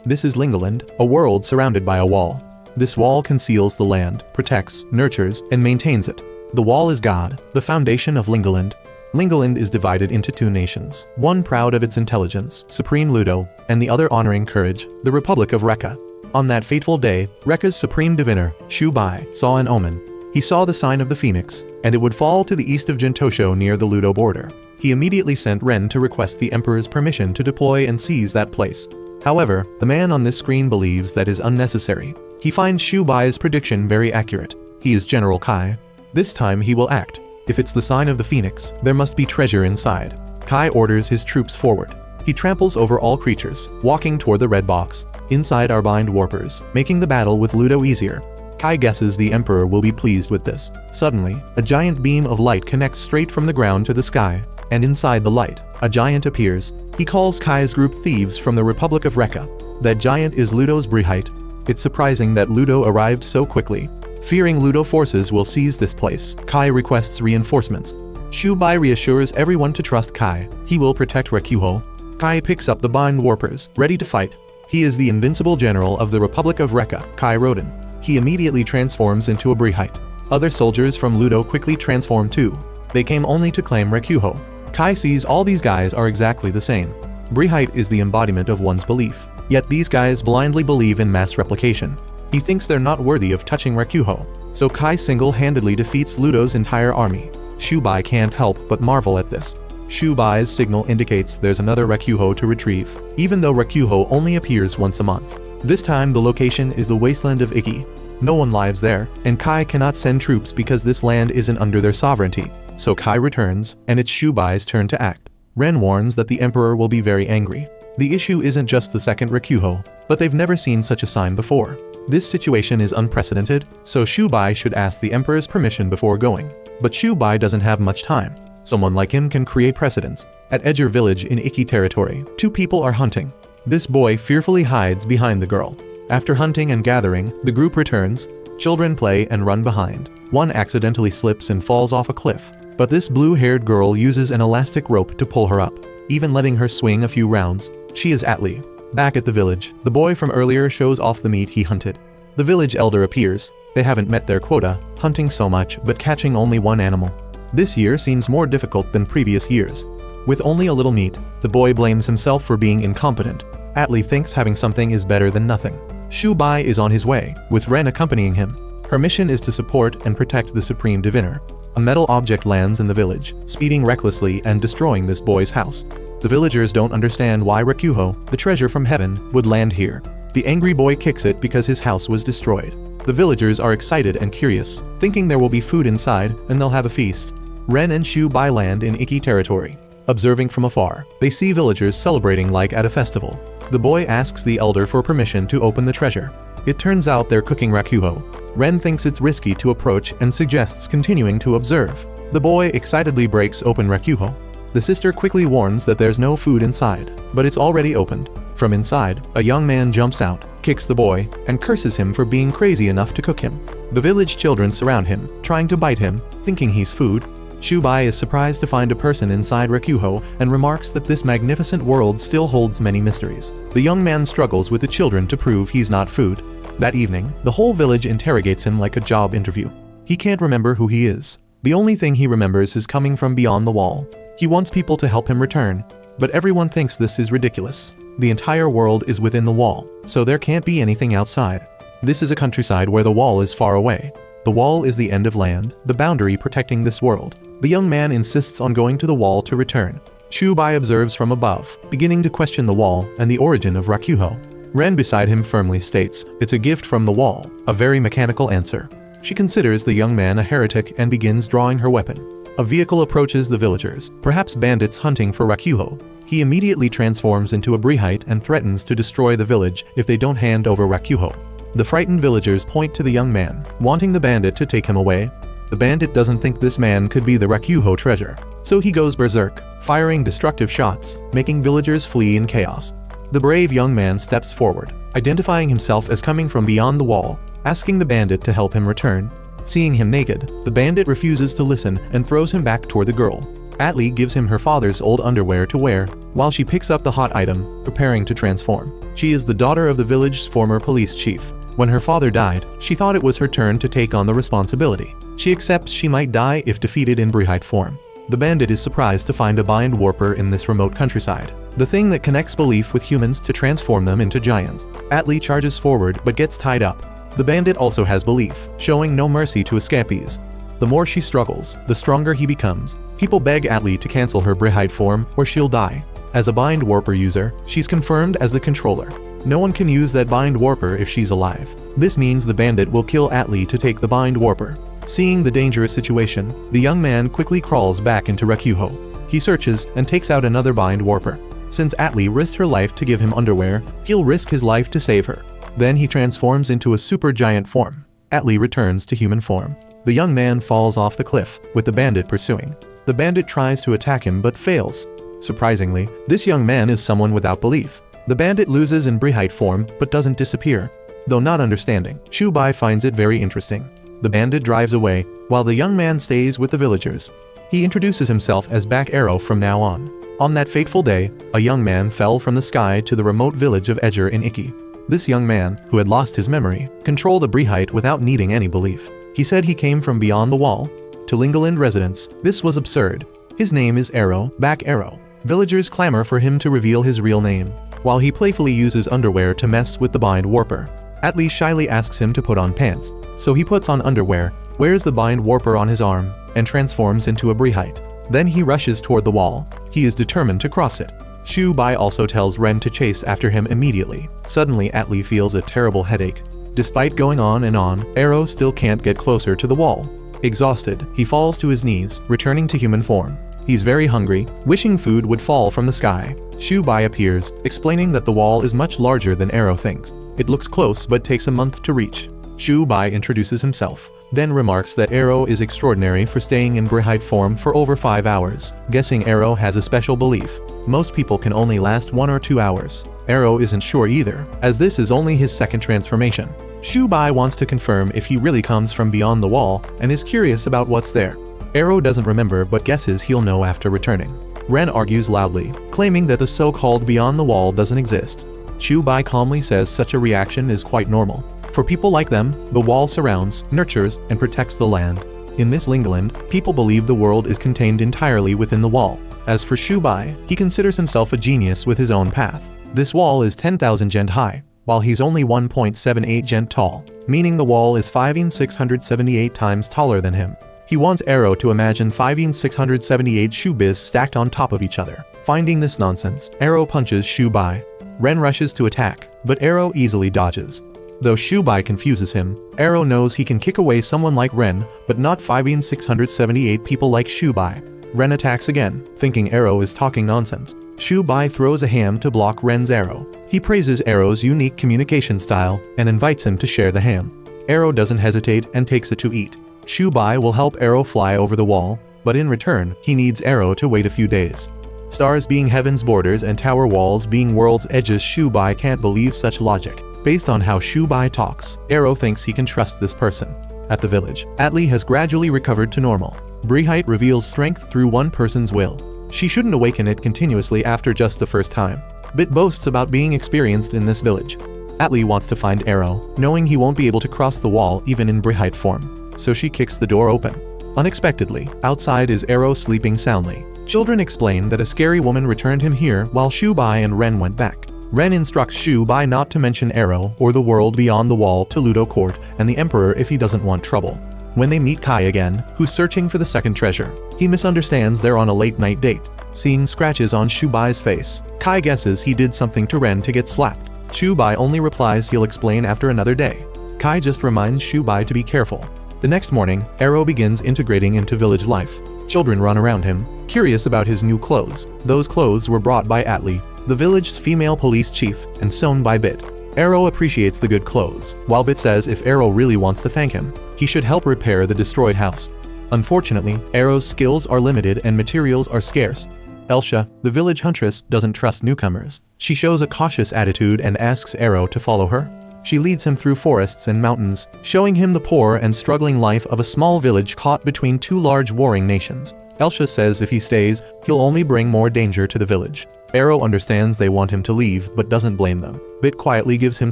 This is Lingolind, a world surrounded by a wall. This wall conceals the land, protects, nurtures, and maintains it. The wall is God, the foundation of Lingolind. Lingolind is divided into two nations, one proud of its intelligence, Supreme Ludo, and the other honoring courage, the Republic of Rea. On that fateful day, Rea's supreme diviner, Shuai, saw an omen. He saw the sign of the phoenix, and it would fall to the east of Jintosho near the Ludo border. He immediately sent Ren to request the Emperor's permission to deploy and seize that place. However, the man on this screen believes that is unnecessary. He finds Shuai's prediction very accurate. He is General Kai. This time he will act. If it's the sign of the phoenix, there must be treasure inside. Kai orders his troops forward. He tramples over all creatures, walking toward the red box. Inside are bind warpers, making the battle with Ludo easier. Kai guesses the Emperor will be pleased with this. Suddenly, a giant beam of light connects straight from the ground to the sky, and inside the light, a giant appears. He calls Kai's group thieves from the Republic of Rea. That giant is Ludo's Briheight. It's surprising that Ludo arrived so quickly. Fearing Ludo forces will seize this place, Kai requests reinforcements. Shuai reassures everyone to trust Kai. He will protect Rekuho. Kai picks up the bind warpers, ready to fight. He is the invincible general of the Republic of Rea, Kai Roodin. He immediately transforms into a Briheight. Other soldiers from Ludo quickly transform too. They came only to claim Rekuho. Kai sees all these guys are exactly the same. Briheight is the embodiment of one's belief. Yet these guys blindly believe in mass replication. He thinks they're not worthy of touching Rekuho. So Kai single-handedly defeats Ludo's entire army. Shuai can't help but marvel at this. Shuai's signal indicates there's another Rekuho to retrieve, even though Rekuho only appears once a month. This time the location is the wasteland of Iki. No one lives there, and Kai cannot send troops because this land isn't under their sovereignty. So Kai returns, and it's Shuai's turn to act. Ren warns that the Emperor will be very angry. The issue isn't just the second Rekuho, but they've never seen such a sign before. This situation is unprecedented, so Shuai should ask the Emperor's permission before going. But Shuai doesn't have much time. Someone like him can create precedents. At Edger village in Iki territory, two people are hunting. This boy fearfully hides behind the girl. After hunting and gathering, the group returns. Children play and run behind. One accidentally slips and falls off a cliff. But this blue-haired girl uses an elastic rope to pull her up, even letting her swing a few rounds. She is Atly. Back at the village, the boy from earlier shows off the meat he hunted. The village elder appears. They haven't met their quota, hunting so much but catching only one animal. This year seems more difficult than previous years. With only a little meat, the boy blames himself for being incompetent. Atly thinks having something is better than nothing. Shuai is on his way, with Ren accompanying him. Her mission is to support and protect the Supreme Diviner. A metal object lands in the village, speeding recklessly and destroying this boy's house. The villagers don't understand why Rekuho, the treasure from heaven, would land here. The angry boy kicks it because his house was destroyed. The villagers are excited and curious, thinking there will be food inside and they'll have a feast. Ren and Shuai land in Iki territory. Observing from afar, they see villagers celebrating like at a festival. The boy asks the elder for permission to open the treasure. It turns out they're cooking Rekuho. Ren thinks it's risky to approach and suggests continuing to observe. The boy excitedly breaks open Rekuho. The sister quickly warns that there's no food inside, but it's already opened. From inside, a young man jumps out, kicks the boy, and curses him for being crazy enough to cook him. The village children surround him, trying to bite him, thinking he's food. Shuai is surprised to find a person inside Rekuho and remarks that this magnificent world still holds many mysteries. The young man struggles with the children to prove he's not food. That evening, the whole village interrogates him like a job interview. He can't remember who he is. The only thing he remembers is coming from beyond the wall. He wants people to help him return, but everyone thinks this is ridiculous. The entire world is within the wall, so there can't be anything outside. This is a countryside where the wall is far away. The wall is the end of land, the boundary protecting this world. The young man insists on going to the wall to return. Shuai observes from above, beginning to question the wall and the origin of Rekuho. Ren beside him firmly states, it's a gift from the wall, a very mechanical answer. She considers the young man a heretic and begins drawing her weapon. A vehicle approaches the villagers, perhaps bandits hunting for Rekuho. He immediately transforms into a Briheight and threatens to destroy the village if they don't hand over Rekuho. The frightened villagers point to the young man, wanting the bandit to take him away. The bandit doesn't think this man could be the Rekuho treasure, so he goes berserk, firing destructive shots, making villagers flee in chaos. The brave young man steps forward, identifying himself as coming from beyond the wall, asking the bandit to help him return. Seeing him naked, the bandit refuses to listen and throws him back toward the girl. Atly gives him her father's old underwear to wear, while she picks up the hot item, preparing to transform. She is the daughter of the village's former police chief. When her father died, she thought it was her turn to take on the responsibility. She accepts she might die if defeated in Briheight form. The bandit is surprised to find a bind warper in this remote countryside, the thing that connects belief with humans to transform them into giants. Atly charges forward but gets tied up. The bandit also has belief, showing no mercy to escapees. The more she struggles, the stronger he becomes. People beg Atly to cancel her Briheight form or she'll die. As a bind warper user, she's confirmed as the controller. No one can use that bind warper if she's alive. This means the bandit will kill Atly to take the bind warper. Seeing the dangerous situation, the young man quickly crawls back into Rekyuho. He searches and takes out another bind warper. Since Atly risked her life to give him underwear, he'll risk his life to save her. Then he transforms into a super giant form. Atly returns to human form. The young man falls off the cliff, with the bandit pursuing. The bandit tries to attack him but fails. Surprisingly, this young man is someone without belief. The bandit loses in Briheight form but doesn't disappear. Though not understanding, Shuai finds it very interesting. The bandit drives away, while the young man stays with the villagers. He introduces himself as Back Arrow from now on. On that fateful day, a young man fell from the sky to the remote village of Edger in Iki. This young man, who had lost his memory, controlled the Briheight without needing any belief. He said he came from beyond the wall. To Lingolind residents, this was absurd. His name is Arrow, Back Arrow. Villagers clamor for him to reveal his real name, while he playfully uses underwear to mess with the bind warper. Atly shyly asks him to put on pants, so he puts on underwear, wears the bind warper on his arm, and transforms into a Briheight. Then he rushes toward the wall. He is determined to cross it. Shuai also tells Ren to chase after him immediately. Suddenly Atly feels a terrible headache. Despite going on and on, Arrow still can't get closer to the wall. Exhausted, he falls to his knees, returning to human form. He's very hungry, wishing food would fall from the sky. Shuai appears, explaining that the wall is much larger than Arrow thinks. It looks close but takes a month to reach. Shuai introduces himself, then remarks that Arrow is extraordinary for staying in Briheight form for over 5 hours, guessing Arrow has a special belief. Most people can only last 1 or 2 hours. Arrow isn't sure either, as this is only his second transformation. Shuai wants to confirm if he really comes from beyond the wall and is curious about what's there. Arrow doesn't remember but guesses he'll know after returning. Ren argues loudly, claiming that the so-called beyond the wall doesn't exist. Shuai calmly says such a reaction is quite normal. For people like them, the wall surrounds, nurtures, and protects the land. In this Lingolind, people believe the world is contained entirely within the wall. As for Shuai, he considers himself a genius with his own path. This wall is 10,000 gent high, while he's only 1.78 gent tall, meaning the wall is 5,678 times taller than him. He wants Arrow to imagine 5,678 Shubis stacked on top of each other. Finding this nonsense, Arrow punches Shuai. Ren rushes to attack, but Arrow easily dodges. Though Shuai confuses him, Arrow knows he can kick away someone like Ren, but not 5,678 people like Shuai. Ren attacks again, thinking Arrow is talking nonsense. Shuai throws a ham to block Ren's arrow. He praises Arrow's unique communication style and invites him to share the ham. Arrow doesn't hesitate and takes it to eat. Shuai will help Arrow fly over the wall, but in return, he needs Arrow to wait a few days. Stars being heaven's borders and tower walls being world's edges, Shuai can't believe such logic. Based on how Shuai talks, Arrow thinks he can trust this person. At the village, Atly has gradually recovered to normal. Briheight reveals strength through one person's will. She shouldn't awaken it continuously after just the first time. Bit boasts about being experienced in this village. Atly wants to find Arrow, knowing he won't be able to cross the wall even in Briheight form. So she kicks the door open. Unexpectedly, outside is Arrow sleeping soundly. Children explain that a scary woman returned him here while Shuai and Ren went back. Ren instructs Shuai not to mention Arrow or the world beyond the wall to Ludo Court and the Emperor if he doesn't want trouble. When they meet Kai again, who's searching for the second treasure, he misunderstands they're on a late-night date. Seeing scratches on Shubai's face, Kai guesses he did something to Ren to get slapped. Shuai only replies he'll explain after another day. Kai just reminds Shuai to be careful. The next morning, Arrow begins integrating into village life. Children run around him, curious about his new clothes. Those clothes were brought by Atly, the village's female police chief, and sewn by Bit. Arrow appreciates the good clothes, while Bit says if Arrow really wants to thank him, he should help repair the destroyed house. Unfortunately, Arrow's skills are limited and materials are scarce. Elsa, the village huntress, doesn't trust newcomers. She shows a cautious attitude and asks Arrow to follow her. She leads him through forests and mountains, showing him the poor and struggling life of a small village caught between two large warring nations. Elsa says if he stays, he'll only bring more danger to the village. Arrow understands they want him to leave but doesn't blame them. Bit quietly gives him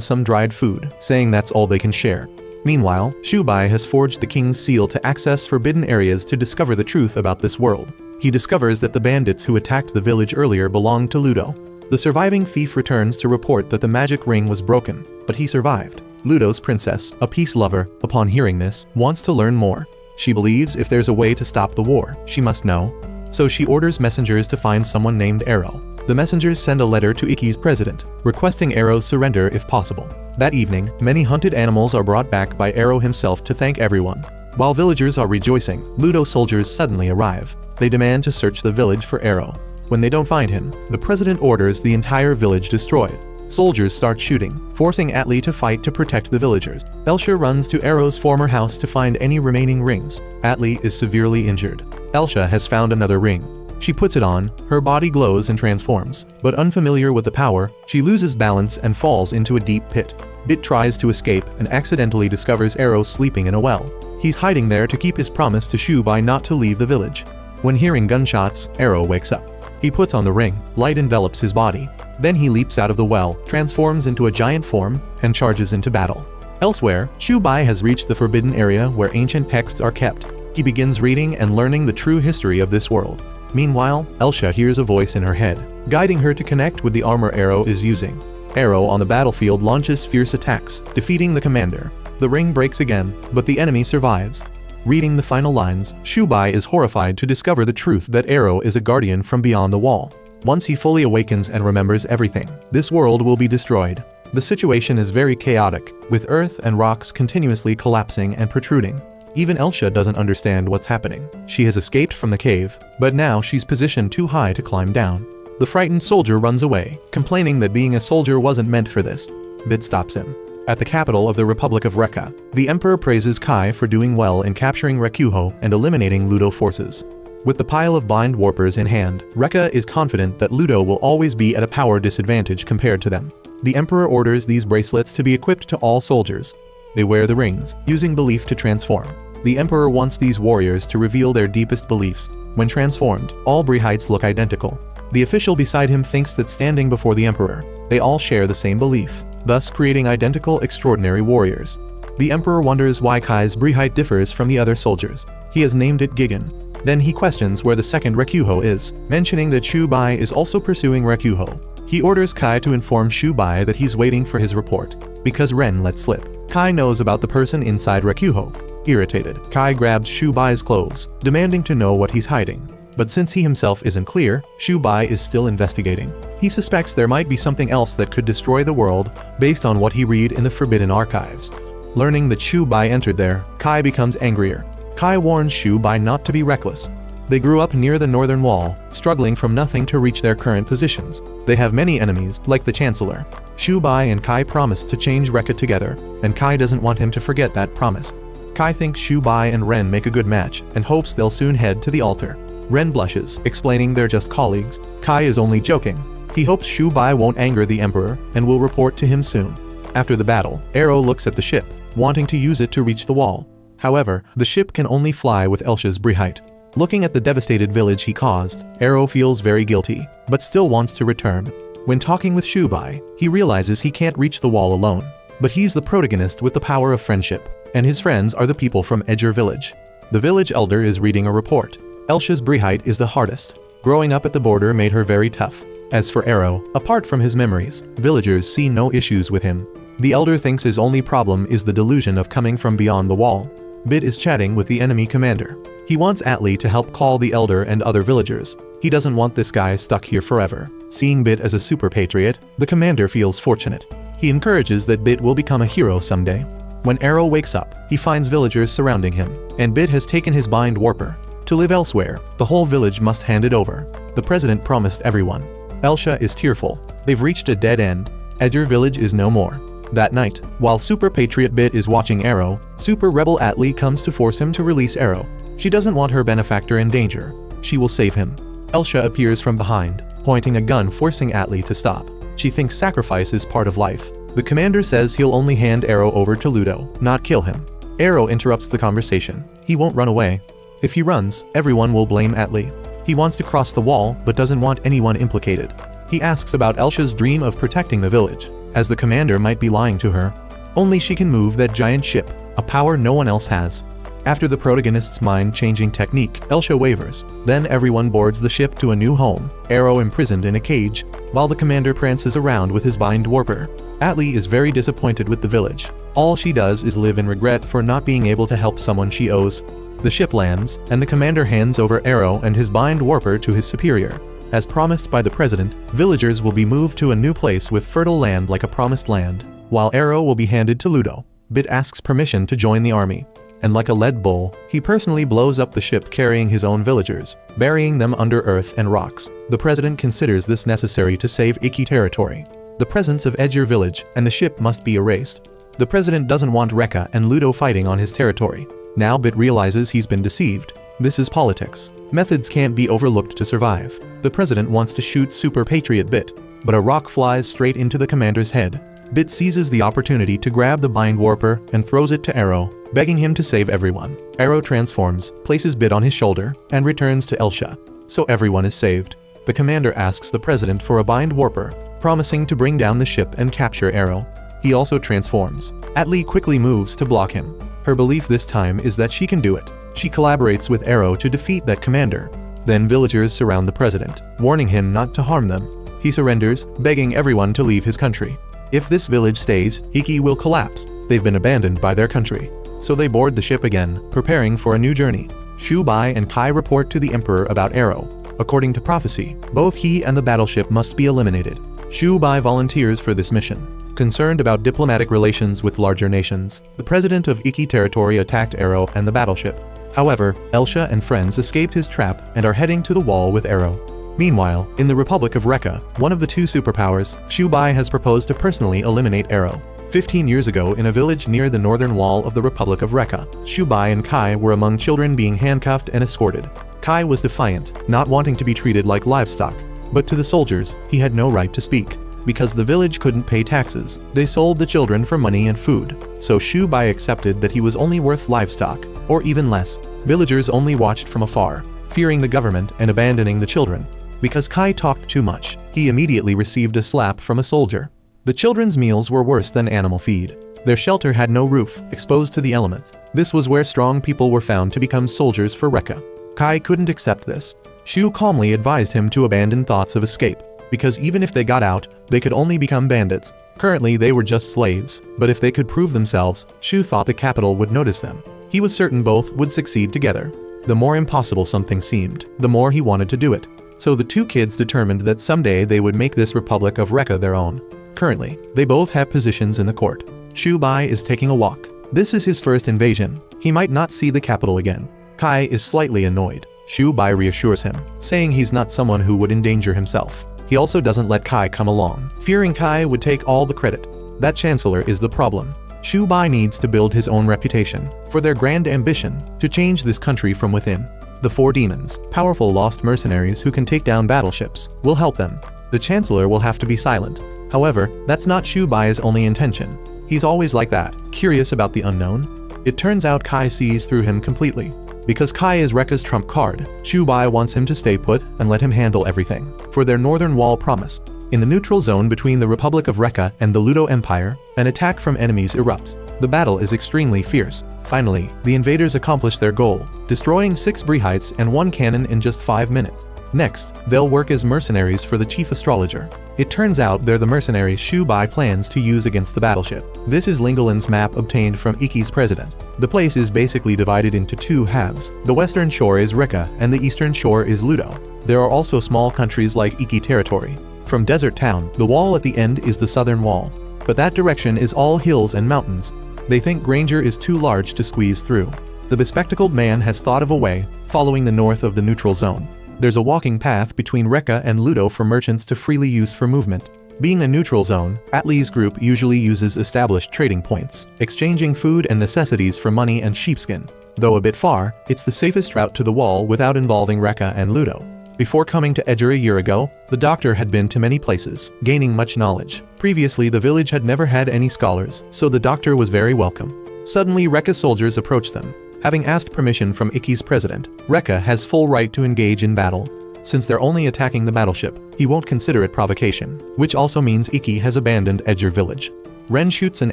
some dried food, saying that's all they can share. Meanwhile, Shuai has forged the king's seal to access forbidden areas to discover the truth about this world. He discovers that the bandits who attacked the village earlier belonged to Ludo. The surviving thief returns to report that the magic ring was broken, but he survived. Ludo's princess, a peace lover, upon hearing this, wants to learn more. She believes if there's a way to stop the war, she must know. So she orders messengers to find someone named Arrow. The messengers send a letter to Iki's president, requesting Arrow's surrender if possible. That evening, many hunted animals are brought back by Arrow himself to thank everyone. While villagers are rejoicing, Ludo soldiers suddenly arrive. They demand to search the village for Arrow. When they don't find him, the president orders the entire village destroyed. Soldiers start shooting, forcing Atly to fight to protect the villagers. Elsa runs to Arrow's former house to find any remaining rings. Atly is severely injured. Elsa has found another ring. She puts it on, her body glows and transforms. But unfamiliar with the power, she loses balance and falls into a deep pit. Bit tries to escape and accidentally discovers Arrow sleeping in a well. He's hiding there to keep his promise to Shuai not to leave the village. When hearing gunshots, Arrow wakes up. He puts on the ring, light envelops his body. Then he leaps out of the well, transforms into a giant form, and charges into battle. Elsewhere, Shuai has reached the forbidden area where ancient texts are kept. He begins reading and learning the true history of this world. Meanwhile, Elsa hears a voice in her head, guiding her to connect with the armor Arrow is using. Arrow on the battlefield launches fierce attacks, defeating the commander. The ring breaks again, but the enemy survives. Reading the final lines, Shuai is horrified to discover the truth that Arrow is a guardian from beyond the wall. Once he fully awakens and remembers everything, this world will be destroyed. The situation is very chaotic, with earth and rocks continuously collapsing and protruding. Even Elsa doesn't understand what's happening. She has escaped from the cave, but now she's positioned too high to climb down. The frightened soldier runs away, complaining that being a soldier wasn't meant for this. Bid stops him. At the capital of the Republic of Rea, the Emperor praises Kai for doing well in capturing Rekuho and eliminating Ludo forces. With the pile of bind warpers in hand, Rea is confident that Ludo will always be at a power disadvantage compared to them. The Emperor orders these bracelets to be equipped to all soldiers. They wear the rings, using belief to transform. The Emperor wants these warriors to reveal their deepest beliefs. When transformed, all Briheights look identical. The official beside him thinks that standing before the Emperor, they all share the same belief, thus creating identical extraordinary warriors. The Emperor wonders why Kai's Briheight differs from the other soldiers. He has named it Gigan. Then he questions where the second Rekuho is, mentioning that Shuai is also pursuing Rekuho. He orders Kai to inform Shuai that he's waiting for his report, because Ren let slip. Kai knows about the person inside Rekuho. Irritated, Kai grabs Shuai's clothes, demanding to know what he's hiding. But since he himself isn't clear, Shuai is still investigating. He suspects there might be something else that could destroy the world based on what he read in the Forbidden Archives. Learning that Shuai entered there, Kai becomes angrier. Kai warns Shuai not to be reckless. They grew up near the northern wall, struggling from nothing to reach their current positions. They have many enemies, like the Chancellor. Shuai and Kai promise to change Rea together, and Kai doesn't want him to forget that promise. Kai thinks Shuai and Ren make a good match, and hopes they'll soon head to the altar. Ren blushes, explaining they're just colleagues. Kai is only joking. He hopes Shuai won't anger the Emperor, and will report to him soon. After the battle, Arrow looks at the ship, wanting to use it to reach the wall. However, the ship can only fly with Elsa's Briheight. Looking at the devastated village he caused, Arrow feels very guilty, but still wants to return. When talking with Shuai, he realizes he can't reach the wall alone. But he's the protagonist with the power of friendship, and his friends are the people from Edger village. The village elder is reading a report. Elsa's Briheight is the hardest. Growing up at the border made her very tough. As for Arrow, apart from his memories, villagers see no issues with him. The elder thinks his only problem is the delusion of coming from beyond the wall. Bit is chatting with the enemy commander. He wants Atly to help call the elder and other villagers. He doesn't want this guy stuck here forever. Seeing Bit as a super patriot, the commander feels fortunate. He encourages that Bit will become a hero someday. When Arrow wakes up, he finds villagers surrounding him, and Bit has taken his bind warper. To live elsewhere, the whole village must hand it over. The president promised everyone. Elsa is tearful. They've reached a dead end. Edger village is no more. That night, while Super Patriot Bit is watching Arrow, Super Rebel Atly comes to force him to release Arrow. She doesn't want her benefactor in danger. She will save him. Elsa appears from behind, pointing a gun, forcing Atly to stop. She thinks sacrifice is part of life. The commander says he'll only hand Arrow over to Ludo, not kill him. Arrow interrupts the conversation. He won't run away. If he runs, everyone will blame Atly. He wants to cross the wall but doesn't want anyone implicated. He asks about Elsa's dream of protecting the village, as the commander might be lying to her. Only she can move that giant ship, a power no one else has. After the protagonist's mind-changing technique, Elsa wavers. Then everyone boards the ship to a new home, Arrow imprisoned in a cage, while the commander prances around with his bind warper. Atly is very disappointed with the village. All she does is live in regret for not being able to help someone she owes. The ship lands, and the commander hands over Arrow and his bind warper to his superior. As promised by the president, villagers will be moved to a new place with fertile land like a promised land, while Arrow will be handed to Ludo. Bit asks permission to join the army, and like a lead bull, he personally blows up the ship carrying his own villagers, burying them under earth and rocks. The president considers this necessary to save Iki territory. The presence of Edger village and the ship must be erased. The president doesn't want Rea and Ludo fighting on his territory. Now Bit realizes he's been deceived. This is politics. Methods can't be overlooked to survive. The president wants to shoot Super Patriot Bit, but a rock flies straight into the commander's head. Bit seizes the opportunity to grab the bind warper and throws it to Arrow, begging him to save everyone. Arrow transforms, places Bit on his shoulder, and returns to Elsa. So everyone is saved. The commander asks the president for a bind warper, promising to bring down the ship and capture Arrow. He also transforms. Atly quickly moves to block him. Her belief this time is that she can do it. She collaborates with Arrow to defeat that commander. Then villagers surround the president, warning him not to harm them. He surrenders, begging everyone to leave his country. If this village stays, Iki will collapse. They've been abandoned by their country. So they board the ship again, preparing for a new journey. Shuai and Kai report to the emperor about Arrow. According to prophecy, both he and the battleship must be eliminated. Shuai volunteers for this mission. Concerned about diplomatic relations with larger nations, the president of Iki territory attacked Arrow and the battleship. However, Elsa and friends escaped his trap and are heading to the wall with Arrow. Meanwhile, in the Republic of Rea, one of the two superpowers, Shuai has proposed to personally eliminate Arrow. 15 years ago, in a village near the northern wall of the Republic of Rea, Shuai and Kai were among children being handcuffed and escorted. Kai was defiant, not wanting to be treated like livestock. But to the soldiers, he had no right to speak. Because the village couldn't pay taxes, they sold the children for money and food. So Shuai accepted that he was only worth livestock, or even less. Villagers only watched from afar, fearing the government and abandoning the children. Because Kai talked too much, he immediately received a slap from a soldier. The children's meals were worse than animal feed. Their shelter had no roof, exposed to the elements. This was where strong people were found to become soldiers for Rea. Kai couldn't accept this. Shu calmly advised him to abandon thoughts of escape, because even if they got out, they could only become bandits. Currently they were just slaves, but if they could prove themselves, Shu thought the capital would notice them. He was certain both would succeed together. The more impossible something seemed, the more he wanted to do it. So the two kids determined that someday they would make this Republic of Rea their own. Currently, they both have positions in the court. Shuai is taking a walk. This is his first invasion. He might not see the capital again. Kai is slightly annoyed. Shuai reassures him, saying he's not someone who would endanger himself. He also doesn't let Kai come along, fearing Kai would take all the credit. That chancellor is the problem. Shuai needs to build his own reputation, for their grand ambition, to change this country from within. The four demons, powerful lost mercenaries who can take down battleships, will help them. The chancellor will have to be silent. However, that's not Shuai's only intention. He's always like that, curious about the unknown. It turns out Kai sees through him completely. Because Kai is Reca's trump card, Shuai wants him to stay put and let him handle everything, for their northern wall promise. In the neutral zone between the Republic of Rea and the Ludo Empire, an attack from enemies erupts. The battle is extremely fierce. Finally, the invaders accomplish their goal, destroying 6 Briheights and 1 cannon in just 5 minutes. Next, they'll work as mercenaries for the chief astrologer. It turns out they're the mercenaries Shuai plans to use against the battleship. This is Lingolind's map obtained from Iki's president. The place is basically divided into 2 halves. The western shore is Rea and the eastern shore is Ludo. There are also small countries like Iki territory. From Desert Town, the wall at the end is the southern wall. But that direction is all hills and mountains. They think Granger is too large to squeeze through. The bespectacled man has thought of a way, following the north of the neutral zone. There's a walking path between Rea and Ludo for merchants to freely use for movement. Being a neutral zone, Atly's group usually uses established trading points, exchanging food and necessities for money and sheepskin. Though a bit far, it's the safest route to the wall without involving Rea and Ludo. Before coming to Edger a year ago, the doctor had been to many places, gaining much knowledge. Previously, the village had never had any scholars, so the doctor was very welcome. Suddenly, Reca's soldiers approached them. Having asked permission from Ikki's president, Rekka has full right to engage in battle. Since they're only attacking the battleship, he won't consider it provocation, which also means Ikki has abandoned Edger village. Ren shoots an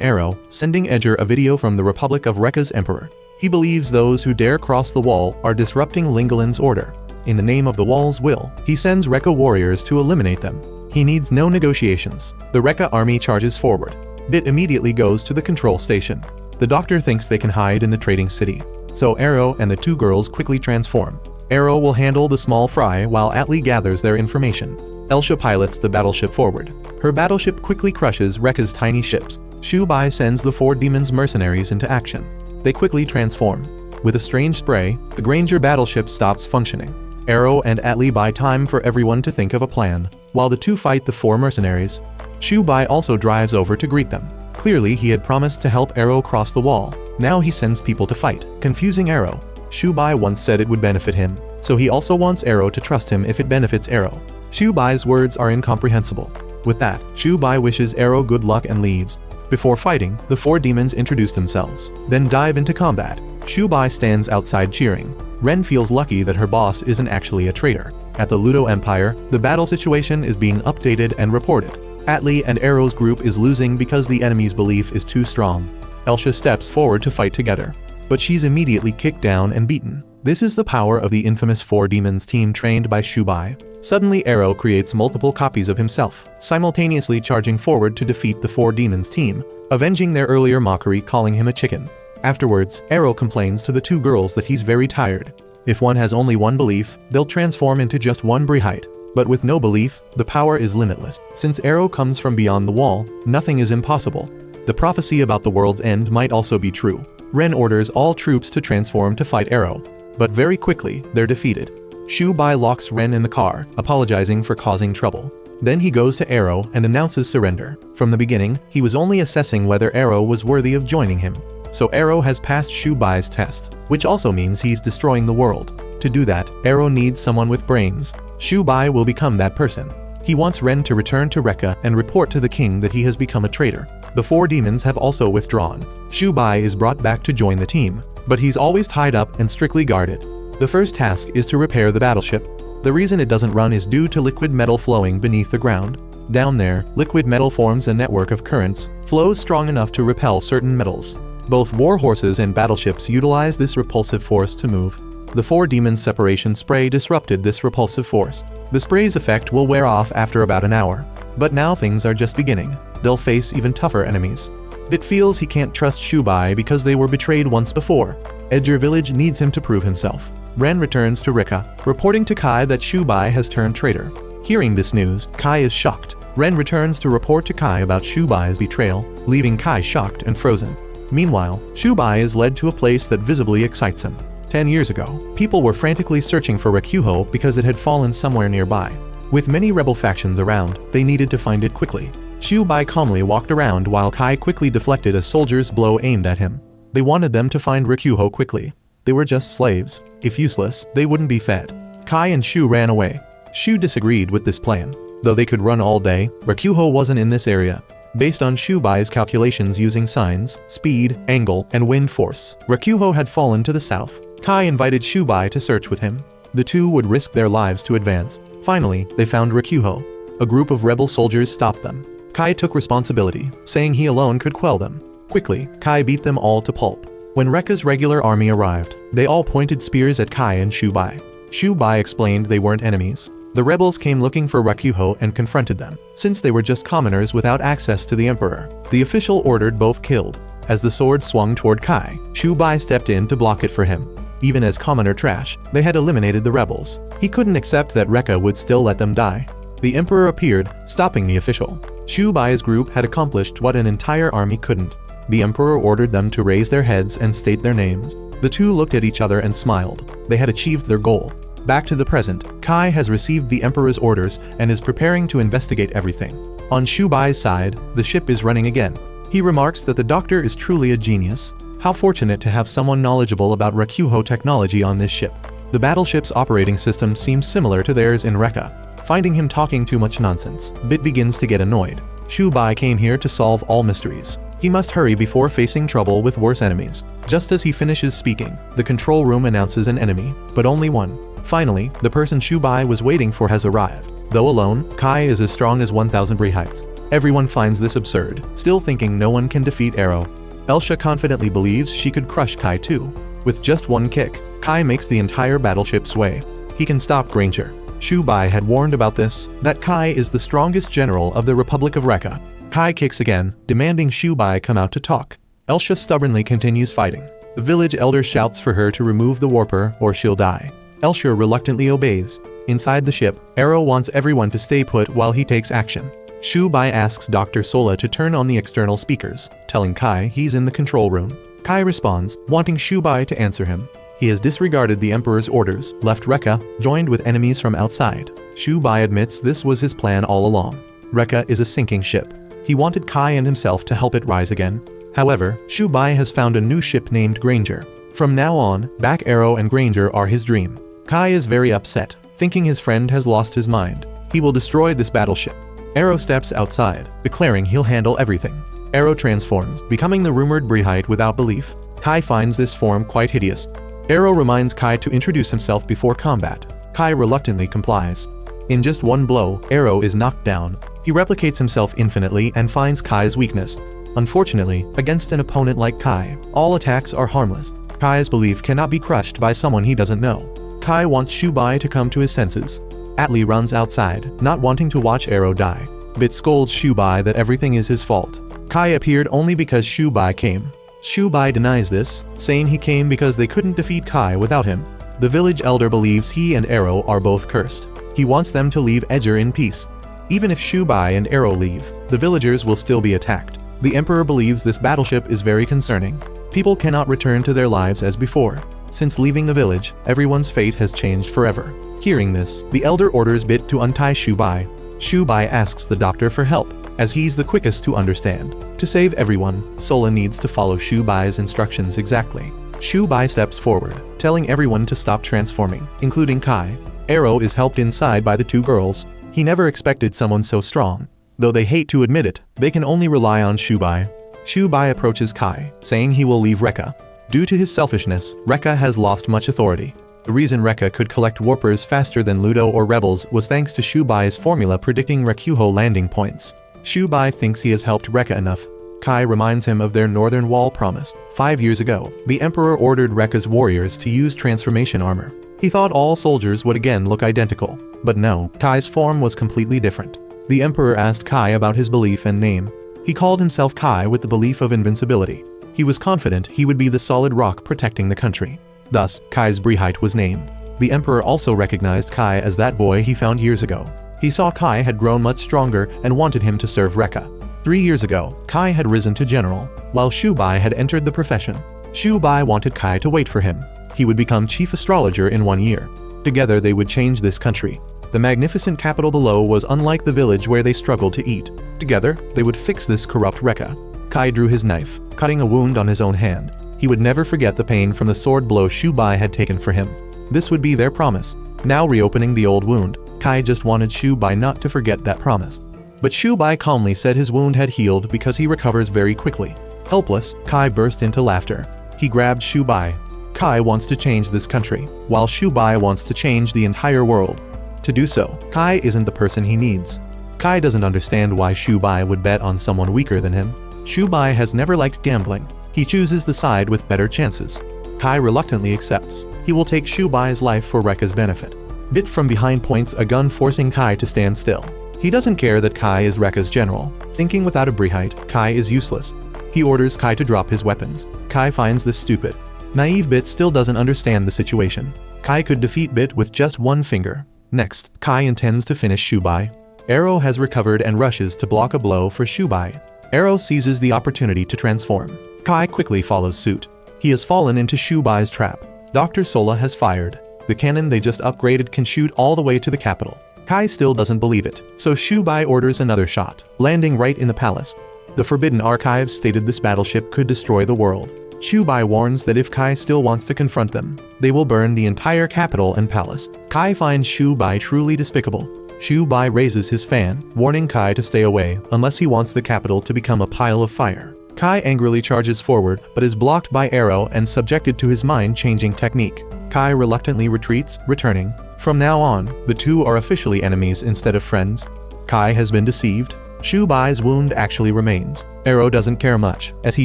arrow, sending Edger a video from the Republic of Rea's emperor. He believes those who dare cross the wall are disrupting Lingolind's order. In the name of the wall's will, he sends Rekka warriors to eliminate them. He needs no negotiations. The Rekka army charges forward. Bit immediately goes to the control station. The doctor thinks they can hide in the trading city. So Arrow and the two girls quickly transform. Arrow will handle the small fry while Atly gathers their information. Elsa pilots the battleship forward. Her battleship quickly crushes Rekka's tiny ships. Shuai sends the 4 demons mercenaries into action. They quickly transform. With a strange spray, the Granger battleship stops functioning. Arrow and Atly buy time for everyone to think of a plan, while the two fight the 4 mercenaries. Shuai also drives over to greet them. Clearly he had promised to help Arrow cross the wall. Now he sends people to fight, confusing Arrow. Shuai once said it would benefit him, so he also wants Arrow to trust him if it benefits Arrow. Shuai's words are incomprehensible. With that, Shuai wishes Arrow good luck and leaves. Before fighting, the 4 demons introduce themselves, then dive into combat. Shuai stands outside cheering. Ren feels lucky that her boss isn't actually a traitor. At the Ludo Empire, the battle situation is being updated and reported. Atly and Arrow's group is losing because the enemy's belief is too strong. Elsa steps forward to fight together, but she's immediately kicked down and beaten. This is the power of the infamous 4 demons team trained by Shuai. Suddenly Arrow creates multiple copies of himself, simultaneously charging forward to defeat the 4 demons team, avenging their earlier mockery calling him a chicken. Afterwards, Arrow complains to the 2 girls that he's very tired. If one has only one belief, they'll transform into just one Briheight. But with no belief, the power is limitless. Since Arrow comes from beyond the wall, nothing is impossible. The prophecy about the world's end might also be true. Ren orders all troops to transform to fight Arrow, but very quickly, they're defeated. Shuai locks Ren in the car, apologizing for causing trouble. Then he goes to Arrow and announces surrender. From the beginning, he was only assessing whether Arrow was worthy of joining him. So Arrow has passed Shuai's test, which also means he's destroying the world. To do that, Arrow needs someone with brains. Shuai will become that person. He wants Ren to return to Rekka and report to the king that he has become a traitor. The 4 demons have also withdrawn. Shuai is brought back to join the team, but he's always tied up and strictly guarded. The first task is to repair the battleship. The reason it doesn't run is due to liquid metal flowing beneath the ground. Down there, liquid metal forms a network of currents, flows strong enough to repel certain metals. Both warhorses and battleships utilize this repulsive force to move. The 4 demons' separation spray disrupted this repulsive force. The spray's effect will wear off after about an hour. But now things are just beginning. They'll face even tougher enemies. Bit feels he can't trust Shuai because they were betrayed once before. Edger village needs him to prove himself. Ren returns to Rekka, reporting to Kai that Shuai has turned traitor. Hearing this news, Kai is shocked. Ren returns to report to Kai about Shuai's betrayal, leaving Kai shocked and frozen. Meanwhile, Shuai is led to a place that visibly excites him. 10 years ago, people were frantically searching for Rekyuho because it had fallen somewhere nearby. With many rebel factions around, they needed to find it quickly. Shuai calmly walked around while Kai quickly deflected a soldier's blow aimed at him. They wanted them to find Rekyuho quickly. They were just slaves. If useless, they wouldn't be fed. Kai and Shu ran away. Shu disagreed with this plan. Though they could run all day, Rekyuho wasn't in this area. Based on Shubai's calculations using signs, speed, angle, and wind force, Rekyuho had fallen to the south. Kai invited Shuai to search with him. The two would risk their lives to advance. Finally, they found Rekyuho. A group of rebel soldiers stopped them. Kai took responsibility, saying he alone could quell them. Quickly, Kai beat them all to pulp. When Rekka's regular army arrived, they all pointed spears at Kai and Shuai. Shuai explained they weren't enemies. The rebels came looking for Rekyuho and confronted them. Since they were just commoners without access to the emperor, the official ordered both killed. As the sword swung toward Kai, Shuai stepped in to block it for him. Even as commoner trash, they had eliminated the rebels. He couldn't accept that Rekka would still let them die. The emperor appeared, stopping the official. Shubai's group had accomplished what an entire army couldn't. The emperor ordered them to raise their heads and state their names. The two looked at each other and smiled. They had achieved their goal. Back to the present, Kai has received the emperor's orders and is preparing to investigate everything. On Shubai's side, the ship is running again. He remarks that the doctor is truly a genius. How fortunate to have someone knowledgeable about Rekyuho technology on this ship. The battleship's operating system seems similar to theirs in Rekka. Finding him talking too much nonsense, Bit begins to get annoyed. Shuai came here to solve all mysteries. He must hurry before facing trouble with worse enemies. Just as he finishes speaking, the control room announces an enemy, but only one. Finally, the person Shuai was waiting for has arrived. Though alone, Kai is as strong as 1,000 Briheights. Everyone finds this absurd, still thinking no one can defeat Arrow. Elsa confidently believes she could crush Kai too. With just one kick, Kai makes the entire battleship sway. He can stop Granger. Shuai had warned about this, that Kai is the strongest general of the Republic of Rea. Kai kicks again, demanding Shuai come out to talk. Elsa stubbornly continues fighting. The village elder shouts for her to remove the warper or she'll die. Elsa reluctantly obeys. Inside the ship, Arrow wants everyone to stay put while he takes action. Shuai asks Dr. Sola to turn on the external speakers, telling Kai he's in the control room. Kai responds, wanting Shuai to answer him. He has disregarded the Emperor's orders, left Rea, joined with enemies from outside. Shuai admits this was his plan all along. Rea is a sinking ship. He wanted Kai and himself to help it rise again. However, Shuai has found a new ship named Granger. From now on, Back Arrow and Granger are his dream. Kai is very upset, thinking his friend has lost his mind. He will destroy this battleship. Arrow steps outside, declaring he'll handle everything. Arrow transforms, becoming the rumored Briheight without belief. Kai finds this form quite hideous. Arrow reminds Kai to introduce himself before combat. Kai reluctantly complies. In just one blow, Arrow is knocked down. He replicates himself infinitely and finds Kai's weakness. Unfortunately, against an opponent like Kai, all attacks are harmless. Kai's belief cannot be crushed by someone he doesn't know. Kai wants Shuai to come to his senses. Atly runs outside, not wanting to watch Arrow die. Bit scolds Shuai that everything is his fault. Kai appeared only because Shuai came. Shuai denies this, saying he came because they couldn't defeat Kai without him. The village elder believes he and Arrow are both cursed. He wants them to leave Edger in peace. Even if Shuai and Arrow leave, the villagers will still be attacked. The Emperor believes this battleship is very concerning. People cannot return to their lives as before. Since leaving the village, everyone's fate has changed forever. Hearing this, the elder orders Bit to untie Shuai. Shuai asks the doctor for help, as he's the quickest to understand. To save everyone, Sola needs to follow Shuai's instructions exactly. Shuai steps forward, telling everyone to stop transforming, including Kai. Arrow is helped inside by the two girls. He never expected someone so strong. Though they hate to admit it, they can only rely on Shuai. Shuai approaches Kai, saying he will leave Rea. Due to his selfishness, Rea has lost much authority. The reason Rea could collect warpers faster than Ludo or rebels was thanks to Shubai's formula predicting Rekuho landing points. Shuai thinks he has helped Rea enough. Kai reminds him of their northern wall promise. 5 years ago, the Emperor ordered Rea's warriors to use transformation armor. He thought all soldiers would again look identical. But no, Kai's form was completely different. The Emperor asked Kai about his belief and name. He called himself Kai with the belief of invincibility. He was confident he would be the solid rock protecting the country. Thus, Kai's Briheight was named. The Emperor also recognized Kai as that boy he found years ago. He saw Kai had grown much stronger and wanted him to serve Rea. 3 years ago, Kai had risen to general, while Shuai had entered the profession. Shuai wanted Kai to wait for him. He would become chief astrologer in 1 year. Together they would change this country. The magnificent capital below was unlike the village where they struggled to eat. Together, they would fix this corrupt Rea. Kai drew his knife, cutting a wound on his own hand. He would never forget the pain from the sword blow Shuai had taken for him. This would be their promise. Now reopening the old wound, Kai just wanted Shuai not to forget that promise. But Shuai calmly said his wound had healed because he recovers very quickly. Helpless, Kai burst into laughter. He grabbed Shuai. Kai wants to change this country, while Shuai wants to change the entire world. To do so, Kai isn't the person he needs. Kai doesn't understand why Shuai would bet on someone weaker than him. Shuai has never liked gambling. He chooses the side with better chances. Kai reluctantly accepts. He will take Shuai's life for Rea's benefit. Bit from behind points a gun forcing Kai to stand still. He doesn't care that Kai is Rea's general. Thinking without a Briheight, Kai is useless. He orders Kai to drop his weapons. Kai finds this stupid. Naive Bit still doesn't understand the situation. Kai could defeat Bit with just one finger. Next, Kai intends to finish Shuai. Arrow has recovered and rushes to block a blow for Shuai. Arrow seizes the opportunity to transform. Kai quickly follows suit. He has fallen into Shuai's trap. Dr. Sola has fired. The cannon they just upgraded can shoot all the way to the capital. Kai still doesn't believe it, so Shuai orders another shot, landing right in the palace. The Forbidden Archives stated this battleship could destroy the world. Shuai warns that if Kai still wants to confront them, they will burn the entire capital and palace. Kai finds Shuai truly despicable. Shuai raises his fan, warning Kai to stay away unless he wants the capital to become a pile of fire. Kai angrily charges forward but is blocked by Arrow and subjected to his mind-changing technique. Kai reluctantly retreats, returning. From now on, the two are officially enemies instead of friends. Kai has been deceived. Shuai's wound actually remains. Arrow doesn't care much, as he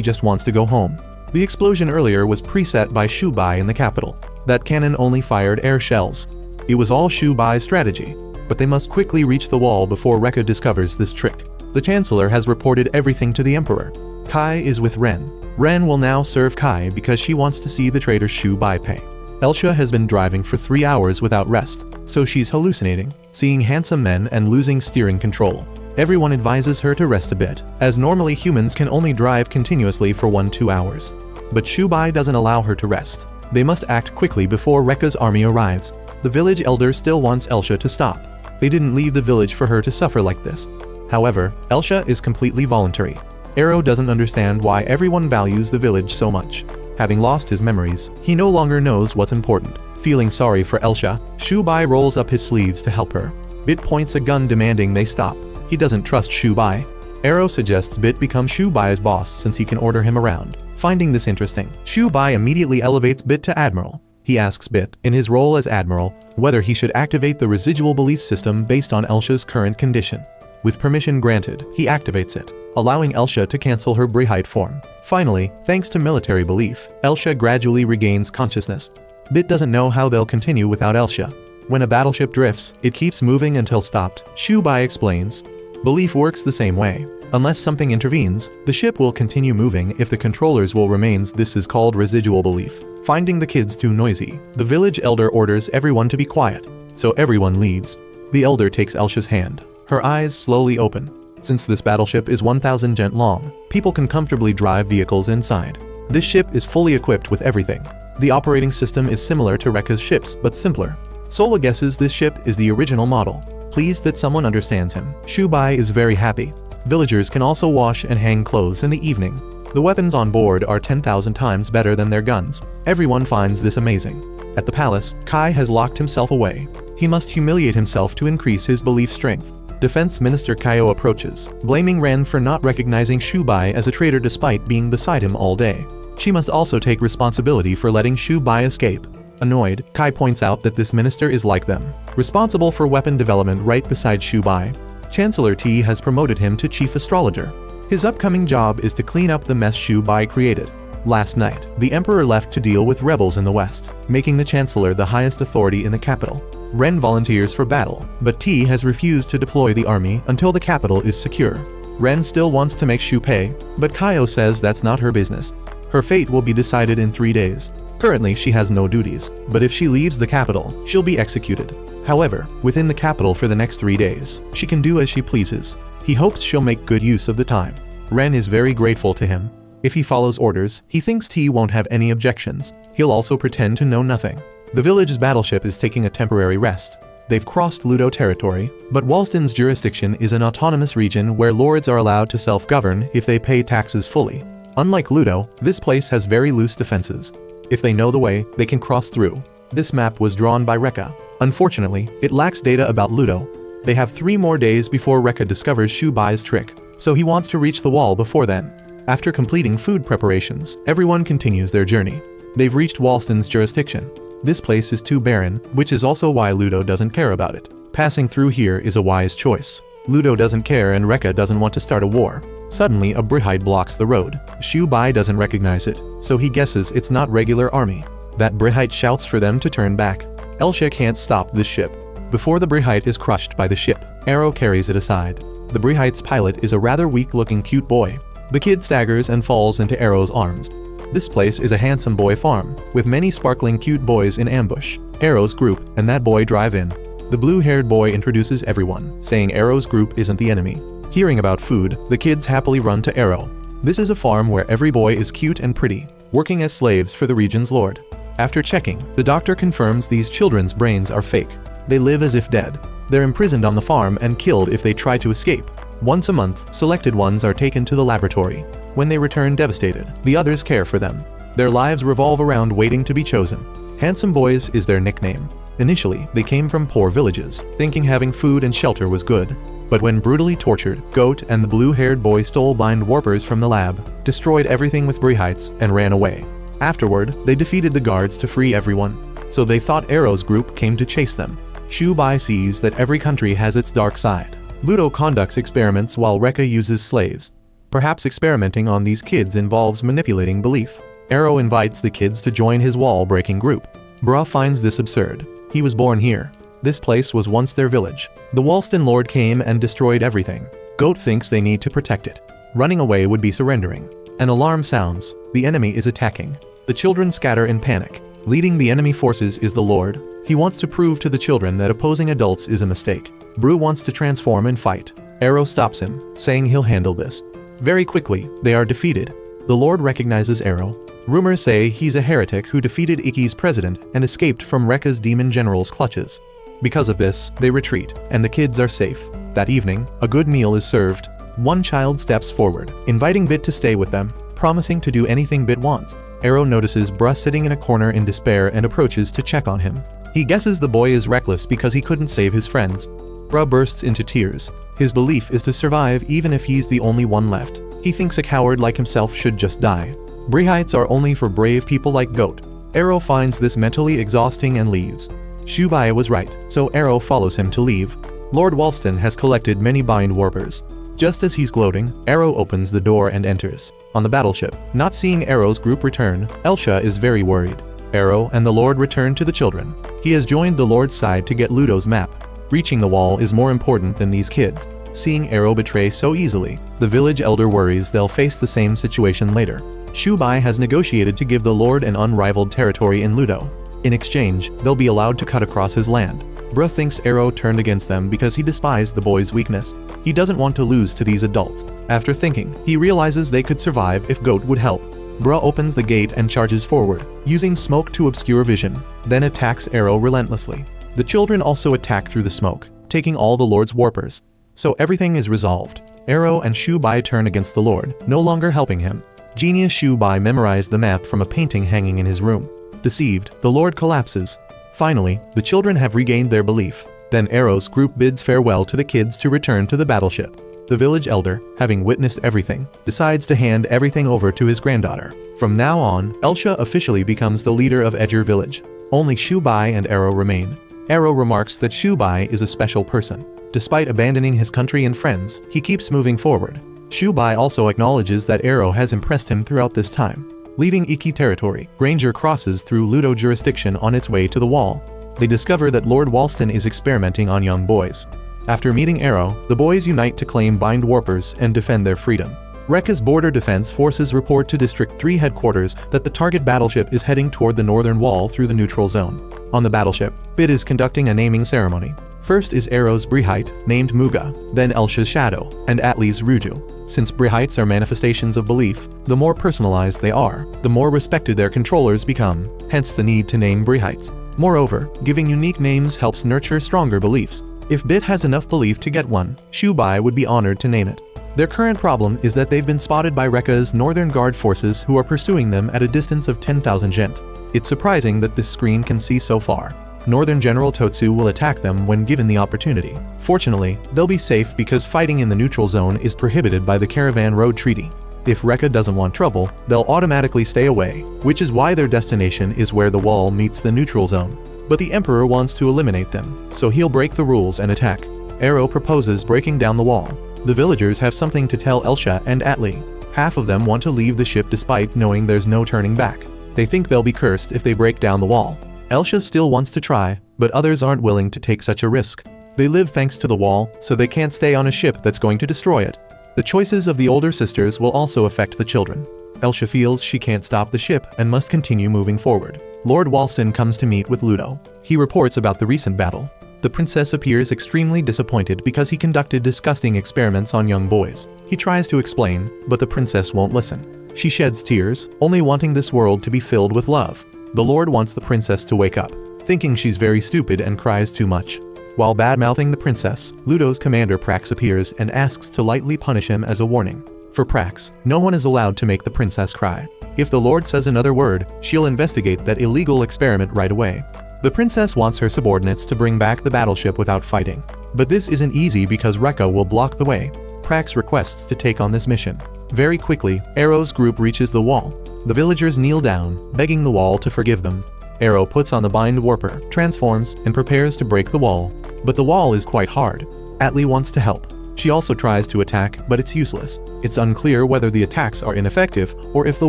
just wants to go home. The explosion earlier was preset by Shuai in the capital. That cannon only fired air shells. It was all Shuai's strategy, but they must quickly reach the wall before Rekka discovers this trick. The Chancellor has reported everything to the Emperor. Kai is with Ren. Ren will now serve Kai because she wants to see the traitor Shuai pay. Elsa has been driving for 3 hours without rest, so she's hallucinating, seeing handsome men and losing steering control. Everyone advises her to rest a bit, as normally humans can only drive continuously for 1-2 hours. But Shuai doesn't allow her to rest. They must act quickly before Rekka's army arrives. The village elder still wants Elsa to stop. They didn't leave the village for her to suffer like this. However, Elsa is completely voluntary. Arrow doesn't understand why everyone values the village so much. Having lost his memories, he no longer knows what's important. Feeling sorry for Elsa, Shuai rolls up his sleeves to help her. Bit points a gun demanding they stop. He doesn't trust Shuai. Arrow suggests Bit become Shuai's boss since he can order him around. Finding this interesting, Shuai immediately elevates Bit to Admiral. He asks Bit, in his role as Admiral, whether he should activate the residual belief system based on Elsa's current condition. With permission granted, he activates it, allowing Elsa to cancel her Briheight form. Finally, thanks to military belief, Elsa gradually regains consciousness. Bit doesn't know how they'll continue without Elsa. When a battleship drifts, it keeps moving until stopped. Shuai explains. Belief works the same way. Unless something intervenes, the ship will continue moving if the controllers will remain. This is called residual belief. Finding the kids too noisy, the village elder orders everyone to be quiet, so everyone leaves. The elder takes Elsa's hand. Her eyes slowly open. Since this battleship is 1,000 gent long, people can comfortably drive vehicles inside. This ship is fully equipped with everything. The operating system is similar to Rekka's ships, but simpler. Sola guesses this ship is the original model. Pleased that someone understands him, Shuai is very happy. Villagers can also wash and hang clothes in the evening. The weapons on board are 10,000 times better than their guns. Everyone finds this amazing. At the palace, Kai has locked himself away. He must humiliate himself to increase his belief strength. Defense Minister Kaio approaches, blaming Ren for not recognizing Shuai as a traitor despite being beside him all day. She must also take responsibility for letting Shuai escape. Annoyed, Kai points out that this minister is like them, responsible for weapon development right beside Shuai. Chancellor T has promoted him to chief astrologer. His upcoming job is to clean up the mess Shuai created. Last night, the emperor left to deal with rebels in the west, making the chancellor the highest authority in the capital. Ren volunteers for battle, but T has refused to deploy the army until the capital is secure. Ren still wants to make Shu pay, but Kaio says that's not her business. Her fate will be decided in 3 days. Currently, she has no duties, but if she leaves the capital, she'll be executed. However, within the capital for the next 3 days, she can do as she pleases. He hopes she'll make good use of the time. Ren is very grateful to him. If he follows orders, he thinks T won't have any objections. He'll also pretend to know nothing. The village's battleship is taking a temporary rest. They've crossed Ludo territory, but Walston's jurisdiction is an autonomous region where lords are allowed to self-govern if they pay taxes fully. Unlike Ludo, this place has very loose defenses. If they know the way, they can cross through. This map was drawn by Rekka. Unfortunately, it lacks data about Ludo. They have 3 more days before Rekka discovers Shuai's trick, so he wants to reach the wall before then. After completing food preparations, everyone continues their journey. They've reached Walston's jurisdiction. This place is too barren, which is also why Ludo doesn't care about it. Passing through here is a wise choice. Ludo doesn't care and Rekka doesn't want to start a war. Suddenly, a Briheight blocks the road. Shuai doesn't recognize it, so he guesses it's not regular army. That Briheight shouts for them to turn back. Elsa can't stop this ship. Before the Briheight is crushed by the ship, Arrow carries it aside. The Briheight's pilot is a rather weak-looking cute boy. The kid staggers and falls into Arrow's arms. This place is a handsome boy farm, with many sparkling cute boys in ambush. Arrow's group and that boy drive in. The blue-haired boy introduces everyone, saying Arrow's group isn't the enemy. Hearing about food, the kids happily run to Arrow. This is a farm where every boy is cute and pretty, working as slaves for the region's lord. After checking, the doctor confirms these children's brains are fake. They live as if dead. They're imprisoned on the farm and killed if they try to escape. Once a month, selected ones are taken to the laboratory. When they return devastated, the others care for them. Their lives revolve around waiting to be chosen. Handsome Boys is their nickname. Initially, they came from poor villages, thinking having food and shelter was good. But when brutally tortured, Goat and the blue-haired boy stole bind warpers from the lab, destroyed everything with Briheights, and ran away. Afterward, they defeated the guards to free everyone. So they thought Arrow's group came to chase them. Shuai sees that every country has its dark side. Ludo conducts experiments while Rekka uses slaves. Perhaps experimenting on these kids involves manipulating belief. Arrow invites the kids to join his wall-breaking group. Brah finds this absurd. He was born here. This place was once their village. The Walston Lord came and destroyed everything. Goat thinks they need to protect it. Running away would be surrendering. An alarm sounds. The enemy is attacking. The children scatter in panic. Leading the enemy forces is the Lord. He wants to prove to the children that opposing adults is a mistake. Broo wants to transform and fight. Arrow stops him, saying he'll handle this. Very quickly, they are defeated. The Lord recognizes Arrow. Rumors say he's a heretic who defeated Ikki's president and escaped from Rekka's demon general's clutches. Because of this, they retreat, and the kids are safe. That evening, a good meal is served. One child steps forward, inviting Bit to stay with them, promising to do anything Bit wants. Arrow notices Brah sitting in a corner in despair and approaches to check on him. He guesses the boy is reckless because he couldn't save his friends. Brah bursts into tears. His belief is to survive even if he's the only one left. He thinks a coward like himself should just die. Briheights are only for brave people like Goat. Arrow finds this mentally exhausting and leaves. Shuai was right, so Arrow follows him to leave. Lord Walston has collected many bind warpers. Just as he's gloating, Arrow opens the door and enters. On the battleship, not seeing Arrow's group return, Elsa is very worried. Arrow and the Lord return to the children. He has joined the Lord's side to get Ludo's map. Reaching the wall is more important than these kids. Seeing Arrow betray so easily, the village elder worries they'll face the same situation later. Shuai has negotiated to give the Lord an unrivaled territory in Ludo. In exchange, they'll be allowed to cut across his land. Brah thinks Arrow turned against them because he despised the boy's weakness. He doesn't want to lose to these adults. After thinking, he realizes they could survive if Goat would help. Brah opens the gate and charges forward, using smoke to obscure vision, then attacks Arrow relentlessly. The children also attack through the smoke, taking all the Lord's warpers. So everything is resolved. Arrow and Shuai turn against the Lord, no longer helping him. Genius Shuai memorized the map from a painting hanging in his room. Deceived, the Lord collapses. Finally, the children have regained their belief. Then Arrow's group bids farewell to the kids to return to the battleship. The village elder, having witnessed everything, decides to hand everything over to his granddaughter. From now on, Elsa officially becomes the leader of Edger village. Only Shuai and Arrow remain. Arrow remarks that Shuai is a special person. Despite abandoning his country and friends, he keeps moving forward. Shuai also acknowledges that Arrow has impressed him throughout this time. Leaving Ikki territory, Granger crosses through Ludo jurisdiction on its way to the wall. They discover that Lord Walston is experimenting on young boys. After meeting Arrow, the boys unite to claim bind warpers and defend their freedom. Rekka's border defense forces report to District 3 headquarters that the target battleship is heading toward the northern wall through the neutral zone. On the battleship, Bit is conducting a naming ceremony. First is Arrow's Briheight, named Muga, then Elsa's Shadow, and Atly's Ruju. Since Briheights are manifestations of belief, the more personalized they are, the more respected their controllers become, hence the need to name Briheights. Moreover, giving unique names helps nurture stronger beliefs. If Bit has enough belief to get one, Shuai would be honored to name it. Their current problem is that they've been spotted by Rekka's Northern Guard forces who are pursuing them at a distance of 10,000 gent. It's surprising that this screen can see so far. Northern General Totsu will attack them when given the opportunity. Fortunately, they'll be safe because fighting in the neutral zone is prohibited by the Caravan Road Treaty. If Rekka doesn't want trouble, they'll automatically stay away, which is why their destination is where the wall meets the neutral zone. But the Emperor wants to eliminate them, so he'll break the rules and attack. Arrow proposes breaking down the wall. The villagers have something to tell Elsa and Atly. Half of them want to leave the ship despite knowing there's no turning back. They think they'll be cursed if they break down the wall. Elsa still wants to try, but others aren't willing to take such a risk. They live thanks to the wall, so they can't stay on a ship that's going to destroy it. The choices of the older sisters will also affect the children. Elsa feels she can't stop the ship and must continue moving forward. Lord Walston comes to meet with Ludo. He reports about the recent battle. The princess appears extremely disappointed because he conducted disgusting experiments on young boys. He tries to explain, but the princess won't listen. She sheds tears, only wanting this world to be filled with love. The Lord wants the princess to wake up, thinking she's very stupid and cries too much. While bad-mouthing the princess, Ludo's commander Prax appears and asks to lightly punish him as a warning. For Prax, no one is allowed to make the princess cry. If the Lord says another word, she'll investigate that illegal experiment right away. The princess wants her subordinates to bring back the battleship without fighting. But this isn't easy because Rekka will block the way. Prax requests to take on this mission. Very quickly, Arrow's group reaches the wall. The villagers kneel down, begging the wall to forgive them. Arrow puts on the bind warper, transforms, and prepares to break the wall. But the wall is quite hard. Atly wants to help. She also tries to attack, but it's useless. It's unclear whether the attacks are ineffective or if the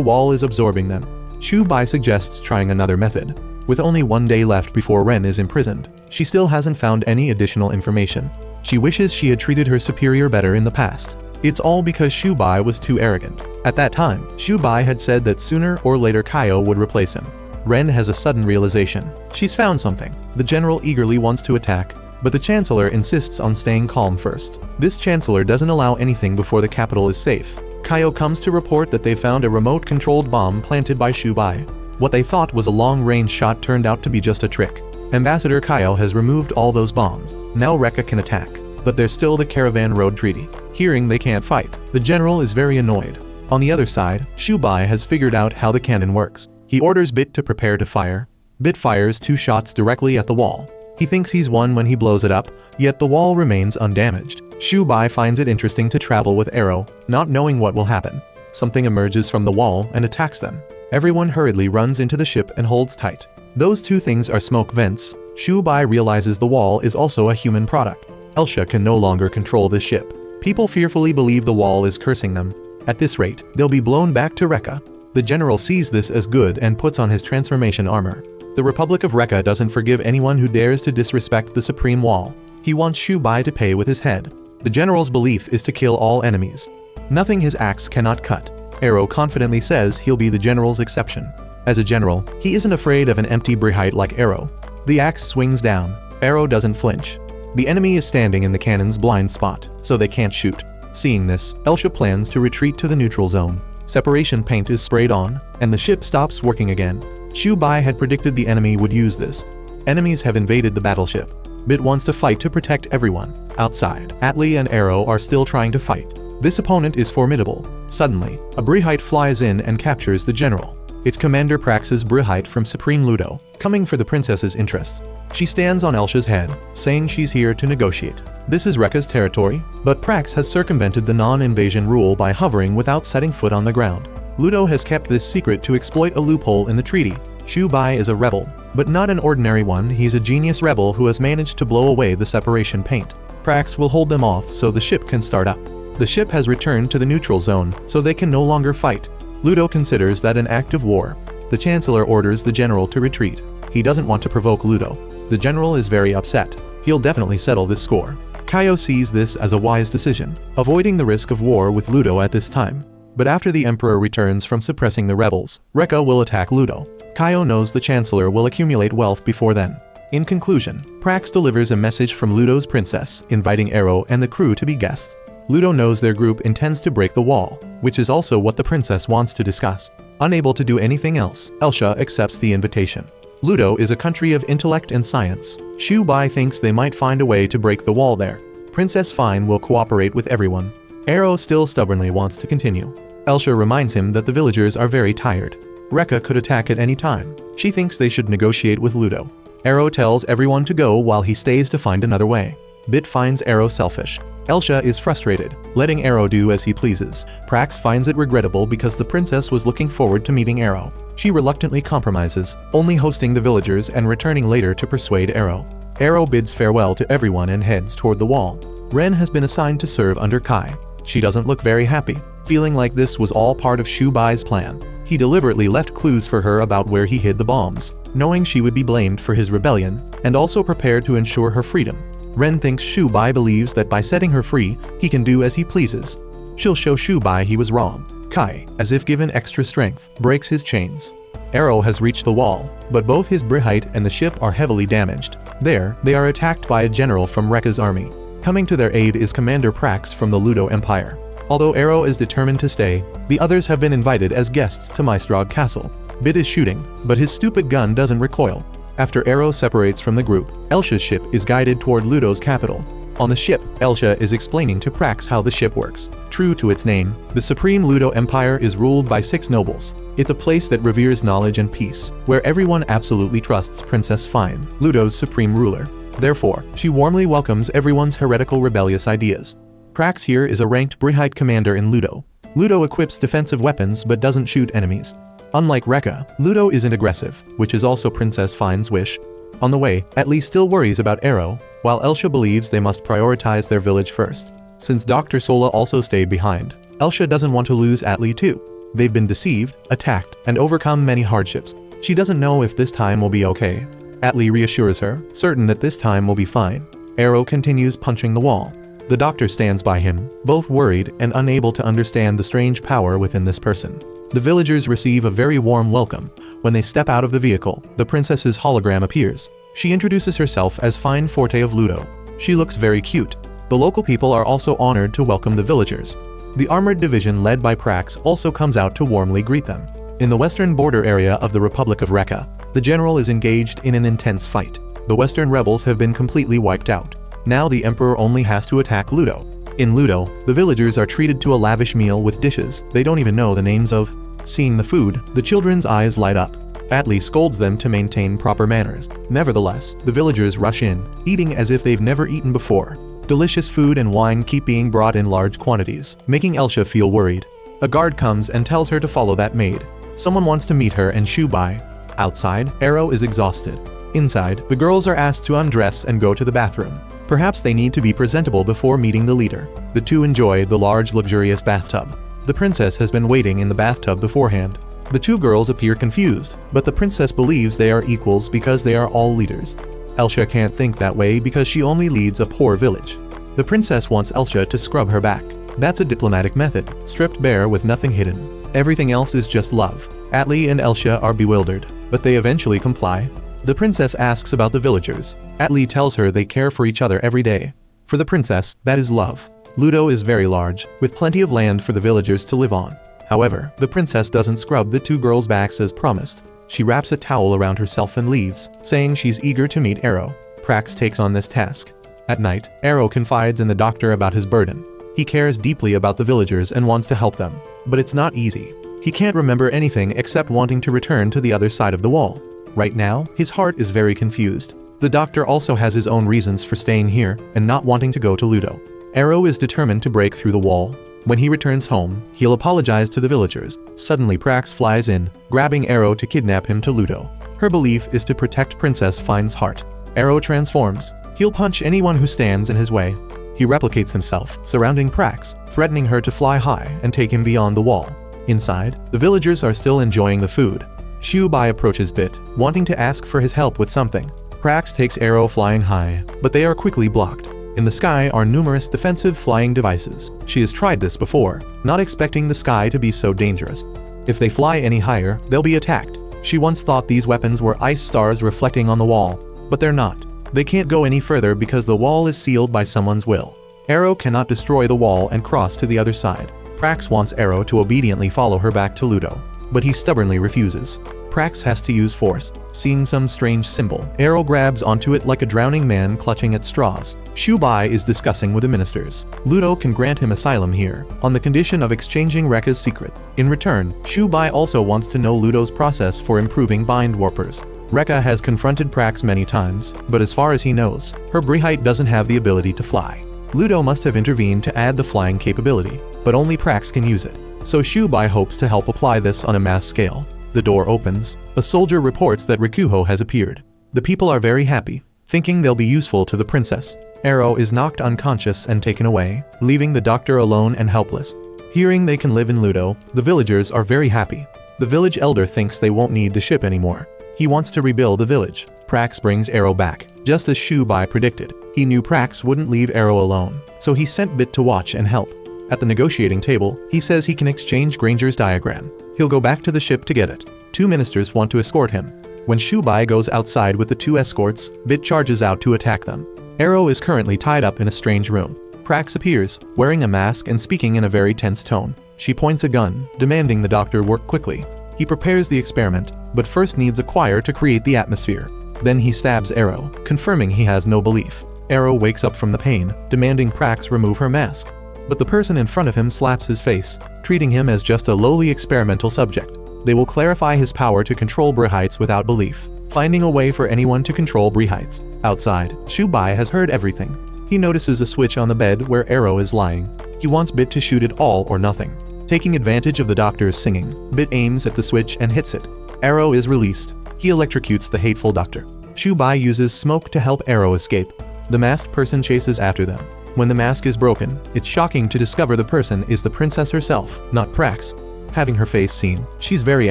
wall is absorbing them. Shuai suggests trying another method. With only 1 day left before Ren is imprisoned, she still hasn't found any additional information. She wishes she had treated her superior better in the past. It's all because Shuai was too arrogant. At that time, Shuai had said that sooner or later Kaio would replace him. Ren has a sudden realization. She's found something. The general eagerly wants to attack, but the Chancellor insists on staying calm first. This Chancellor doesn't allow anything before the capital is safe. Kaio comes to report that they found a remote-controlled bomb planted by Shuai. What they thought was a long-range shot turned out to be just a trick. Ambassador Kaio has removed all those bombs. Now Rekka can attack. But there's still the Caravan Road Treaty. Hearing they can't fight, the general is very annoyed. On the other side, Shuai has figured out how the cannon works. He orders Bit to prepare to fire. Bit fires 2 shots directly at the wall. He thinks he's won when he blows it up, yet the wall remains undamaged. Shuai finds it interesting to travel with Arrow, not knowing what will happen. Something emerges from the wall and attacks them. Everyone hurriedly runs into the ship and holds tight. Those 2 things are smoke vents. Shuai realizes the wall is also a human product. Elsa can no longer control this ship. People fearfully believe the wall is cursing them. At this rate, they'll be blown back to Rekka. The general sees this as good and puts on his transformation armor. The Republic of Rea doesn't forgive anyone who dares to disrespect the Supreme Wall. He wants Shuai to pay with his head. The general's belief is to kill all enemies. Nothing his axe cannot cut. Arrow confidently says he'll be the general's exception. As a general, he isn't afraid of an empty Briheight like Arrow. The axe swings down. Arrow doesn't flinch. The enemy is standing in the cannon's blind spot, so they can't shoot. Seeing this, Elsa plans to retreat to the neutral zone. Separation paint is sprayed on, and the ship stops working again. Shuai had predicted the enemy would use this. Enemies have invaded the battleship. Bit wants to fight to protect everyone. Outside, Atly and Arrow are still trying to fight. This opponent is formidable. Suddenly, a Briheight flies in and captures the general. It's Commander Prax's Briheight from Supreme Ludo, coming for the princess's interests. She stands on Elsa's head, saying she's here to negotiate. This is Rekka's territory, but Prax has circumvented the non-invasion rule by hovering without setting foot on the ground. Ludo has kept this secret to exploit a loophole in the treaty. Shuai is a rebel, but not an ordinary one. He's a genius rebel who has managed to blow away the separation paint. Prax will hold them off so the ship can start up. The ship has returned to the neutral zone, so they can no longer fight. Ludo considers that an act of war. The Chancellor orders the general to retreat. He doesn't want to provoke Ludo. The general is very upset. He'll definitely settle this score. Kaio sees this as a wise decision, avoiding the risk of war with Ludo at this time. But after the Emperor returns from suppressing the rebels, Rekka will attack Ludo. Kaio knows the Chancellor will accumulate wealth before then. In conclusion, Prax delivers a message from Ludo's princess, inviting Arrow and the crew to be guests. Ludo knows their group intends to break the wall, which is also what the princess wants to discuss. Unable to do anything else, Elsa accepts the invitation. Ludo is a country of intellect and science. Shuai thinks they might find a way to break the wall there. Princess Fine will cooperate with everyone. Arrow still stubbornly wants to continue. Elsa reminds him that the villagers are very tired. Rekka could attack at any time. She thinks they should negotiate with Ludo. Arrow tells everyone to go while he stays to find another way. Bit finds Arrow selfish. Elsa is frustrated, letting Arrow do as he pleases. Prax finds it regrettable because the princess was looking forward to meeting Arrow. She reluctantly compromises, only hosting the villagers and returning later to persuade Arrow. Arrow bids farewell to everyone and heads toward the wall. Ren has been assigned to serve under Kai. She doesn't look very happy, feeling like this was all part of Shuai's plan. He deliberately left clues for her about where he hid the bombs, knowing she would be blamed for his rebellion, and also prepared to ensure her freedom. Ren thinks Shuai believes that by setting her free, he can do as he pleases. She'll show Shuai he was wrong. Kai, as if given extra strength, breaks his chains. Arrow has reached the wall, but both his Briheight and the ship are heavily damaged. There, they are attacked by a general from Rekka's army. Coming to their aid is Commander Prax from the Ludo Empire. Although Arrow is determined to stay, the others have been invited as guests to Maestrog Castle. Bit is shooting, but his stupid gun doesn't recoil. After Arrow separates from the group, Elsa's ship is guided toward Ludo's capital. On the ship, Elsa is explaining to Prax how the ship works. True to its name, the Supreme Ludo Empire is ruled by 6 nobles. It's a place that reveres knowledge and peace, where everyone absolutely trusts Princess Fine, Ludo's supreme ruler. Therefore, she warmly welcomes everyone's heretical rebellious ideas. Prax here is a ranked Briheight commander in Ludo. Ludo equips defensive weapons but doesn't shoot enemies. Unlike Rea, Ludo isn't aggressive, which is also Princess Fine's wish. On the way, Atly still worries about Arrow, while Elsa believes they must prioritize their village first. Since Dr. Sola also stayed behind, Elsa doesn't want to lose Atly too. They've been deceived, attacked, and overcome many hardships. She doesn't know if this time will be okay. Atly reassures her, certain that this time will be fine. Arrow continues punching the wall. The doctor stands by him, both worried and unable to understand the strange power within this person. The villagers receive a very warm welcome. When they step out of the vehicle, the princess's hologram appears. She introduces herself as Fine Forte of Ludo. She looks very cute. The local people are also honored to welcome the villagers. The armored division led by Prax also comes out to warmly greet them. In the western border area of the Republic of Rea, the general is engaged in an intense fight. The western rebels have been completely wiped out. Now the emperor only has to attack Ludo. In Ludo, the villagers are treated to a lavish meal with dishes they don't even know the names of. Seeing the food, the children's eyes light up. Atly scolds them to maintain proper manners. Nevertheless, the villagers rush in, eating as if they've never eaten before. Delicious food and wine keep being brought in large quantities, making Elsa feel worried. A guard comes and tells her to follow that maid. Someone wants to meet her and Shuai. Outside, Arrow is exhausted. Inside, the girls are asked to undress and go to the bathroom. Perhaps they need to be presentable before meeting the leader. The two enjoy the large luxurious bathtub. The princess has been waiting in the bathtub beforehand. The two girls appear confused, but the princess believes they are equals because they are all leaders. Elsa can't think that way because she only leads a poor village. The princess wants Elsa to scrub her back. That's a diplomatic method, stripped bare with nothing hidden. Everything else is just love. Atly and Elsa are bewildered, but they eventually comply. The princess asks about the villagers. Atly tells her they care for each other every day. For the princess, that is love. Ludo is very large, with plenty of land for the villagers to live on. However, the princess doesn't scrub the two girls' backs as promised. She wraps a towel around herself and leaves, saying she's eager to meet Arrow. Prax takes on this task. At night, Arrow confides in the doctor about his burden. He cares deeply about the villagers and wants to help them, but it's not easy. He can't remember anything except wanting to return to the other side of the wall. Right now, his heart is very confused. The doctor also has his own reasons for staying here and not wanting to go to Ludo. Arrow is determined to break through the wall. When he returns home, he'll apologize to the villagers. Suddenly Prax flies in, grabbing Arrow to kidnap him to Ludo. Her belief is to protect Princess Fine's heart. Arrow transforms. He'll punch anyone who stands in his way. He replicates himself, surrounding Prax, threatening her to fly high and take him beyond the wall. Inside, the villagers are still enjoying the food. Shuai approaches Bit, wanting to ask for his help with something. Prax takes Arrow flying high, but they are quickly blocked. In the sky are numerous defensive flying devices. She has tried this before, not expecting the sky to be so dangerous. If they fly any higher, they'll be attacked. She once thought these weapons were ice stars reflecting on the wall, but they're not. They can't go any further because the wall is sealed by someone's will. Arrow cannot destroy the wall and cross to the other side. Prax wants Arrow to obediently follow her back to Ludo, but he stubbornly refuses. Prax has to use force. Seeing some strange symbol, Arrow grabs onto it like a drowning man clutching at straws. Shuai is discussing with the ministers. Ludo can grant him asylum here, on the condition of exchanging Reca's secret. In return, Shuai also wants to know Ludo's process for improving bind warpers. Reca has confronted Prax many times, but as far as he knows, her Briheight doesn't have the ability to fly. Ludo must have intervened to add the flying capability, but only Prax can use it. So Shuai hopes to help apply this on a mass scale. The door opens. A soldier reports that Rikuho has appeared. The people are very happy, thinking they'll be useful to the princess. Arrow is knocked unconscious and taken away, leaving the doctor alone and helpless. Hearing they can live in Ludo, the villagers are very happy. The village elder thinks they won't need the ship anymore. He wants to rebuild the village. Prax brings Arrow back, just as Shuai predicted. He knew Prax wouldn't leave Arrow alone, so he sent Bit to watch and help. At the negotiating table, he says he can exchange Granger's diagram. He'll go back to the ship to get it. Two ministers want to escort him. When Shuai goes outside with the two escorts, Bit charges out to attack them. Arrow is currently tied up in a strange room. Prax appears, wearing a mask and speaking in a very tense tone. She points a gun, demanding the doctor work quickly. He prepares the experiment, but first needs a choir to create the atmosphere. Then he stabs Arrow, confirming he has no belief. Arrow wakes up from the pain, demanding Prax remove her mask. But the person in front of him slaps his face, treating him as just a lowly experimental subject. They will clarify his power to control Briheights without belief. finding a way for anyone to control Briheight. Outside, Shuai has heard everything. He notices a switch on the bed where Arrow is lying. He wants Bit to shoot it all or nothing. Taking advantage of the doctor's singing, Bit aims at the switch and hits it. Arrow is released. He electrocutes the hateful doctor. Shuai uses smoke to help Arrow escape. The masked person chases after them. When the mask is broken, it's shocking to discover the person is the princess herself, not Prax. Having her face seen, she's very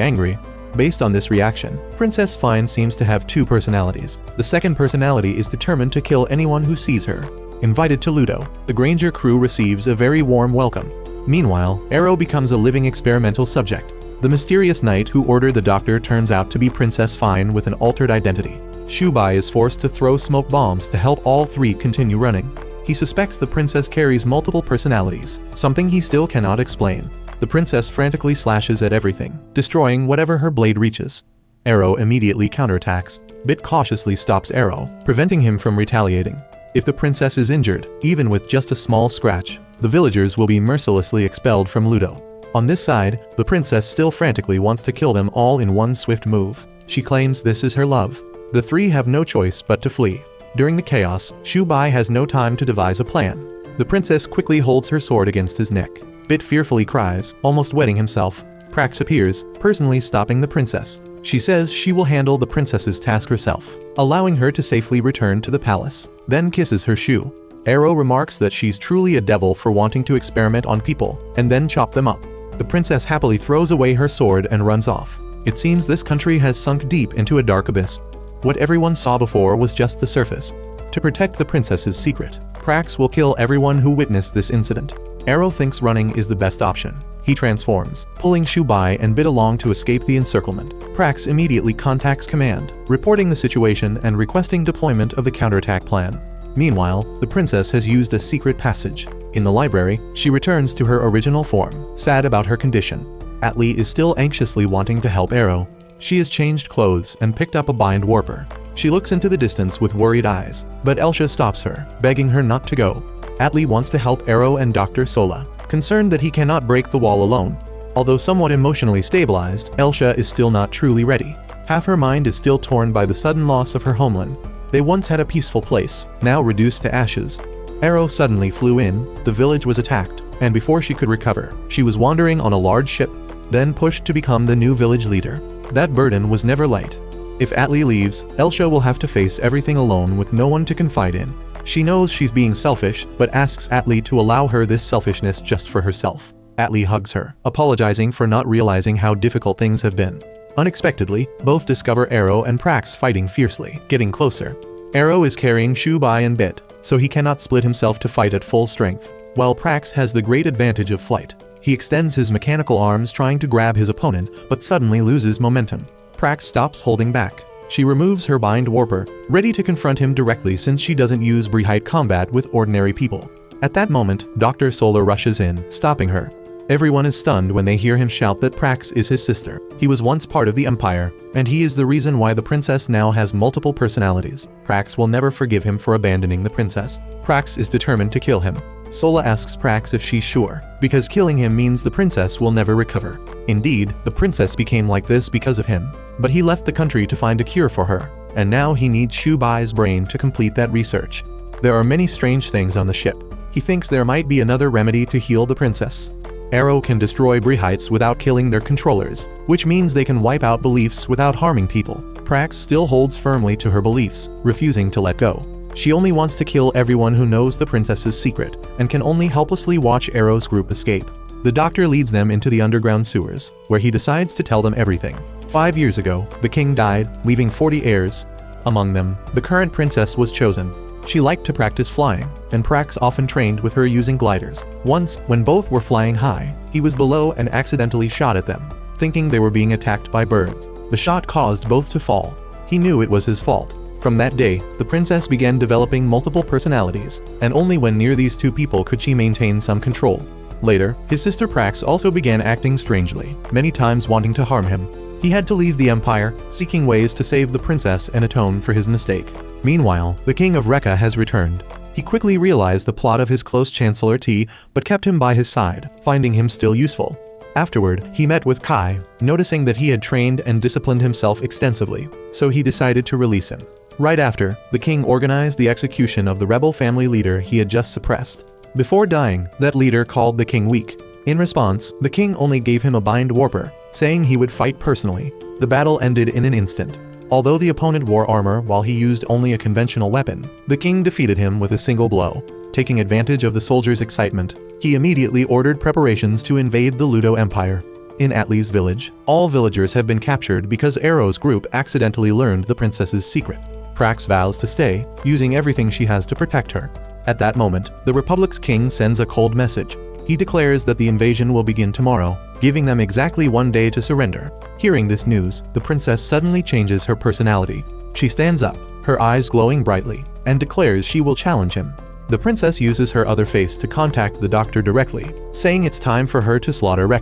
angry. Based on this reaction, Princess Fine seems to have two personalities. The second personality is determined to kill anyone who sees her. Invited to Ludo, the Granger Crew receives a very warm welcome. Meanwhile, Arrow becomes a living experimental subject. The mysterious knight who ordered the doctor turns out to be Princess Fine with an altered identity. Shuai is forced to throw smoke bombs to help all three continue running. He suspects the princess carries multiple personalities, something he still cannot explain. The princess frantically slashes at everything, destroying whatever her blade reaches. Arrow immediately counterattacks. Bit cautiously stops Arrow, preventing him from retaliating. If the princess is injured, even with just a small scratch, the villagers will be mercilessly expelled from Ludo. On this side, the princess still frantically wants to kill them all in one swift move. She claims this is her love. The three have no choice but to flee. During the chaos, Shuai has no time to devise a plan. The princess quickly holds her sword against his neck. Bit fearfully cries, almost wetting himself. Prax appears, personally stopping the princess. She says she will handle the princess's task herself, allowing her to safely return to the palace, then kisses her shoe. Arrow remarks that she's truly a devil for wanting to experiment on people, and then chop them up. The princess happily throws away her sword and runs off. It seems this country has sunk deep into a dark abyss. What everyone saw before was just the surface. To protect the princess's secret, Prax will kill everyone who witnessed this incident. Arrow thinks running is the best option. He transforms, pulling Shuai and Bit along to escape the encirclement. Prax immediately contacts command, reporting the situation and requesting deployment of the counterattack plan. Meanwhile, the princess has used a secret passage. In the library, she returns to her original form, sad about her condition. Atly is still anxiously wanting to help Arrow. She has changed clothes and picked up a bind warper. She looks into the distance with worried eyes, but Elsa stops her, begging her not to go. Atly wants to help Arrow and Dr. Sola, concerned that he cannot break the wall alone. Although somewhat emotionally stabilized, Elsa is still not truly ready. Half her mind is still torn by the sudden loss of her homeland. They once had a peaceful place, now reduced to ashes. Arrow suddenly flew in, the village was attacked, and before she could recover, she was wandering on a large ship, then pushed to become the new village leader. That burden was never light. If Atly leaves, Elsa will have to face everything alone with no one to confide in. She knows she's being selfish, but asks Atly to allow her this selfishness just for herself. Atly hugs her, apologizing for not realizing how difficult things have been. Unexpectedly, both discover Arrow and Prax fighting fiercely, getting closer. Arrow is carrying Shuai and Bit, so he cannot split himself to fight at full strength, while Prax has the great advantage of flight. He extends his mechanical arms trying to grab his opponent, but suddenly loses momentum. Prax stops holding back. She removes her bind warper, ready to confront him directly since she doesn't use Briheight combat with ordinary people. At that moment, Dr. Sola rushes in, stopping her. Everyone is stunned when they hear him shout that Prax is his sister. He was once part of the Empire, and he is the reason why the princess now has multiple personalities. Prax will never forgive him for abandoning the princess. Prax is determined to kill him. Sola asks Prax if she's sure, because killing him means the princess will never recover. Indeed, the princess became like this because of him, but he left the country to find a cure for her, and now he needs Shubai's brain to complete that research. There are many strange things on the ship. He thinks there might be another remedy to heal the princess. Arrow can destroy Briheights without killing their controllers, which means they can wipe out beliefs without harming people. Prax still holds firmly to her beliefs, refusing to let go. She only wants to kill everyone who knows the princess's secret, and can only helplessly watch Arrow's group escape. The doctor leads them into the underground sewers, where he decides to tell them everything. 5 years ago, the king died, leaving 40 heirs. Among them, the current princess was chosen. She liked to practice flying, and Prax often trained with her using gliders. Once, when both were flying high, he was below and accidentally shot at them, thinking they were being attacked by birds. The shot caused both to fall. He knew it was his fault. From that day, the princess began developing multiple personalities, and only when near these two people could she maintain some control. Later, his sister Prax also began acting strangely, many times wanting to harm him. He had to leave the Empire, seeking ways to save the princess and atone for his mistake. Meanwhile, the king of Rea has returned. He quickly realized the plot of his close Chancellor T, but kept him by his side, finding him still useful. Afterward, he met with Kai, noticing that he had trained and disciplined himself extensively, so he decided to release him. Right after, the king organized the execution of the rebel family leader he had just suppressed. Before dying, that leader called the king weak. In response, the king only gave him a bind warper, saying he would fight personally. The battle ended in an instant. Although the opponent wore armor while he used only a conventional weapon, the king defeated him with a single blow. Taking advantage of the soldiers' excitement, he immediately ordered preparations to invade the Ludo Empire. In Atly's village, all villagers have been captured because Arrow's group accidentally learned the princess's secret. Prax vows to stay, using everything she has to protect her. At that moment, the Republic's king sends a cold message. He declares that the invasion will begin tomorrow, giving them exactly 1 day to surrender. Hearing this news, the princess suddenly changes her personality. She stands up, her eyes glowing brightly, and declares she will challenge him. The princess uses her other face to contact the doctor directly, saying it's time for her to slaughter Rea.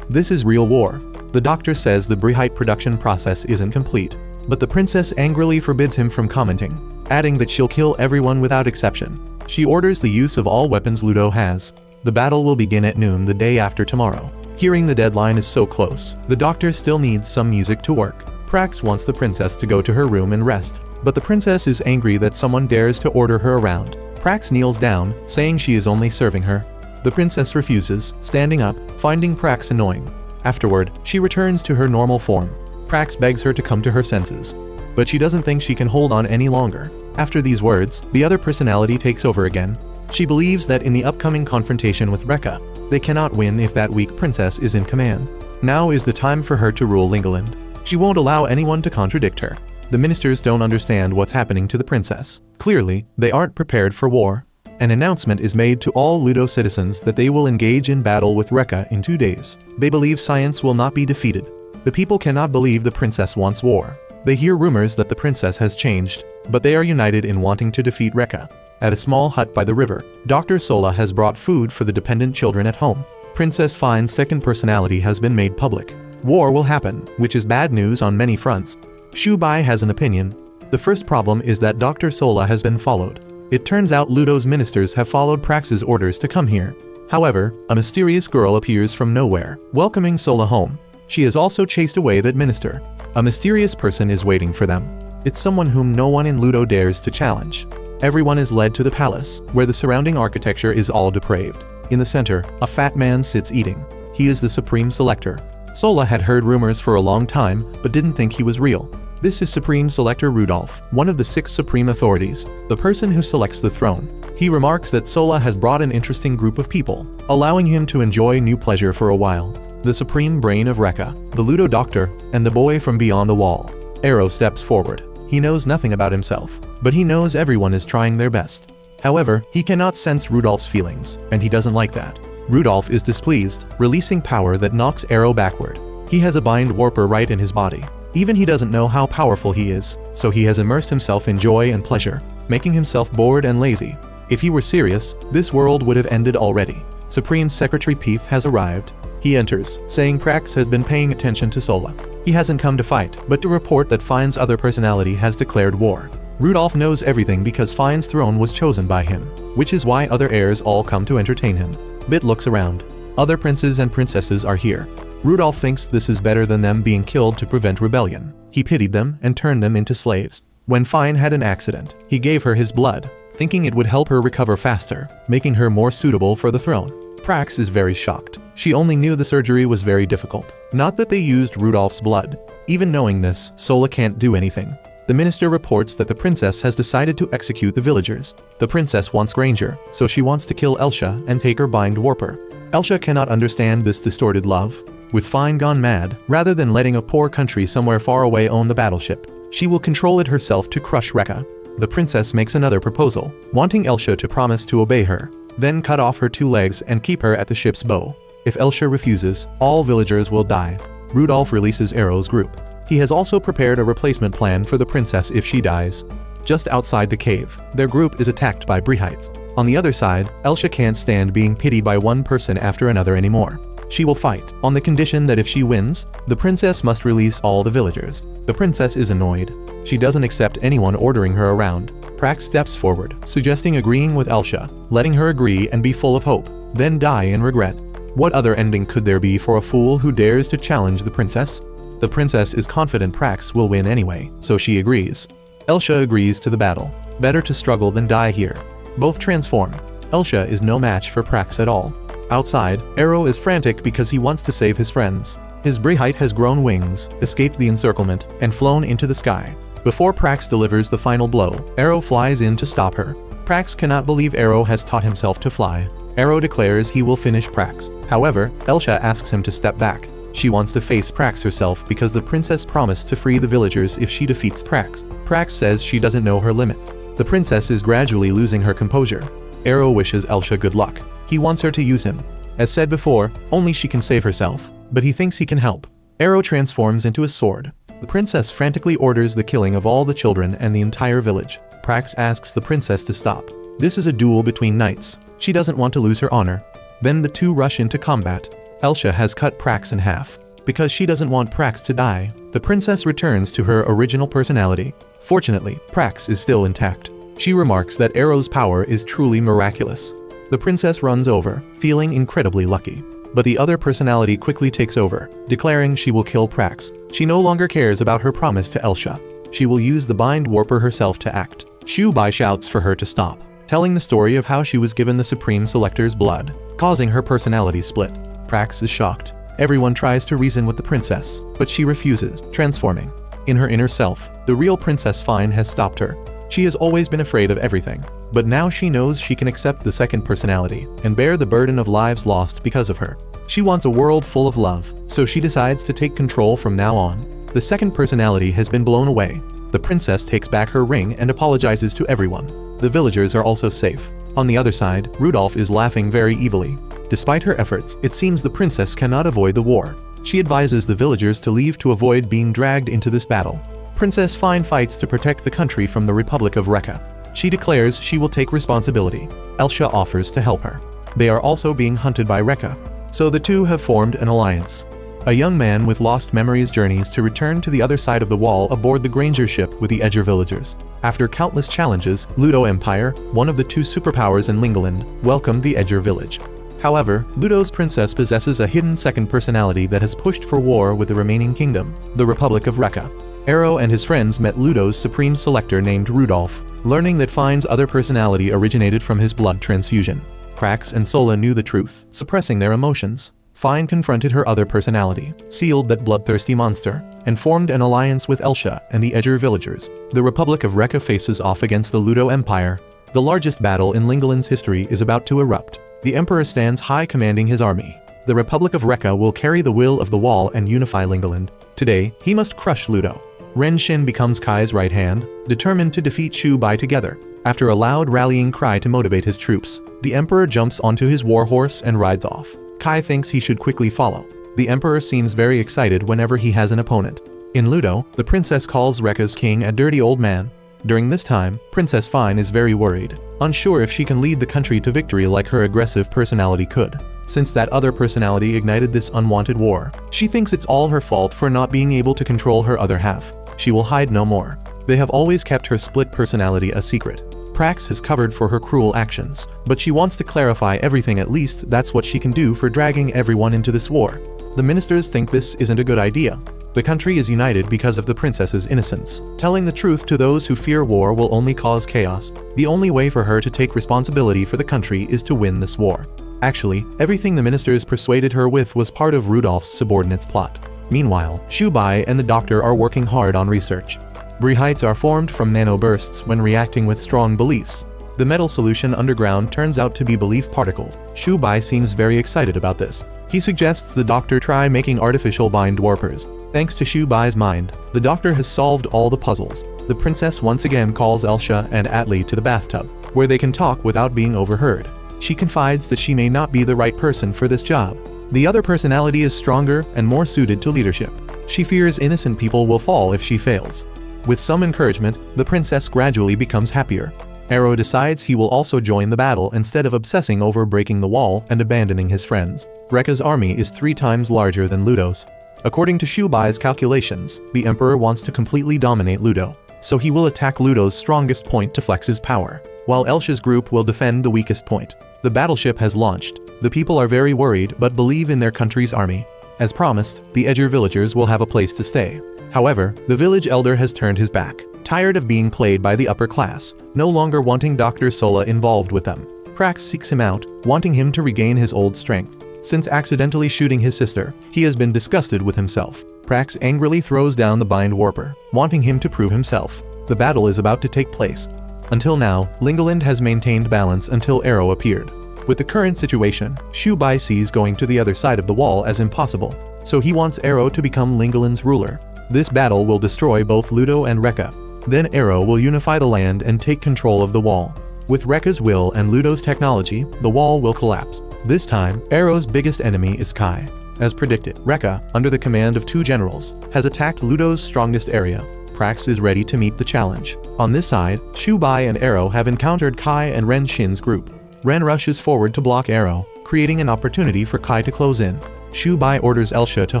This is real war. The doctor says the Briheight production process isn't complete, but the princess angrily forbids him from commenting, adding that she'll kill everyone without exception. She orders the use of all weapons Ludo has. The battle will begin at noon the day after tomorrow. Hearing the deadline is so close, the doctor still needs some music to work. Prax wants the princess to go to her room and rest, but the princess is angry that someone dares to order her around. Prax kneels down, saying she is only serving her. The princess refuses, standing up, finding Prax annoying. Afterward, she returns to her normal form. Prax begs her to come to her senses, but she doesn't think she can hold on any longer. After these words, the other personality takes over again. She believes that in the upcoming confrontation with Rea, they cannot win if that weak princess is in command. Now is the time for her to rule Lingolind. She won't allow anyone to contradict her. The ministers don't understand what's happening to the princess. Clearly, they aren't prepared for war. An announcement is made to all Ludo citizens that they will engage in battle with Rea in 2 days. They believe science will not be defeated. The people cannot believe the princess wants war. They hear rumors that the princess has changed, but they are united in wanting to defeat Rea. At a small hut by the river, Dr. Sola has brought food for the dependent children at home. Princess Fine's second personality has been made public. War will happen, which is bad news on many fronts. Shuai has an opinion. The first problem is that Dr. Sola has been followed. It turns out Ludo's ministers have followed Prax's orders to come here. However, a mysterious girl appears from nowhere, welcoming Sola home. She has also chased away that minister. A mysterious person is waiting for them. It's someone whom no one in Ludo dares to challenge. Everyone is led to the palace, where the surrounding architecture is all depraved. In the center, a fat man sits eating. He is the Supreme Selector. Sola had heard rumors for a long time, but didn't think he was real. This is Supreme Selector Rudolph, one of the 6 supreme authorities, the person who selects the throne. He remarks that Sola has brought an interesting group of people, allowing him to enjoy new pleasure for a while. The supreme brain of Rea, the Ludo doctor, and the boy from beyond the wall. Arrow steps forward. He knows nothing about himself, but he knows everyone is trying their best. However, he cannot sense Rudolph's feelings, and he doesn't like that. Rudolph is displeased, releasing power that knocks Arrow backward. He has a bind warper right in his body. Even he doesn't know how powerful he is, so he has immersed himself in joy and pleasure, making himself bored and lazy. If he were serious, this world would have ended already. Supreme Secretary Peef has arrived. He enters, saying Prax has been paying attention to Sola. He hasn't come to fight, but to report that Fine's other personality has declared war. Rudolph knows everything because Fine's throne was chosen by him, which is why other heirs all come to entertain him. Bit looks around. Other princes and princesses are here. Rudolph thinks this is better than them being killed to prevent rebellion. He pitied them and turned them into slaves. When Fine had an accident, he gave her his blood, thinking it would help her recover faster, making her more suitable for the throne. Prax is very shocked. She only knew the surgery was very difficult, not that they used Rudolph's blood. Even knowing this, Sola can't do anything. The minister reports that the princess has decided to execute the villagers. The princess wants Granger, so she wants to kill Elsa and take her bind warper. Elsa cannot understand this distorted love. With Fine gone mad, rather than letting a poor country somewhere far away own the battleship, she will control it herself to crush Rea. The princess makes another proposal, wanting Elsa to promise to obey her, then cut off her 2 legs and keep her at the ship's bow. If Elsa refuses, all villagers will die. Rudolph releases Arrow's group. He has also prepared a replacement plan for the princess if she dies. Just outside the cave, their group is attacked by Briheights. On the other side, Elsa can't stand being pitied by one person after another anymore. She will fight, on the condition that if she wins, the princess must release all the villagers. The princess is annoyed. She doesn't accept anyone ordering her around. Prax steps forward, suggesting agreeing with Elsa, letting her agree and be full of hope, then die in regret. What other ending could there be for a fool who dares to challenge the princess? The princess is confident Prax will win anyway, so she agrees. Elsa agrees to the battle. Better to struggle than die here. Both transform. Elsa is no match for Prax at all. Outside, Arrow is frantic because he wants to save his friends. His Briheight has grown wings, escaped the encirclement, and flown into the sky. Before Prax delivers the final blow, Arrow flies in to stop her. Prax cannot believe Arrow has taught himself to fly. Arrow declares he will finish Prax. However, Elsa asks him to step back. She wants to face Prax herself because the princess promised to free the villagers if she defeats Prax. Prax says she doesn't know her limits. The princess is gradually losing her composure. Arrow wishes Elsa good luck. He wants her to use him. As said before, only she can save herself, but he thinks he can help. Arrow transforms into a sword. The princess frantically orders the killing of all the children and the entire village. Prax asks the princess to stop. This is a duel between knights. She doesn't want to lose her honor. Then the two rush into combat. Elsa has cut Prax in half. Because she doesn't want Prax to die, the princess returns to her original personality. Fortunately, Prax is still intact. She remarks that Arrow's power is truly miraculous. The princess runs over, feeling incredibly lucky. But the other personality quickly takes over, declaring she will kill Prax. She no longer cares about her promise to Elsa. She will use the Bind Warper herself to act. Shuai shouts for her to stop, telling the story of how she was given the Supreme Selector's blood, causing her personality split. Prax is shocked. Everyone tries to reason with the princess, but she refuses, transforming. In her inner self, the real Princess Fine has stopped her. She has always been afraid of everything, but now she knows she can accept the second personality and bear the burden of lives lost because of her. She wants a world full of love, so she decides to take control from now on. The second personality has been blown away. The princess takes back her ring and apologizes to everyone. The villagers are also safe. On the other side, Rudolph is laughing very evilly. Despite her efforts, it seems the princess cannot avoid the war. She advises the villagers to leave to avoid being dragged into this battle. Princess Fine fights to protect the country from the Republic of Rea. She declares she will take responsibility. Elsa offers to help her. They are also being hunted by Rea, so the two have formed an alliance. A young man with lost memories journeys to return to the other side of the wall aboard the Granger ship with the Edger villagers. After countless challenges, Ludo Empire, one of the two superpowers in Lingolind, welcomed the Edger village. However, Ludo's princess possesses a hidden second personality that has pushed for war with the remaining kingdom, the Republic of Rea. Arrow and his friends met Ludo's supreme selector named Rudolph, learning that Fine's other personality originated from his blood transfusion. Prax and Sola knew the truth, suppressing their emotions. Fine confronted her other personality, sealed that bloodthirsty monster, and formed an alliance with Elsa and the Edger villagers. The Republic of Rea faces off against the Ludo Empire. The largest battle in Lingolind's history is about to erupt. The Emperor stands high commanding his army. The Republic of Rea will carry the will of the wall and unify Lingolind. Today, he must crush Ludo. Ren Xin becomes Kai's right hand, determined to defeat Shuai together. After a loud rallying cry to motivate his troops, the Emperor jumps onto his warhorse and rides off. Kai thinks he should quickly follow. The Emperor seems very excited whenever he has an opponent. In Ludo, the princess calls Reca's king a dirty old man. During this time, Princess Fine is very worried, unsure if she can lead the country to victory like her aggressive personality could. Since that other personality ignited this unwanted war, she thinks it's all her fault for not being able to control her other half. She will hide no more. They have always kept her split personality a secret. Prax has covered for her cruel actions, but she wants to clarify everything. At least that's what she can do for dragging everyone into this war. The ministers think this isn't a good idea. The country is united because of the princess's innocence. Telling the truth to those who fear war will only cause chaos. The only way for her to take responsibility for the country is to win this war. Actually, everything the ministers persuaded her with was part of Rudolph's subordinates' plot. Meanwhile, Shuai and the doctor are working hard on research. Briheights are formed from nanobursts when reacting with strong beliefs. The metal solution underground turns out to be belief particles. Shuai seems very excited about this. He suggests the doctor try making artificial bind warpers. Thanks to Shuai's mind, the doctor has solved all the puzzles. The princess once again calls Elsa and Atly to the bathtub, where they can talk without being overheard. She confides that she may not be the right person for this job. The other personality is stronger and more suited to leadership. She fears innocent people will fall if she fails. With some encouragement, the princess gradually becomes happier. Arrow decides he will also join the battle instead of obsessing over breaking the wall and abandoning his friends. Reca's army is 3 times larger than Ludo's. According to Shuai's calculations, the Emperor wants to completely dominate Ludo, so he will attack Ludo's strongest point to flex his power, while Elsa's group will defend the weakest point. The battleship has launched. The people are very worried but believe in their country's army. As promised, the Edger villagers will have a place to stay. However, the village elder has turned his back, tired of being played by the upper class, no longer wanting Dr. Sola involved with them. Prax seeks him out, wanting him to regain his old strength. Since accidentally shooting his sister, he has been disgusted with himself. Prax angrily throws down the Bind Warper, wanting him to prove himself. The battle is about to take place. Until now, Lingolind has maintained balance until Arrow appeared. With the current situation, Shuai sees going to the other side of the wall as impossible, so he wants Arrow to become Lingolind's ruler. This battle will destroy both Ludo and Rekka. Then Arrow will unify the land and take control of the wall. With Rekka's will and Ludo's technology, the wall will collapse. This time, Arrow's biggest enemy is Kai. As predicted, Rekka, under the command of 2 generals, has attacked Ludo's strongest area. Prax is ready to meet the challenge. On this side, Shuai and Arrow have encountered Kai and Ren Shin's group. Ren rushes forward to block Arrow, creating an opportunity for Kai to close in. Shuai orders Elsa to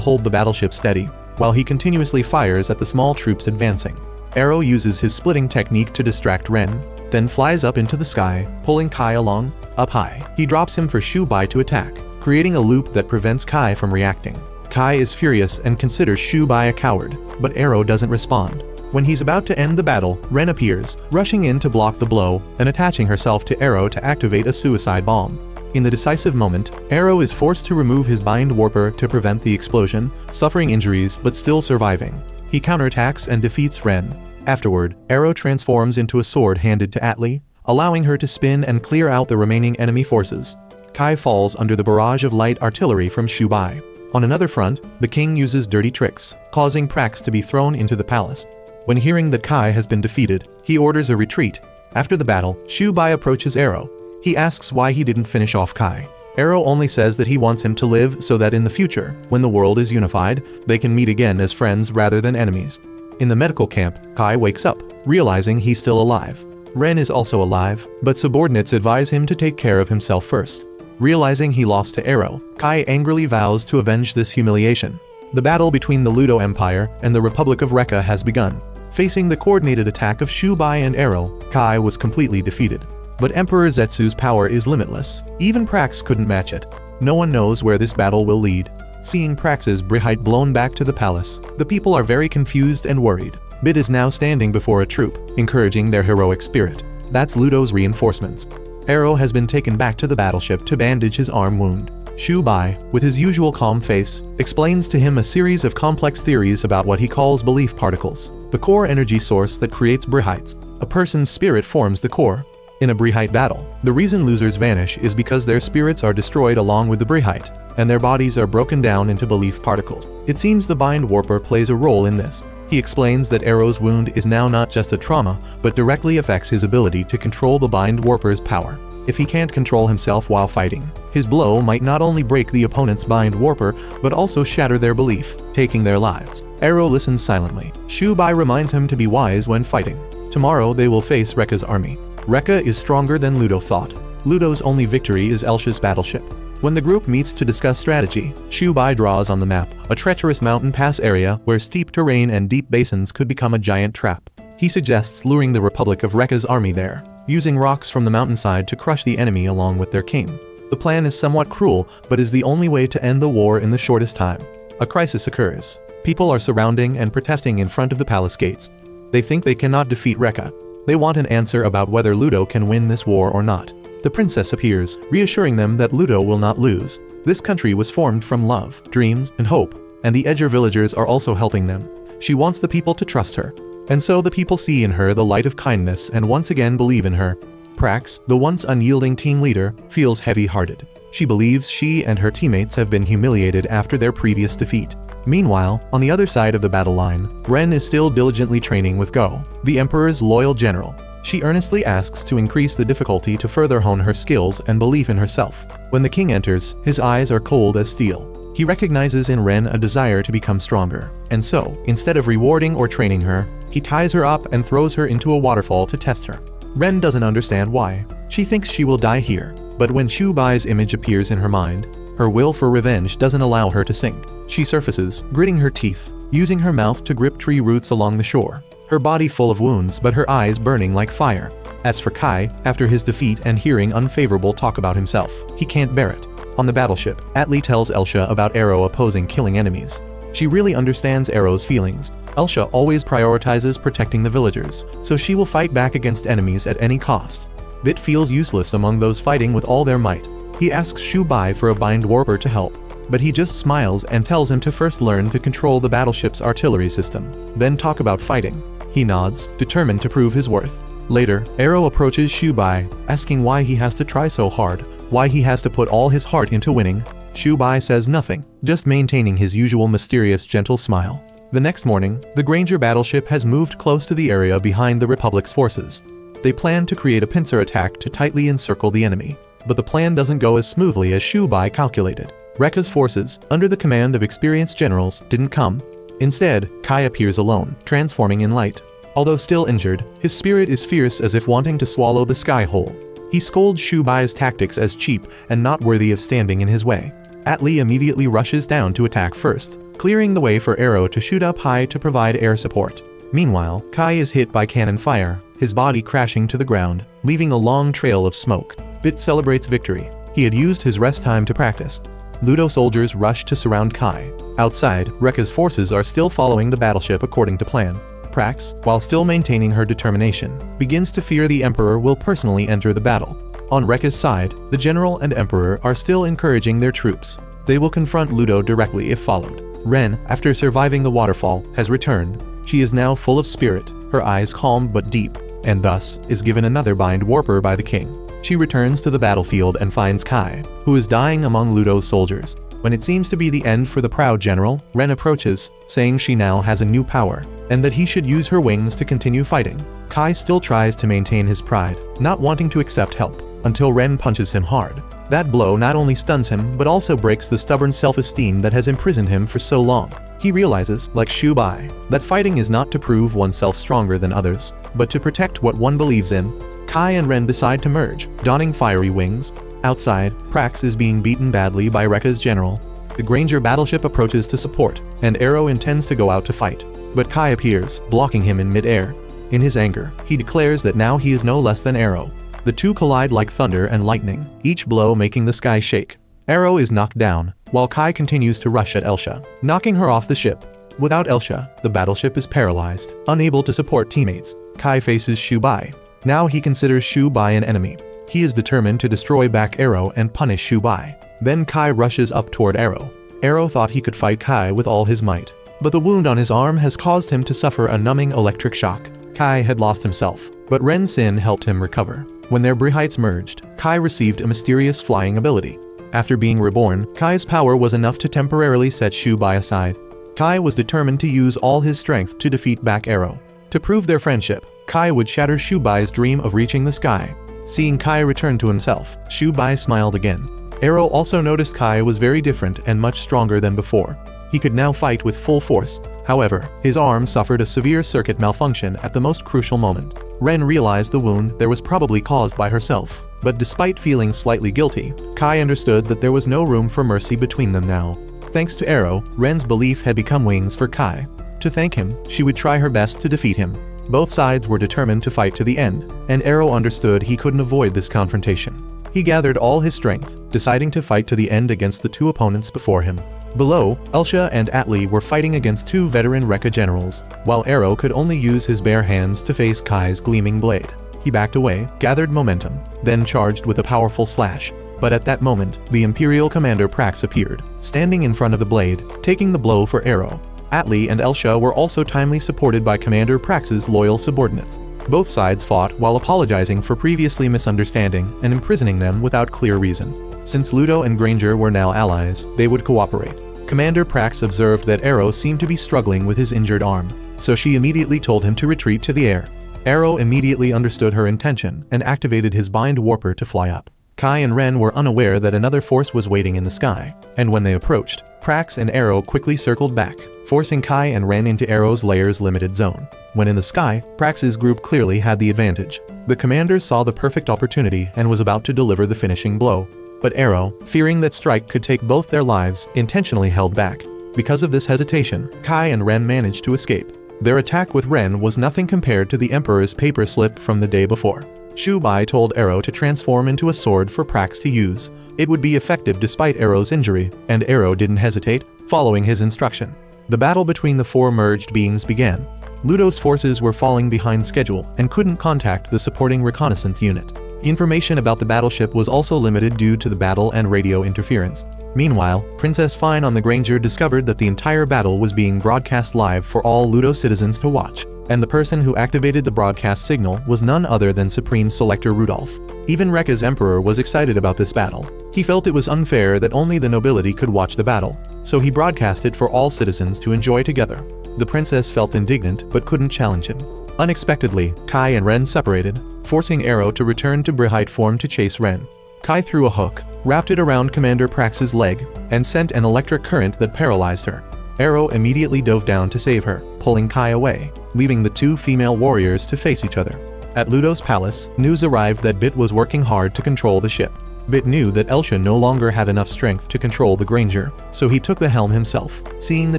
hold the battleship steady, while he continuously fires at the small troops advancing. Arrow uses his splitting technique to distract Ren, then flies up into the sky, pulling Kai along. Up high, he drops him for Shuai to attack, creating a loop that prevents Kai from reacting. Kai is furious and considers Shuai a coward, but Arrow doesn't respond. When he's about to end the battle, Ren appears, rushing in to block the blow and attaching herself to Arrow to activate a suicide bomb. In the decisive moment, Arrow is forced to remove his Bind Warper to prevent the explosion, suffering injuries but still surviving. He counterattacks and defeats Ren. Afterward, Arrow transforms into a sword handed to Atly, allowing her to spin and clear out the remaining enemy forces. Kai falls under the barrage of light artillery from Shuai. On another front, the king uses dirty tricks, causing Prax to be thrown into the palace. When hearing that Kai has been defeated, he orders a retreat. After the battle, Shuai approaches Arrow. He asks why he didn't finish off Kai. Arrow only says that he wants him to live so that in the future, when the world is unified, they can meet again as friends rather than enemies. In the medical camp, Kai wakes up, realizing he's still alive. Ren is also alive, but subordinates advise him to take care of himself first. Realizing he lost to Arrow, Kai angrily vows to avenge this humiliation. The battle between the Ludo Empire and the Republic of Rea has begun. Facing the coordinated attack of Shuai and Arrow, Kai was completely defeated. But Emperor Zetsu's power is limitless. Even Prax couldn't match it. No one knows where this battle will lead. Seeing Prax's Briheight blown back to the palace, the people are very confused and worried. Bit is now standing before a troop, encouraging their heroic spirit. That's Ludo's reinforcements. Arrow has been taken back to the battleship to bandage his arm wound. Shuai, with his usual calm face, explains to him a series of complex theories about what he calls belief particles, the core energy source that creates Briheights. A person's spirit forms the core. In a Briheight battle, the reason losers vanish is because their spirits are destroyed along with the Briheight, and their bodies are broken down into belief particles. It seems the Bind Warper plays a role in this. He explains that Arrow's wound is now not just a trauma, but directly affects his ability to control the Bind Warper's power. If he can't control himself while fighting, his blow might not only break the opponent's Bind Warper, but also shatter their belief, taking their lives. Arrow listens silently. Shuai reminds him to be wise when fighting. Tomorrow they will face Rekka's army. Rekka is stronger than Ludo thought. Ludo's only victory is Elsa's battleship. When the group meets to discuss strategy, Shuai draws on the map a treacherous mountain pass area where steep terrain and deep basins could become a giant trap. He suggests luring the Republic of Rea's army there, using rocks from the mountainside to crush the enemy along with their king. The plan is somewhat cruel, but is the only way to end the war in the shortest time. A crisis occurs. People are surrounding and protesting in front of the palace gates. They think they cannot defeat Rea. They want an answer about whether Ludo can win this war or not. The princess appears, reassuring them that Ludo will not lose. This country was formed from love, dreams, and hope, and the Edger villagers are also helping them. She wants the people to trust her. And so the people see in her the light of kindness and once again believe in her. Prax, the once unyielding team leader, feels heavy-hearted. She believes she and her teammates have been humiliated after their previous defeat. Meanwhile, on the other side of the battle line, Ren is still diligently training with Go, the Emperor's loyal general. She earnestly asks to increase the difficulty to further hone her skills and belief in herself. When the king enters, his eyes are cold as steel. He recognizes in Ren a desire to become stronger, and so, instead of rewarding or training her, he ties her up and throws her into a waterfall to test her. Ren doesn't understand why. She thinks she will die here, but when Shuai's image appears in her mind, her will for revenge doesn't allow her to sink. She surfaces, gritting her teeth, using her mouth to grip tree roots along the shore. Her body full of wounds but her eyes burning like fire. As for Kai, after his defeat and hearing unfavorable talk about himself, he can't bear it. On the battleship, Atly tells Elsa about Arrow opposing killing enemies. She really understands Arrow's feelings. Elsa always prioritizes protecting the villagers, so she will fight back against enemies at any cost. Bit feels useless among those fighting with all their might. He asks Shuai for a bind warper to help, but he just smiles and tells him to first learn to control the battleship's artillery system, then talk about fighting. He nods, determined to prove his worth. Later, Arrow approaches Shuai, asking why he has to try so hard, why he has to put all his heart into winning. Shuai says nothing, just maintaining his usual mysterious gentle smile. The next morning, the Granger battleship has moved close to the area behind the Republic's forces. They plan to create a pincer attack to tightly encircle the enemy, but the plan doesn't go as smoothly as Shuai calculated. Rea's forces, under the command of experienced generals, didn't come. Instead, Kai appears alone, transforming in light. Although still injured, his spirit is fierce as if wanting to swallow the sky whole. He scolds Shuai's tactics as cheap and not worthy of standing in his way. Atly immediately rushes down to attack first, clearing the way for Arrow to shoot up high to provide air support. Meanwhile, Kai is hit by cannon fire, his body crashing to the ground, leaving a long trail of smoke. Bit celebrates victory. He had used his rest time to practice. Ludo soldiers rush to surround Kai. Outside, Rea's forces are still following the battleship according to plan. Prax, while still maintaining her determination, begins to fear the Emperor will personally enter the battle. On Rea's side, the General and Emperor are still encouraging their troops. They will confront Ludo directly if followed. Ren, after surviving the waterfall, has returned. She is now full of spirit, her eyes calm but deep, and thus is given another bind warper by the king. She returns to the battlefield and finds Kai, who is dying among Ludo's soldiers. When it seems to be the end for the proud general, Ren approaches, saying she now has a new power, and that he should use her wings to continue fighting. Kai still tries to maintain his pride, not wanting to accept help, until Ren punches him hard. That blow not only stuns him but also breaks the stubborn self-esteem that has imprisoned him for so long. He realizes, like Shuai, that fighting is not to prove oneself stronger than others, but to protect what one believes in. Kai and Ren decide to merge, donning fiery wings. Outside, Prax is being beaten badly by Rea's general. The Granger battleship approaches to support, and Arrow intends to go out to fight, but Kai appears, blocking him in mid-air. In his anger, he declares that now he is no less than Arrow. The two collide like thunder and lightning, each blow making the sky shake. Arrow is knocked down, while Kai continues to rush at Elsa, knocking her off the ship. Without Elsa, the battleship is paralyzed, unable to support teammates. Kai faces Shuai. Now he considers Shuai an enemy. He is determined to destroy back Arrow and punish Shuai. Then Kai rushes up toward Arrow. Arrow thought he could fight Kai with all his might, but the wound on his arm has caused him to suffer a numbing electric shock. Kai had lost himself, but Ren Sin helped him recover. When their Briheights merged, Kai received a mysterious flying ability. After being reborn, Kai's power was enough to temporarily set Shuai aside. Kai was determined to use all his strength to defeat back Arrow. To prove their friendship, Kai would shatter Shuai's dream of reaching the sky. Seeing Kai return to himself, Shuai smiled again. Arrow also noticed Kai was very different and much stronger than before. He could now fight with full force. However, his arm suffered a severe circuit malfunction at the most crucial moment. Ren realized the wound there was probably caused by herself, but despite feeling slightly guilty, Kai understood that there was no room for mercy between them now. Thanks to Arrow, Ren's belief had become wings for Kai. To thank him, she would try her best to defeat him. Both sides were determined to fight to the end, and Arrow understood he couldn't avoid this confrontation. He gathered all his strength, deciding to fight to the end against the two opponents before him. Below, Elsa and Atly were fighting against two veteran Reka generals, while Arrow could only use his bare hands to face Kai's gleaming blade. He backed away, gathered momentum, then charged with a powerful slash. But at that moment, the Imperial Commander Prax appeared, standing in front of the blade, taking the blow for Arrow. Atly and Elsa were also timely supported by Commander Prax's loyal subordinates. Both sides fought while apologizing for previously misunderstanding and imprisoning them without clear reason. Since Ludo and Granger were now allies, they would cooperate. Commander Prax observed that Arrow seemed to be struggling with his injured arm, so she immediately told him to retreat to the air. Arrow immediately understood her intention and activated his bind warper to fly up. Kai and Ren were unaware that another force was waiting in the sky, and when they approached, Prax and Arrow quickly circled back, forcing Kai and Ren into Arrow's layer's limited zone. When in the sky, Prax's group clearly had the advantage. The commander saw the perfect opportunity and was about to deliver the finishing blow. But Arrow, fearing that strike could take both their lives, intentionally held back. Because of this hesitation, Kai and Ren managed to escape. Their attack with Ren was nothing compared to the Emperor's paper slip from the day before. Shuai told Arrow to transform into a sword for Prax to use. It would be effective despite Arrow's injury, and Arrow didn't hesitate, following his instruction. The battle between the four merged beings began. Ludo's forces were falling behind schedule and couldn't contact the supporting reconnaissance unit. Information about the battleship was also limited due to the battle and radio interference. Meanwhile, Princess Fine on the Granger discovered that the entire battle was being broadcast live for all Ludo citizens to watch, and the person who activated the broadcast signal was none other than Supreme Selector Rudolph. Even Reca's Emperor was excited about this battle. He felt it was unfair that only the nobility could watch the battle, so he broadcast it for all citizens to enjoy together. The princess felt indignant but couldn't challenge him. Unexpectedly, Kai and Ren separated, forcing Arrow to return to Briheight form to chase Ren. Kai threw a hook, wrapped it around Commander Prax's leg, and sent an electric current that paralyzed her. Arrow immediately dove down to save her, pulling Kai away, leaving the two female warriors to face each other. At Ludo's palace, news arrived that Bit was working hard to control the ship. Bit knew that Elsa no longer had enough strength to control the Granger, so he took the helm himself. Seeing the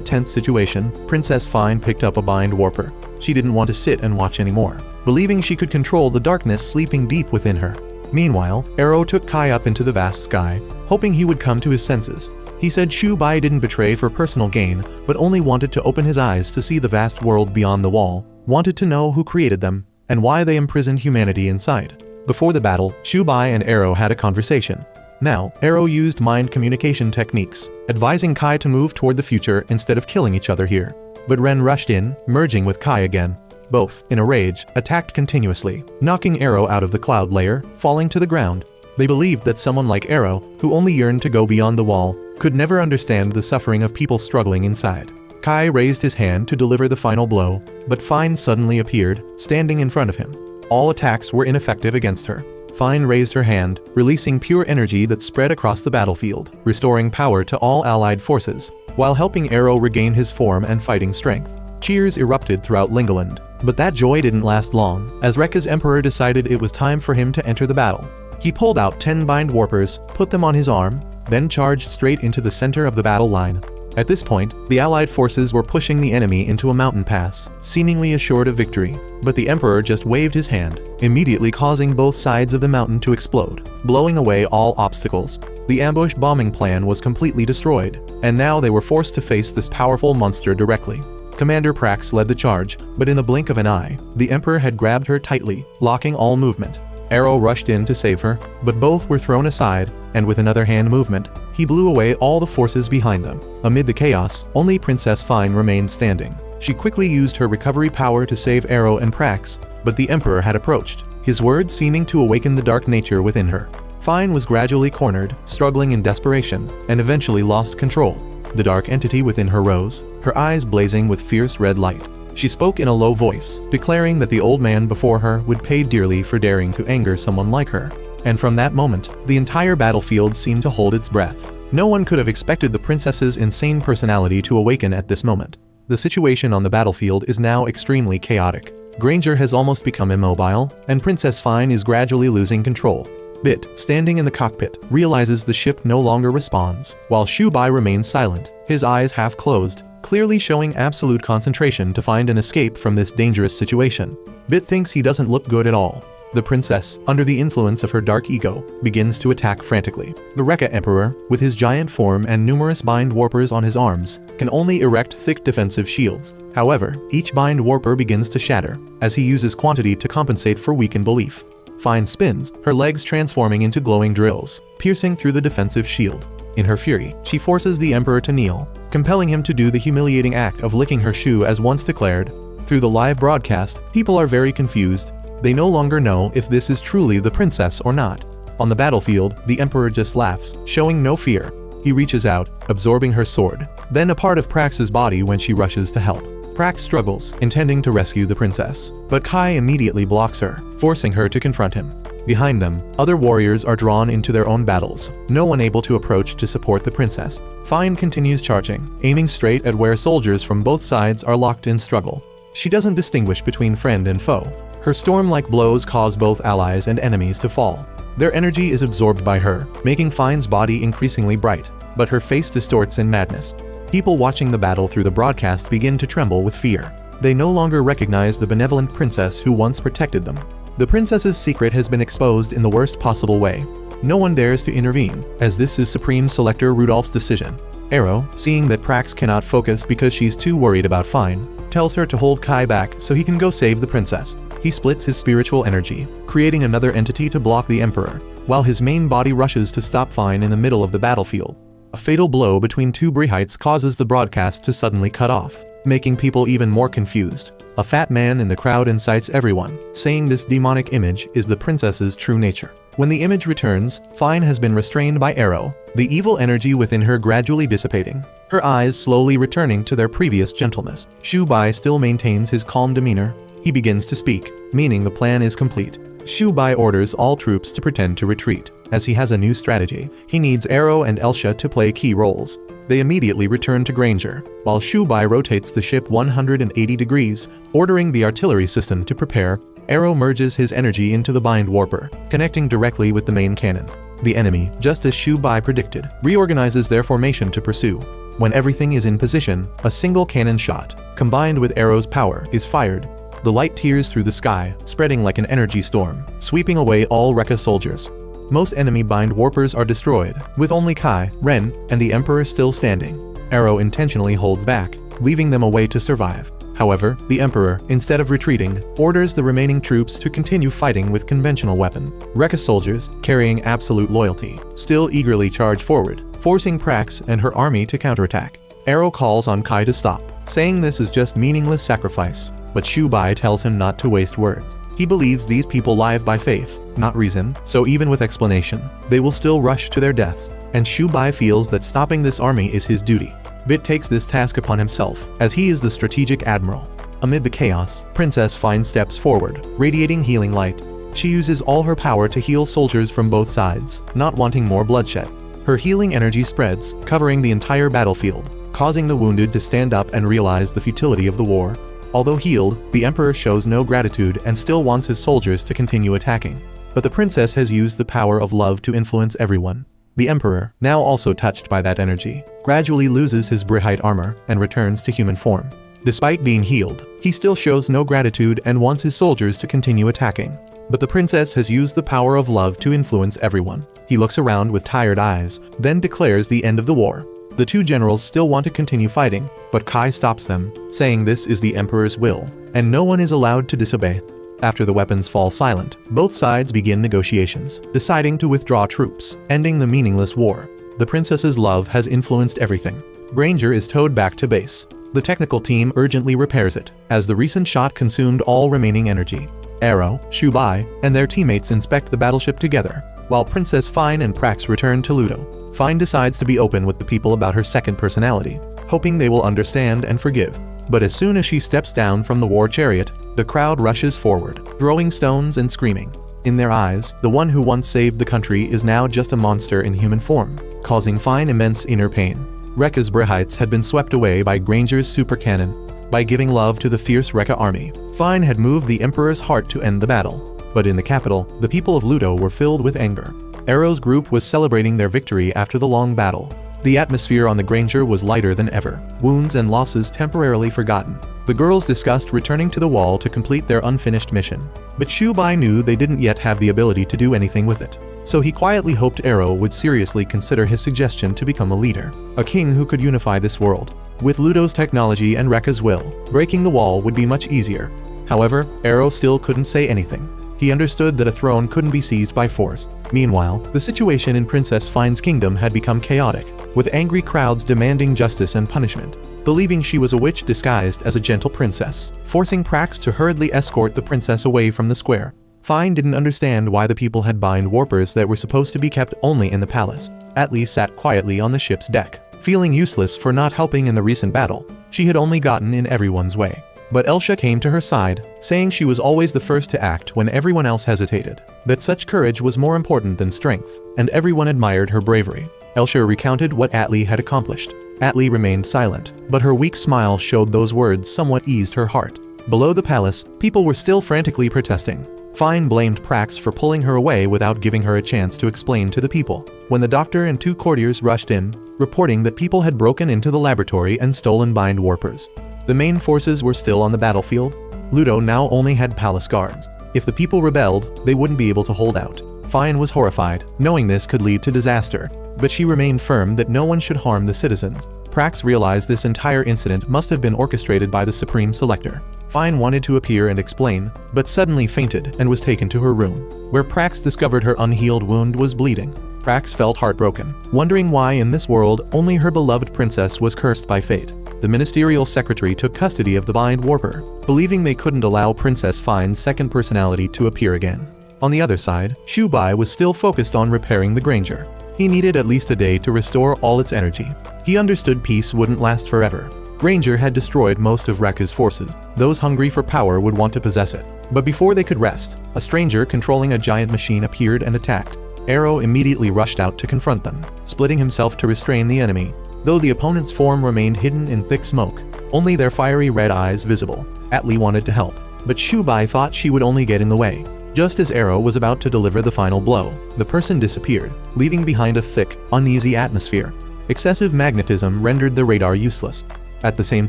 tense situation, Princess Fine picked up a bind warper. She didn't want to sit and watch anymore, believing she could control the darkness sleeping deep within her. Meanwhile, Arrow took Kai up into the vast sky, hoping he would come to his senses. He said Shuai didn't betray for personal gain, but only wanted to open his eyes to see the vast world beyond the wall, wanted to know who created them, and why they imprisoned humanity inside. Before the battle, Shuai and Arrow had a conversation. Now, Arrow used mind communication techniques, advising Kai to move toward the future instead of killing each other here. But Ren rushed in, merging with Kai again. Both, in a rage, attacked continuously, knocking Arrow out of the cloud layer, falling to the ground. They believed that someone like Arrow, who only yearned to go beyond the wall, could never understand the suffering of people struggling inside. Kai raised his hand to deliver the final blow, but Fine suddenly appeared, standing in front of him. All attacks were ineffective against her. Fine raised her hand, releasing pure energy that spread across the battlefield, restoring power to all allied forces, while helping Arrow regain his form and fighting strength. Cheers erupted throughout Lingolind, but that joy didn't last long, as Reca's Emperor decided it was time for him to enter the battle. He pulled out 10 bind warpers, put them on his arm, then charged straight into the center of the battle line. At this point, the allied forces were pushing the enemy into a mountain pass, seemingly assured of victory, but the Emperor just waved his hand, immediately causing both sides of the mountain to explode, blowing away all obstacles. The ambush bombing plan was completely destroyed, and now they were forced to face this powerful monster directly. Commander Prax led the charge, but in the blink of an eye, the Emperor had grabbed her tightly, locking all movement. Arrow rushed in to save her, but both were thrown aside, and with another hand movement, he blew away all the forces behind them. Amid the chaos, only Princess Fine remained standing. She quickly used her recovery power to save Arrow and Prax, but the Emperor had approached, his words seeming to awaken the dark nature within her. Fine was gradually cornered, struggling in desperation, and eventually lost control. The dark entity within her rose, her eyes blazing with fierce red light. She spoke in a low voice, declaring that the old man before her would pay dearly for daring to anger someone like her. And from that moment, the entire battlefield seemed to hold its breath. No one could have expected the princess's insane personality to awaken at this moment. The situation on the battlefield is now extremely chaotic. Granger has almost become immobile, and Princess Fine is gradually losing control. Bit, standing in the cockpit, realizes the ship no longer responds, while Shuai remains silent, his eyes half closed, clearly showing absolute concentration to find an escape from this dangerous situation. Bit thinks he doesn't look good at all. The princess, under the influence of her dark ego, begins to attack frantically. The Reca Emperor, with his giant form and numerous bind warpers on his arms, can only erect thick defensive shields. However, each bind warper begins to shatter, as he uses quantity to compensate for weakened belief. Fine spins, her legs transforming into glowing drills, piercing through the defensive shield. In her fury, she forces the Emperor to kneel, compelling him to do the humiliating act of licking her shoe as once declared. Through the live broadcast, people are very confused. They no longer know if this is truly the princess or not. On the battlefield, the Emperor just laughs, showing no fear. He reaches out, absorbing her sword, then a part of Prax's body when she rushes to help. Prax struggles, intending to rescue the princess, but Kai immediately blocks her, forcing her to confront him. Behind them, other warriors are drawn into their own battles, no one able to approach to support the princess. Fine continues charging, aiming straight at where soldiers from both sides are locked in struggle. She doesn't distinguish between friend and foe. Her storm-like blows cause both allies and enemies to fall. Their energy is absorbed by her, making Fine's body increasingly bright, but her face distorts in madness. People watching the battle through the broadcast begin to tremble with fear. They no longer recognize the benevolent princess who once protected them. The princess's secret has been exposed in the worst possible way. No one dares to intervene, as this is Supreme Selector Rudolph's decision. Arrow, seeing that Prax cannot focus because she's too worried about Fine, tells her to hold Kai back so he can go save the princess. He splits his spiritual energy, creating another entity to block the Emperor, while his main body rushes to stop Fine in the middle of the battlefield. A fatal blow between two Briheights causes the broadcast to suddenly cut off, making people even more confused. A fat man in the crowd incites everyone, saying this demonic image is the princess's true nature. When the image returns, Fine has been restrained by Arrow, the evil energy within her gradually dissipating, her eyes slowly returning to their previous gentleness. Shuai still maintains his calm demeanor. He begins to speak, meaning the plan is complete. Shuai orders all troops to pretend to retreat, as he has a new strategy. He needs Arrow and Elsa to play key roles. They immediately return to Granger, while Shuai rotates the ship 180 degrees, ordering the artillery system to prepare. Arrow merges his energy into the bind warper, connecting directly with the main cannon. The enemy, just as Shuai predicted, reorganizes their formation to pursue. When everything is in position, a single cannon shot, combined with Arrow's power, is fired. The light tears through the sky, spreading like an energy storm, sweeping away all Rea soldiers. Most enemy bind warpers are destroyed, with only Kai, Ren, and the Emperor still standing. Arrow intentionally holds back, leaving them a way to survive. However, the Emperor, instead of retreating, orders the remaining troops to continue fighting with conventional weapons. Rea soldiers, carrying absolute loyalty, still eagerly charge forward, forcing Prax and her army to counterattack. Arrow calls on Kai to stop, saying this is just meaningless sacrifice, but Shuai tells him not to waste words. He believes these people live by faith, not reason, so even with explanation, they will still rush to their deaths, and Shuai feels that stopping this army is his duty. Bit takes this task upon himself, as he is the strategic admiral. Amid the chaos, Princess Fine steps forward, radiating healing light. She uses all her power to heal soldiers from both sides, not wanting more bloodshed. Her healing energy spreads, covering the entire battlefield, causing the wounded to stand up and realize the futility of the war. Although healed, the Emperor shows no gratitude and still wants his soldiers to continue attacking. But the princess has used the power of love to influence everyone. The Emperor, now also touched by that energy, gradually loses his Briheight armor and returns to human form. Despite being healed, he still shows no gratitude and wants his soldiers to continue attacking. But the princess has used the power of love to influence everyone. He looks around with tired eyes, then declares the end of the war. The two generals still want to continue fighting, but Kai stops them, saying this is the Emperor's will, and no one is allowed to disobey. After the weapons fall silent, both sides begin negotiations, deciding to withdraw troops, ending the meaningless war. The princess's love has influenced everything. Granger is towed back to base. The technical team urgently repairs it, as the recent shot consumed all remaining energy. Arrow, Shuai, and their teammates inspect the battleship together, while Princess Fine and Prax return to Ludo. Fine decides to be open with the people about her second personality, hoping they will understand and forgive. But as soon as she steps down from the war chariot, the crowd rushes forward, throwing stones and screaming. In their eyes, the one who once saved the country is now just a monster in human form, causing Fine immense inner pain. Rea's Briheights had been swept away by Granger's super cannon. By giving love to the fierce Rea army, Fine had moved the Emperor's heart to end the battle. But in the capital, the people of Ludo were filled with anger. Arrow's group was celebrating their victory after the long battle. The atmosphere on the Granger was lighter than ever, wounds and losses temporarily forgotten. The girls discussed returning to the wall to complete their unfinished mission. But Shuai knew they didn't yet have the ability to do anything with it. So he quietly hoped Arrow would seriously consider his suggestion to become a leader, a king who could unify this world. With Ludo's technology and Rea's will, breaking the wall would be much easier. However, Arrow still couldn't say anything. He understood that a throne couldn't be seized by force. Meanwhile, the situation in Princess Fine's kingdom had become chaotic, with angry crowds demanding justice and punishment, believing she was a witch disguised as a gentle princess, forcing Prax to hurriedly escort the princess away from the square. Fine didn't understand why the people had bind warpers that were supposed to be kept only in the palace. Atly sat quietly on the ship's deck, feeling useless for not helping in the recent battle. She had only gotten in everyone's way. But Elsa came to her side, saying she was always the first to act when everyone else hesitated, that such courage was more important than strength, and everyone admired her bravery. Elsa recounted what Atly had accomplished. Atly remained silent, but her weak smile showed those words somewhat eased her heart. Below the palace, people were still frantically protesting. Fine blamed Prax for pulling her away without giving her a chance to explain to the people. When the doctor and two courtiers rushed in, reporting that people had broken into the laboratory and stolen bind warpers. The main forces were still on the battlefield. Ludo now only had palace guards. If the people rebelled, they wouldn't be able to hold out. Fine was horrified, knowing this could lead to disaster, but she remained firm that no one should harm the citizens. Prax realized this entire incident must have been orchestrated by the Supreme Selector. Fine wanted to appear and explain, but suddenly fainted and was taken to her room, where Prax discovered her unhealed wound was bleeding. Prax felt heartbroken, wondering why in this world only her beloved princess was cursed by fate. The ministerial secretary took custody of the Bind Warper, believing they couldn't allow Princess Fine's second personality to appear again. On the other side, Shuai was still focused on repairing the Granger. He needed at least a day to restore all its energy. He understood peace wouldn't last forever. Granger had destroyed most of Reka's forces. Those hungry for power would want to possess it. But before they could rest, a stranger controlling a giant machine appeared and attacked. Arrow immediately rushed out to confront them, splitting himself to restrain the enemy. Though the opponent's form remained hidden in thick smoke, only their fiery red eyes visible. Atly wanted to help, but Shuai thought she would only get in the way. Just as Arrow was about to deliver the final blow, the person disappeared, leaving behind a thick, uneasy atmosphere. Excessive magnetism rendered the radar useless. At the same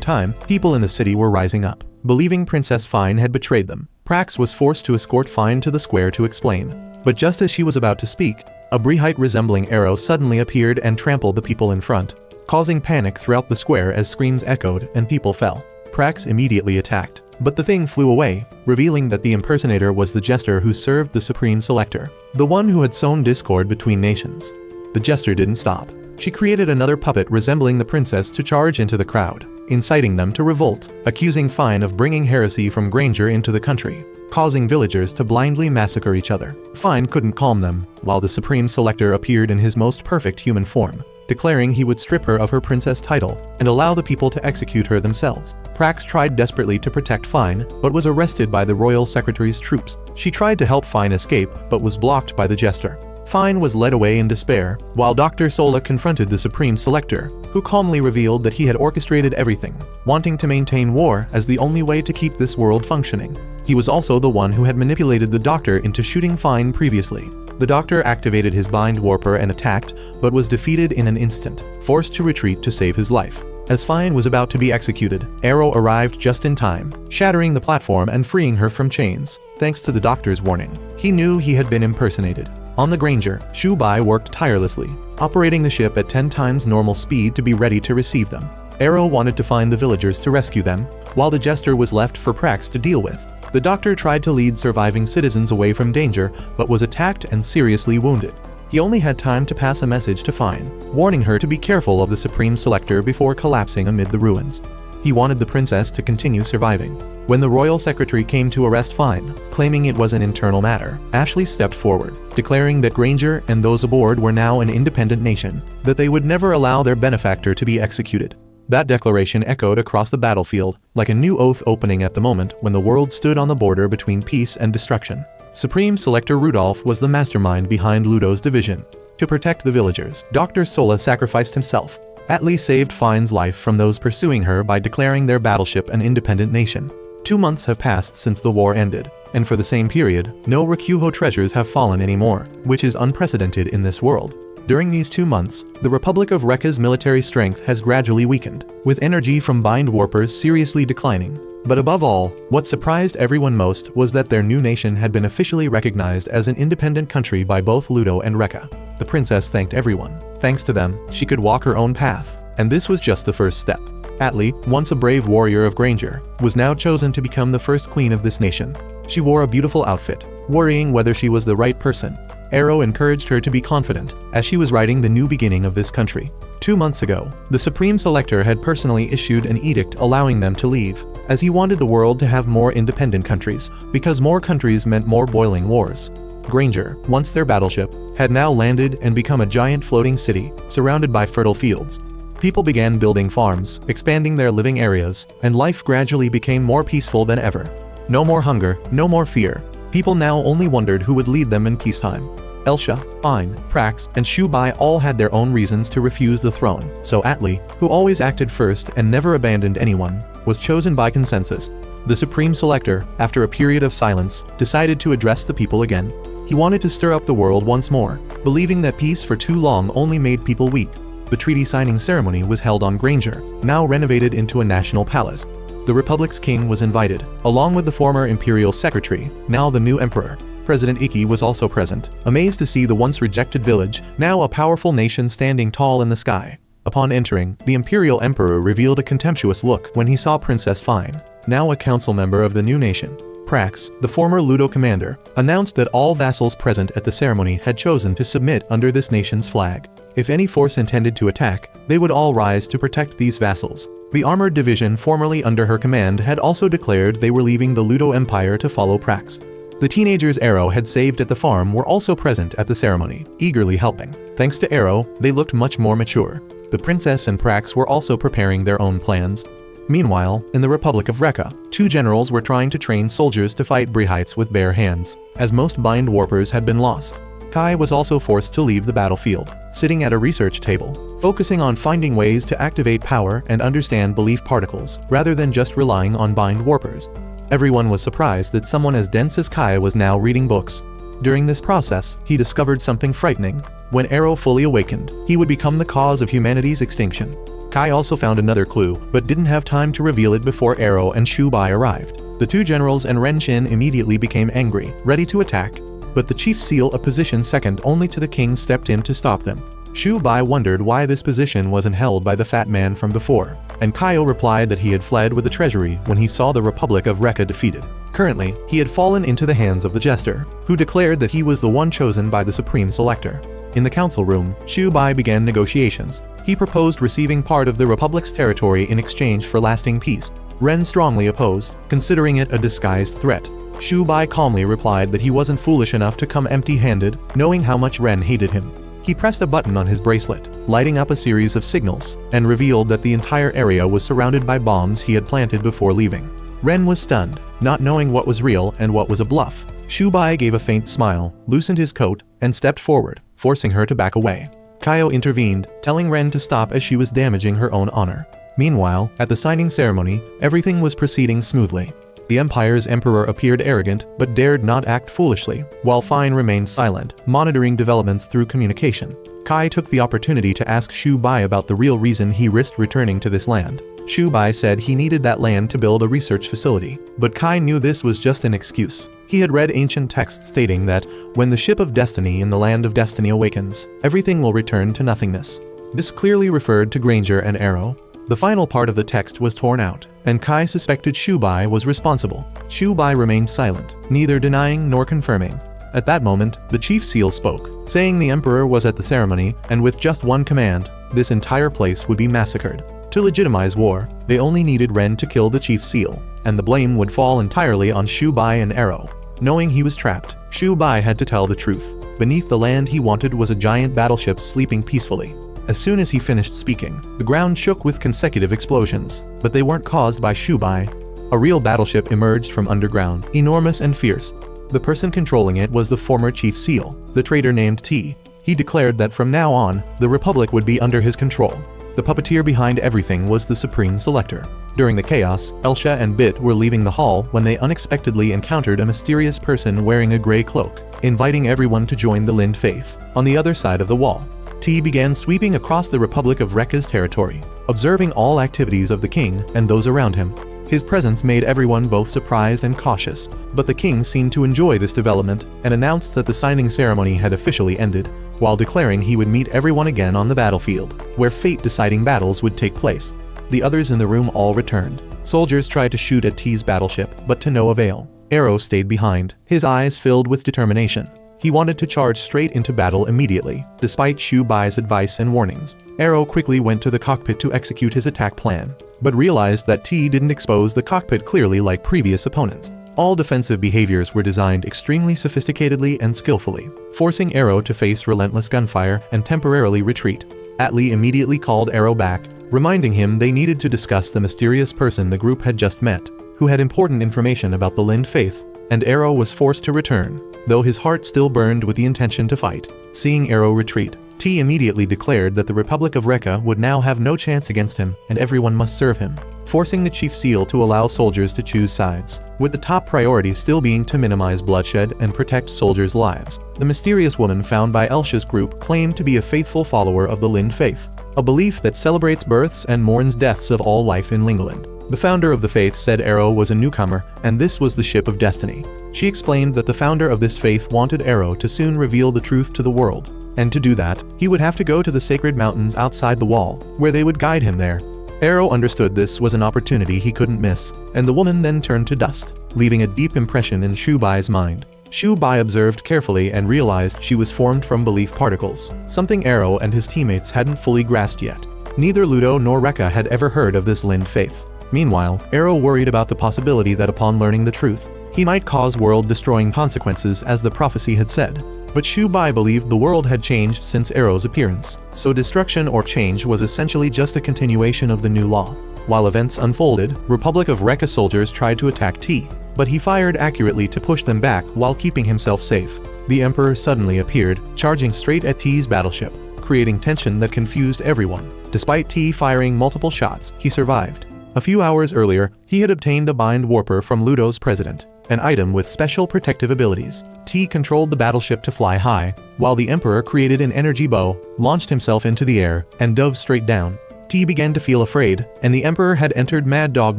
time, people in the city were rising up, believing Princess Fine had betrayed them. Prax was forced to escort Fine to the square to explain. But just as she was about to speak, a Briheight resembling Arrow suddenly appeared and trampled the people in front, causing panic throughout the square as screams echoed and people fell. Prax immediately attacked, but the thing flew away, revealing that the impersonator was the jester who served the Supreme Selector, the one who had sown discord between nations. The jester didn't stop. She created another puppet resembling the princess to charge into the crowd, inciting them to revolt, accusing Fine of bringing heresy from Granger into the country, causing villagers to blindly massacre each other. Fine couldn't calm them, while the Supreme Selector appeared in his most perfect human form, declaring he would strip her of her princess title and allow the people to execute her themselves. Prax tried desperately to protect Fine, but was arrested by the royal secretary's troops. She tried to help Fine escape, but was blocked by the jester. Fine was led away in despair, while Dr. Sola confronted the Supreme Selector, who calmly revealed that he had orchestrated everything, wanting to maintain war as the only way to keep this world functioning. He was also the one who had manipulated the Doctor into shooting Fine previously. The Doctor activated his Bind Warper and attacked, but was defeated in an instant, forced to retreat to save his life. As Fine was about to be executed, Arrow arrived just in time, shattering the platform and freeing her from chains, thanks to the Doctor's warning. He knew he had been impersonated. On the Granger, Shuai worked tirelessly, operating the ship at 10 times normal speed to be ready to receive them. Arrow wanted to find the villagers to rescue them, while the jester was left for Prax to deal with. The Doctor tried to lead surviving citizens away from danger, but was attacked and seriously wounded. He only had time to pass a message to Fine, warning her to be careful of the Supreme Selector before collapsing amid the ruins. He wanted the princess to continue surviving. When the royal secretary came to arrest Fine, claiming it was an internal matter, Ashley stepped forward, declaring that Granger and those aboard were now an independent nation, that they would never allow their benefactor to be executed. That declaration echoed across the battlefield, like a new oath opening at the moment when the world stood on the border between peace and destruction. Supreme Selector Rudolph was the mastermind behind Ludo's division. To protect the villagers, Dr. Sola sacrificed himself. Atly saved Fine's life from those pursuing her by declaring their battleship an independent nation. 2 months have passed since the war ended, and for the same period, no Recuho treasures have fallen anymore, which is unprecedented in this world. During these 2 months, the Republic of Rea's military strength has gradually weakened, with energy from Bind Warpers seriously declining. But above all, what surprised everyone most was that their new nation had been officially recognized as an independent country by both Ludo and Rea. The princess thanked everyone. Thanks to them, she could walk her own path, and this was just the first step. Atly, once a brave warrior of Granger, was now chosen to become the first queen of this nation. She wore a beautiful outfit, worrying whether she was the right person. Arrow encouraged her to be confident, as she was writing the new beginning of this country. 2 months ago, the Supreme Selector had personally issued an edict allowing them to leave, as he wanted the world to have more independent countries, because more countries meant more boiling wars. Granger, once their battleship, had now landed and become a giant floating city, surrounded by fertile fields. People began building farms, expanding their living areas, and life gradually became more peaceful than ever. No more hunger, no more fear. People now only wondered who would lead them in peacetime. Elsa, Fine, Prax, and Shuai all had their own reasons to refuse the throne, so Atly, who always acted first and never abandoned anyone, was chosen by consensus. The Supreme Selector, after a period of silence, decided to address the people again. He wanted to stir up the world once more, believing that peace for too long only made people weak. The treaty signing ceremony was held on Granger, now renovated into a national palace. The Republic's king was invited, along with the former imperial secretary, now the new emperor. President Ikki was also present, amazed to see the once rejected village, now a powerful nation standing tall in the sky. Upon entering, the imperial emperor revealed a contemptuous look when he saw Princess Fine, now a council member of the new nation. Prax, the former Ludo commander, announced that all vassals present at the ceremony had chosen to submit under this nation's flag. If any force intended to attack, they would all rise to protect these vassals. The armored division formerly under her command had also declared they were leaving the Ludo Empire to follow Prax. The teenagers Arrow had saved at the farm were also present at the ceremony, eagerly helping. Thanks to Arrow, they looked much more mature. The princess and Prax were also preparing their own plans. Meanwhile, in the Republic of Rea, 2 generals were trying to train soldiers to fight Briheights with bare hands, as most bind warpers had been lost. Kai was also forced to leave the battlefield, sitting at a research table, focusing on finding ways to activate power and understand belief particles, rather than just relying on bind warpers. Everyone was surprised that someone as dense as Kai was now reading books. During this process, he discovered something frightening. When Arrow fully awakened, he would become the cause of humanity's extinction. Kai also found another clue, but didn't have time to reveal it before Arrow and Shuai arrived. The 2 generals and Ren Xin immediately became angry, ready to attack, but the chief seal, a position second only to the king, stepped in to stop them. Shuai wondered why this position wasn't held by the fat man from before, and Kaio replied that he had fled with the treasury when he saw the Republic of Rea defeated. Currently, he had fallen into the hands of the jester, who declared that he was the one chosen by the Supreme Selector. In the council room, Shuai began negotiations. He proposed receiving part of the Republic's territory in exchange for lasting peace. Ren strongly opposed, considering it a disguised threat. Shuai calmly replied that he wasn't foolish enough to come empty-handed, knowing how much Ren hated him. He pressed a button on his bracelet, lighting up a series of signals, and revealed that the entire area was surrounded by bombs he had planted before leaving. Ren was stunned, not knowing what was real and what was a bluff. Shuai gave a faint smile, loosened his coat, and stepped forward, forcing her to back away. Kaio intervened, telling Ren to stop as she was damaging her own honor. Meanwhile, at the signing ceremony, everything was proceeding smoothly. The Empire's emperor appeared arrogant, but dared not act foolishly, while Fine remained silent, monitoring developments through communication. Kai took the opportunity to ask Shuai about the real reason he risked returning to this land. Shuai said he needed that land to build a research facility, but Kai knew this was just an excuse. He had read ancient texts stating that, when the ship of destiny in the land of destiny awakens, everything will return to nothingness. This clearly referred to Granger and Arrow. The final part of the text was torn out, and Kai suspected Shuai was responsible. Shuai remained silent, neither denying nor confirming. At that moment, the chief seal spoke, saying the emperor was at the ceremony, and with just one command, this entire place would be massacred. To legitimize war, they only needed Ren to kill the chief seal, and the blame would fall entirely on Shuai and Arrow. Knowing he was trapped, Shuai had to tell the truth. Beneath the land he wanted was a giant battleship sleeping peacefully. As soon as he finished speaking, the ground shook with consecutive explosions, but they weren't caused by Shuai. A real battleship emerged from underground, enormous and fierce. The person controlling it was the former Chief Seal, the traitor named T. He declared that from now on, the Republic would be under his control. The puppeteer behind everything was the Supreme Selector. During the chaos, Elsa and Bit were leaving the hall when they unexpectedly encountered a mysterious person wearing a gray cloak, inviting everyone to join the Lind faith. On the other side of the wall, T began sweeping across the Republic of Rea's territory, observing all activities of the king and those around him. His presence made everyone both surprised and cautious, but the king seemed to enjoy this development and announced that the signing ceremony had officially ended, while declaring he would meet everyone again on the battlefield, where fate-deciding battles would take place. The others in the room all returned. Soldiers tried to shoot at T's battleship, but to no avail. Arrow stayed behind, his eyes filled with determination. He wanted to charge straight into battle immediately, despite Shuai's advice and warnings. Arrow quickly went to the cockpit to execute his attack plan, but realized that T didn't expose the cockpit clearly like previous opponents. All defensive behaviors were designed extremely sophisticatedly and skillfully, forcing Arrow to face relentless gunfire and temporarily retreat. Atly immediately called Arrow back, reminding him they needed to discuss the mysterious person the group had just met, who had important information about the Lind faith, and Arrow was forced to return, though his heart still burned with the intention to fight. Seeing Arrow retreat, T immediately declared that the Republic of Rea would now have no chance against him and everyone must serve him, forcing the Chief Seal to allow soldiers to choose sides, with the top priority still being to minimize bloodshed and protect soldiers' lives. The mysterious woman found by Elsa's group claimed to be a faithful follower of the Lind faith, a belief that celebrates births and mourns deaths of all life in Lingolind. The founder of the faith said Arrow was a newcomer, and this was the ship of destiny. She explained that the founder of this faith wanted Arrow to soon reveal the truth to the world, and to do that, he would have to go to the sacred mountains outside the wall, where they would guide him there. Arrow understood this was an opportunity he couldn't miss, and the woman then turned to dust, leaving a deep impression in Shuai's mind. Shuai observed carefully and realized she was formed from belief particles, something Arrow and his teammates hadn't fully grasped yet. Neither Ludo nor Reka had ever heard of this Lind faith. Meanwhile, Arrow worried about the possibility that upon learning the truth, he might cause world-destroying consequences as the prophecy had said. But Shuai believed the world had changed since Arrow's appearance, so destruction or change was essentially just a continuation of the new law. While events unfolded, Republic of Rea soldiers tried to attack T, but he fired accurately to push them back while keeping himself safe. The Emperor suddenly appeared, charging straight at T's battleship, creating tension that confused everyone. Despite T firing multiple shots, he survived. A few hours earlier, he had obtained a bind warper from Ludo's president, an item with special protective abilities. T controlled the battleship to fly high, while the Emperor created an energy bow, launched himself into the air, and dove straight down. T began to feel afraid, and the Emperor had entered Mad Dog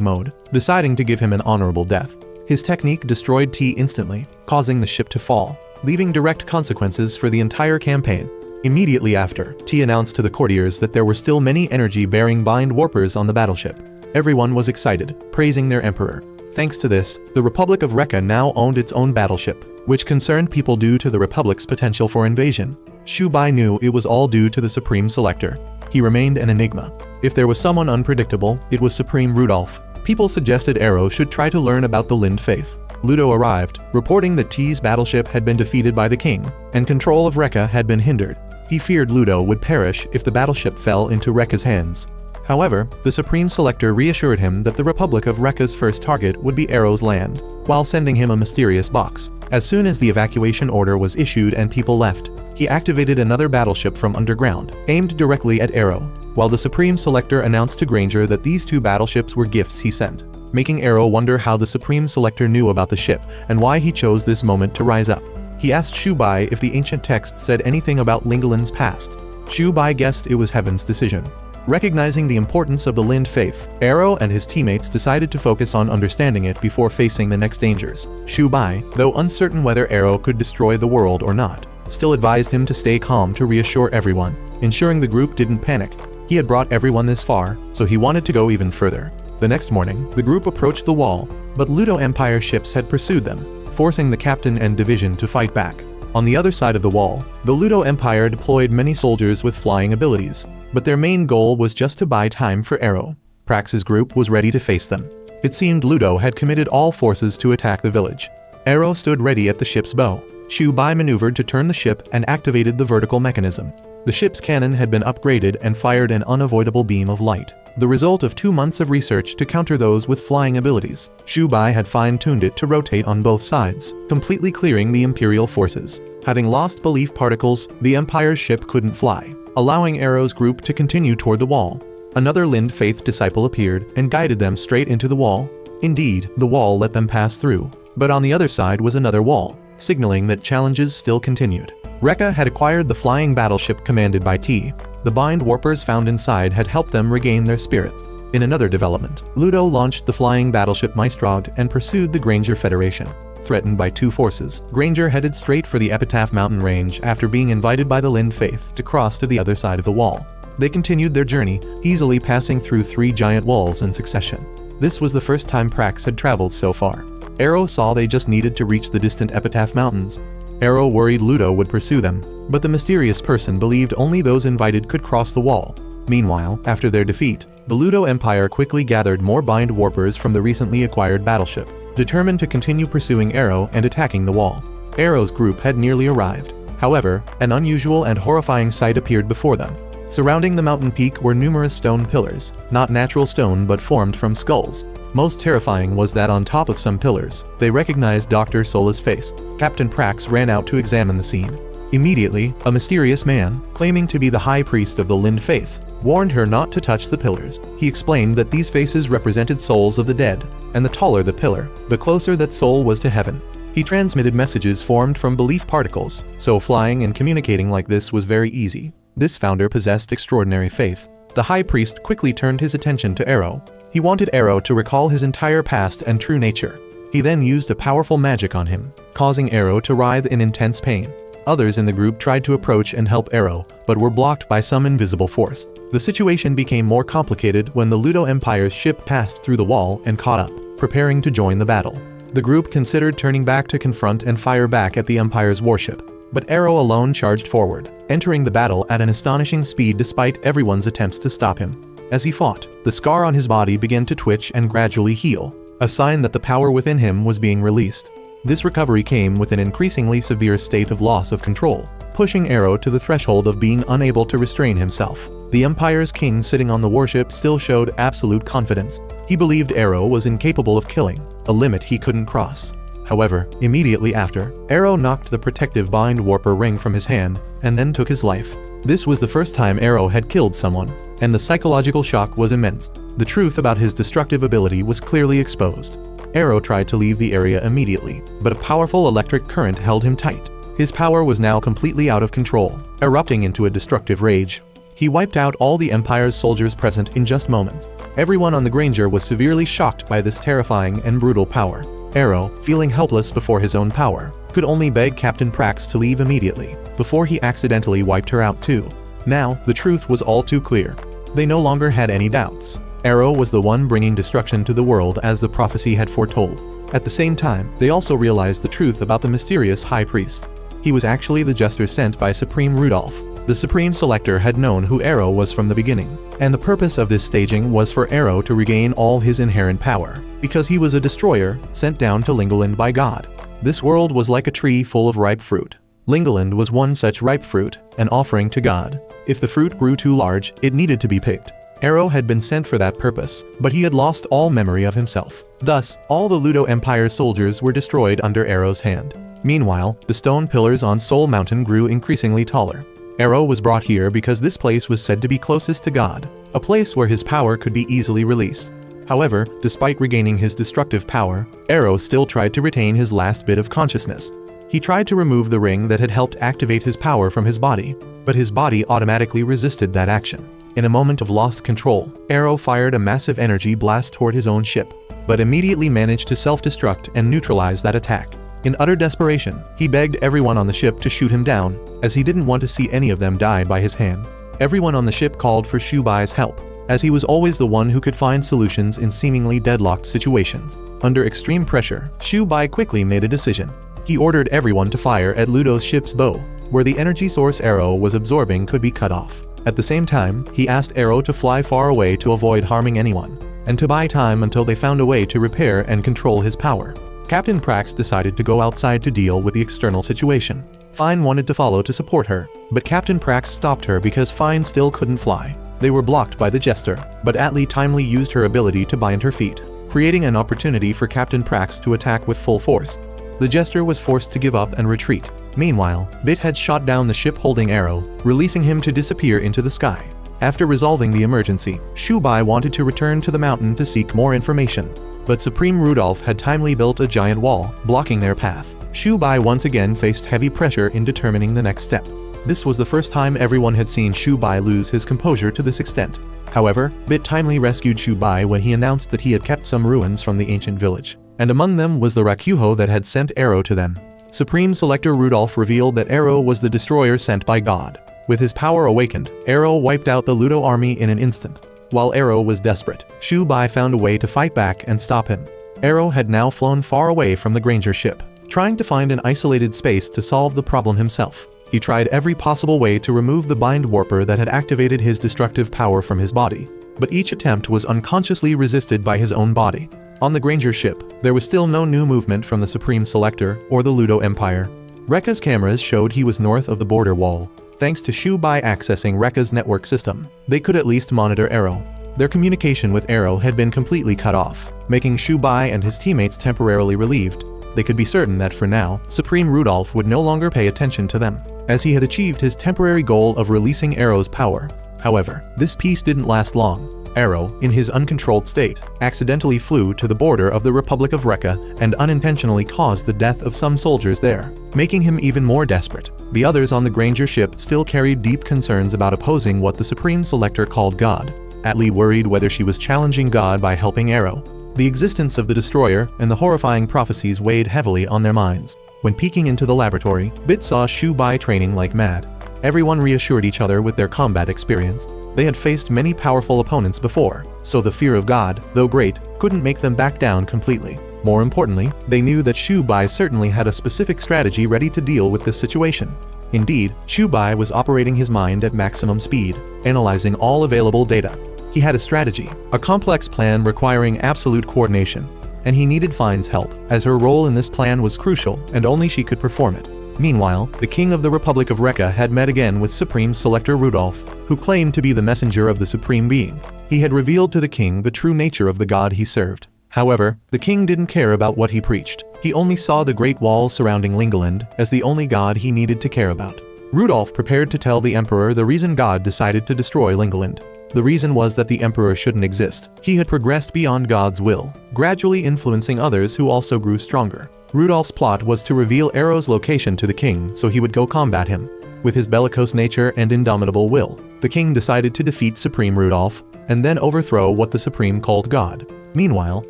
mode, deciding to give him an honorable death. His technique destroyed T instantly, causing the ship to fall, leaving direct consequences for the entire campaign. Immediately after, T announced to the courtiers that there were still many energy-bearing bind warpers on the battleship. Everyone was excited, praising their Emperor. Thanks to this, the Republic of Rea now owned its own battleship, which concerned people due to the Republic's potential for invasion. Shuai knew it was all due to the Supreme Selector. He remained an enigma. If there was someone unpredictable, it was Supreme Rudolph. People suggested Arrow should try to learn about the Lind faith. Ludo arrived, reporting that T's battleship had been defeated by the king, and control of Rea had been hindered. He feared Ludo would perish if the battleship fell into Rea's hands. However, the Supreme Selector reassured him that the Republic of Rea's first target would be Arrow's land, while sending him a mysterious box. As soon as the evacuation order was issued and people left, he activated another battleship from underground, aimed directly at Arrow, while the Supreme Selector announced to Granger that these two battleships were gifts he sent, making Arrow wonder how the Supreme Selector knew about the ship and why he chose this moment to rise up. He asked Shuai if the ancient texts said anything about Lingolind's past. Shuai guessed it was Heaven's decision. Recognizing the importance of the Lind faith, Arrow and his teammates decided to focus on understanding it before facing the next dangers. Shuai, though uncertain whether Arrow could destroy the world or not, still advised him to stay calm to reassure everyone, ensuring the group didn't panic. He had brought everyone this far, so he wanted to go even further. The next morning, the group approached the wall, but Ludo Empire ships had pursued them, forcing the captain and division to fight back. On the other side of the wall, the Ludo Empire deployed many soldiers with flying abilities, but their main goal was just to buy time for Arrow. Prax's group was ready to face them. It seemed Ludo had committed all forces to attack the village. Arrow stood ready at the ship's bow. Shuai maneuvered to turn the ship and activated the vertical mechanism. The ship's cannon had been upgraded and fired an unavoidable beam of light, the result of 2 months of research to counter those with flying abilities. Shuai had fine-tuned it to rotate on both sides, completely clearing the Imperial forces. Having lost belief particles, the Empire's ship couldn't fly, allowing Arrow's group to continue toward the wall. Another Lind faith disciple appeared and guided them straight into the wall. Indeed, the wall let them pass through, but on the other side was another wall, signaling that challenges still continued. Rea had acquired the flying battleship commanded by T. The bind warpers found inside had helped them regain their spirits. In another development, Ludo launched the flying battleship Maestrad and pursued the Granger Federation. Threatened by 2 forces, Granger headed straight for the Epitaph mountain range after being invited by the Lind faith to cross to the other side of the wall. They continued their journey, easily passing through 3 giant walls in succession. This was the first time Prax had traveled so far. Arrow saw they just needed to reach the distant Epitaph mountains. Arrow worried Ludo would pursue them, but the mysterious person believed only those invited could cross the wall. Meanwhile, after their defeat, the Ludo Empire quickly gathered more bind warpers from the recently acquired battleship, determined to continue pursuing Arrow and attacking the wall. Arrow's group had nearly arrived. However, an unusual and horrifying sight appeared before them. Surrounding the mountain peak were numerous stone pillars, not natural stone but formed from skulls. Most terrifying was that on top of some pillars, they recognized Dr. Sola's face. Captain Prax ran out to examine the scene. Immediately, a mysterious man, claiming to be the high priest of the Lind faith, warned her not to touch the pillars. He explained that these faces represented souls of the dead, and the taller the pillar, the closer that soul was to heaven. He transmitted messages formed from belief particles, so flying and communicating like this was very easy. This founder possessed extraordinary faith. The high priest quickly turned his attention to Arrow. He wanted Arrow to recall his entire past and true nature. He then used a powerful magic on him, causing Arrow to writhe in intense pain. Others in the group tried to approach and help Arrow, but were blocked by some invisible force. The situation became more complicated when the Ludo Empire's ship passed through the wall and caught up, preparing to join the battle. The group considered turning back to confront and fire back at the Empire's warship, but Arrow alone charged forward, entering the battle at an astonishing speed despite everyone's attempts to stop him. As he fought, the scar on his body began to twitch and gradually heal, a sign that the power within him was being released. This recovery came with an increasingly severe state of loss of control, pushing Arrow to the threshold of being unable to restrain himself. The Empire's king sitting on the warship still showed absolute confidence. He believed Arrow was incapable of killing, a limit he couldn't cross. However, immediately after, Arrow knocked the protective bind warper ring from his hand, and then took his life. This was the first time Arrow had killed someone, and the psychological shock was immense. The truth about his destructive ability was clearly exposed. Arrow tried to leave the area immediately, but a powerful electric current held him tight. His power was now completely out of control, erupting into a destructive rage. He wiped out all the Empire's soldiers present in just moments. Everyone on the Granger was severely shocked by this terrifying and brutal power. Arrow, feeling helpless before his own power, could only beg Captain Prax to leave immediately, before he accidentally wiped her out too. Now, the truth was all too clear. They no longer had any doubts. Arrow was the one bringing destruction to the world as the prophecy had foretold. At the same time, they also realized the truth about the mysterious High Priest. He was actually the jester sent by Supreme Rudolph. The Supreme Selector had known who Arrow was from the beginning, and the purpose of this staging was for Arrow to regain all his inherent power, because he was a destroyer sent down to Lingolind by God. This world was like a tree full of ripe fruit. Lingolind was one such ripe fruit, an offering to God. If the fruit grew too large, it needed to be picked. Arrow had been sent for that purpose, but he had lost all memory of himself. Thus, all the Ludo Empire's soldiers were destroyed under Arrow's hand. Meanwhile, the stone pillars on Soul Mountain grew increasingly taller. Arrow was brought here because this place was said to be closest to God, a place where his power could be easily released. However, despite regaining his destructive power, Arrow still tried to retain his last bit of consciousness. He tried to remove the ring that had helped activate his power from his body, but his body automatically resisted that action. In a moment of lost control, Arrow fired a massive energy blast toward his own ship, but immediately managed to self-destruct and neutralize that attack. In utter desperation, he begged everyone on the ship to shoot him down, as he didn't want to see any of them die by his hand. Everyone on the ship called for Shuai's help, as he was always the one who could find solutions in seemingly deadlocked situations. Under extreme pressure, Shuai quickly made a decision. He ordered everyone to fire at Ludo's ship's bow, where the energy source Arrow was absorbing could be cut off. At the same time, he asked Arrow to fly far away to avoid harming anyone, and to buy time until they found a way to repair and control his power. Captain Prax decided to go outside to deal with the external situation. Fine wanted to follow to support her, but Captain Prax stopped her because Fine still couldn't fly. They were blocked by the jester, but Atly timely used her ability to bind her feet, creating an opportunity for Captain Prax to attack with full force. The jester was forced to give up and retreat. Meanwhile, Bit had shot down the ship holding Arrow, releasing him to disappear into the sky. After resolving the emergency, Shuai wanted to return to the mountain to seek more information, but Supreme Rudolph had timely built a giant wall, blocking their path. Shuai once again faced heavy pressure in determining the next step. This was the first time everyone had seen Shuai lose his composure to this extent. However, Bit timely rescued Shuai when he announced that he had kept some ruins from the ancient village, and among them was the Rakuho that had sent Arrow to them. Supreme Selector Rudolph revealed that Arrow was the destroyer sent by God. With his power awakened, Arrow wiped out the Ludo army in an instant. While Arrow was desperate, Shuai found a way to fight back and stop him. Arrow had now flown far away from the Granger ship, trying to find an isolated space to solve the problem himself. He tried every possible way to remove the bind warper that had activated his destructive power from his body, but each attempt was unconsciously resisted by his own body. On the Granger ship, there was still no new movement from the Supreme Selector or the Ludo Empire. Rekka's cameras showed he was north of the border wall. Thanks to Shuai accessing Rekka's network system, they could at least monitor Arrow. Their communication with Arrow had been completely cut off, making Shuai and his teammates temporarily relieved. They could be certain that for now, Supreme Rudolph would no longer pay attention to them, as he had achieved his temporary goal of releasing Arrow's power. However, this peace didn't last long. Arrow, in his uncontrolled state, accidentally flew to the border of the Republic of Rea and unintentionally caused the death of some soldiers there, making him even more desperate. The others on the Granger ship still carried deep concerns about opposing what the Supreme Selector called God. Atly worried whether she was challenging God by helping Arrow. The existence of the destroyer and the horrifying prophecies weighed heavily on their minds. When peeking into the laboratory, Bit saw Shuai training like mad. Everyone reassured each other with their combat experience. They had faced many powerful opponents before, so the fear of God, though great, couldn't make them back down completely. More importantly, they knew that Shuai certainly had a specific strategy ready to deal with this situation. Indeed, Shuai was operating his mind at maximum speed, analyzing all available data. He had a strategy, a complex plan requiring absolute coordination, and he needed Fine's help, as her role in this plan was crucial and only she could perform it. Meanwhile, the king of the Republic of Rea had met again with Supreme Selector Rudolph, who claimed to be the messenger of the Supreme Being. He had revealed to the king the true nature of the god he served. However, the king didn't care about what he preached. He only saw the Great Wall surrounding Lingolind as the only god he needed to care about. Rudolph prepared to tell the emperor the reason God decided to destroy Lingolind. The reason was that the emperor shouldn't exist. He had progressed beyond God's will, gradually influencing others who also grew stronger. Rudolph's plot was to reveal Arrow's location to the king so he would go combat him. With his bellicose nature and indomitable will, the king decided to defeat Supreme Rudolph and then overthrow what the Supreme called God. Meanwhile,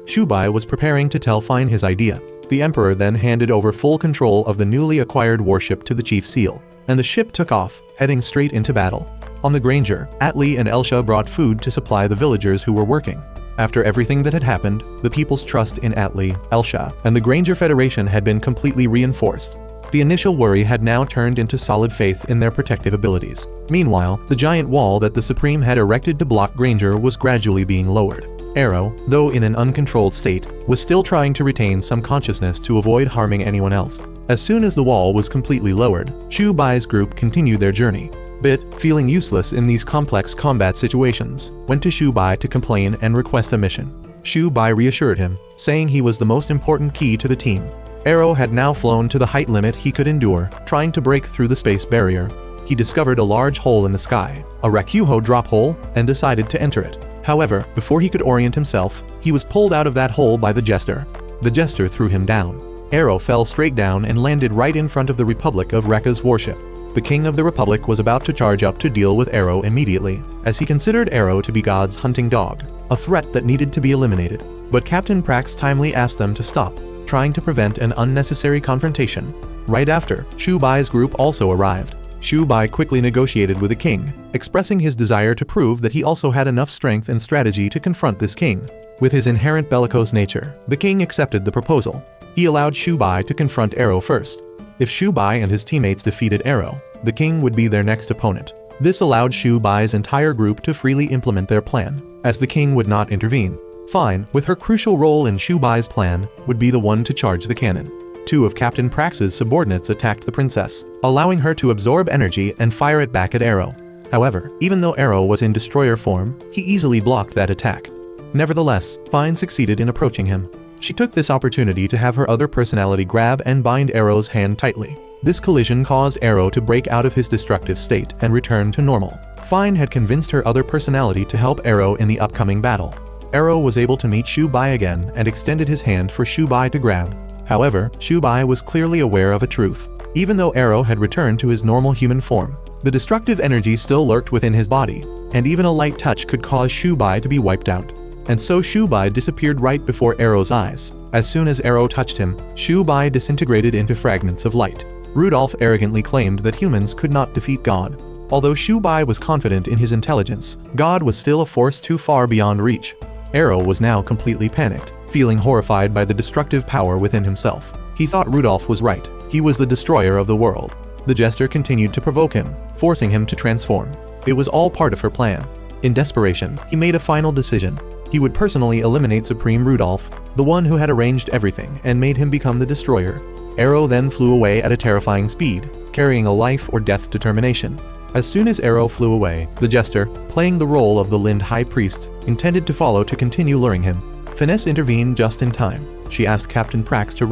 Shuai was preparing to tell Fine his idea. The emperor then handed over full control of the newly acquired warship to the chief seal, and the ship took off, heading straight into battle. On the Granger, Atly and Elsa brought food to supply the villagers who were working. After everything that had happened, the people's trust in Atly, Elsa, and the Granger Federation had been completely reinforced. The initial worry had now turned into solid faith in their protective abilities. Meanwhile, the giant wall that the Supreme had erected to block Granger was gradually being lowered. Arrow, though in an uncontrolled state, was still trying to retain some consciousness to avoid harming anyone else. As soon as the wall was completely lowered, Shuai's group continued their journey. Bit, feeling useless in these complex combat situations, went to Shuai to complain and request a mission. Shuai reassured him, saying he was the most important key to the team. Arrow had now flown to the height limit he could endure, trying to break through the space barrier. He discovered a large hole in the sky, a Rakuho drop hole, and decided to enter it. However, before he could orient himself, he was pulled out of that hole by the jester. The jester threw him down. Arrow fell straight down and landed right in front of the Republic of Rea's warship. The king of the Republic was about to charge up to deal with Arrow immediately, as he considered Arrow to be God's hunting dog, a threat that needed to be eliminated. But Captain Prax timely asked them to stop, trying to prevent an unnecessary confrontation. Right after, Shuai's group also arrived. Shuai quickly negotiated with the king, expressing his desire to prove that he also had enough strength and strategy to confront this king. With his inherent bellicose nature, the king accepted the proposal. He allowed Shuai to confront Arrow first. If Shuai and his teammates defeated Arrow, the king would be their next opponent. This allowed Shuai's entire group to freely implement their plan, as the king would not intervene. Fine, with her crucial role in Shuai's plan, would be the one to charge the cannon. Two of Captain Prax's subordinates attacked the princess, allowing her to absorb energy and fire it back at Arrow. However, even though Arrow was in destroyer form, he easily blocked that attack. Nevertheless, Fine succeeded in approaching him. She took this opportunity to have her other personality grab and bind Arrow's hand tightly. This collision caused Arrow to break out of his destructive state and return to normal. Fine had convinced her other personality to help Arrow in the upcoming battle. Arrow was able to meet Shuai again and extended his hand for Shuai to grab. However, Shuai was clearly aware of a truth. Even though Arrow had returned to his normal human form, the destructive energy still lurked within his body, and even a light touch could cause Shuai to be wiped out. And so Shuai disappeared right before Arrow's eyes. As soon as Arrow touched him, Shuai disintegrated into fragments of light. Rudolph arrogantly claimed that humans could not defeat God. Although Shuai was confident in his intelligence, God was still a force too far beyond reach. Arrow was now completely panicked, feeling horrified by the destructive power within himself. He thought Rudolph was right. He was the destroyer of the world. The jester continued to provoke him, forcing him to transform. It was all part of her plan. In desperation, he made a final decision. He would personally eliminate Supreme Rudolph, the one who had arranged everything and made him become the destroyer. Arrow then flew away at a terrifying speed, carrying a life or death determination. As soon as Arrow flew away, the jester, playing the role of the Lind High Priest, intended to follow to continue luring him. Finesse intervened just in time. She asked Captain Prax to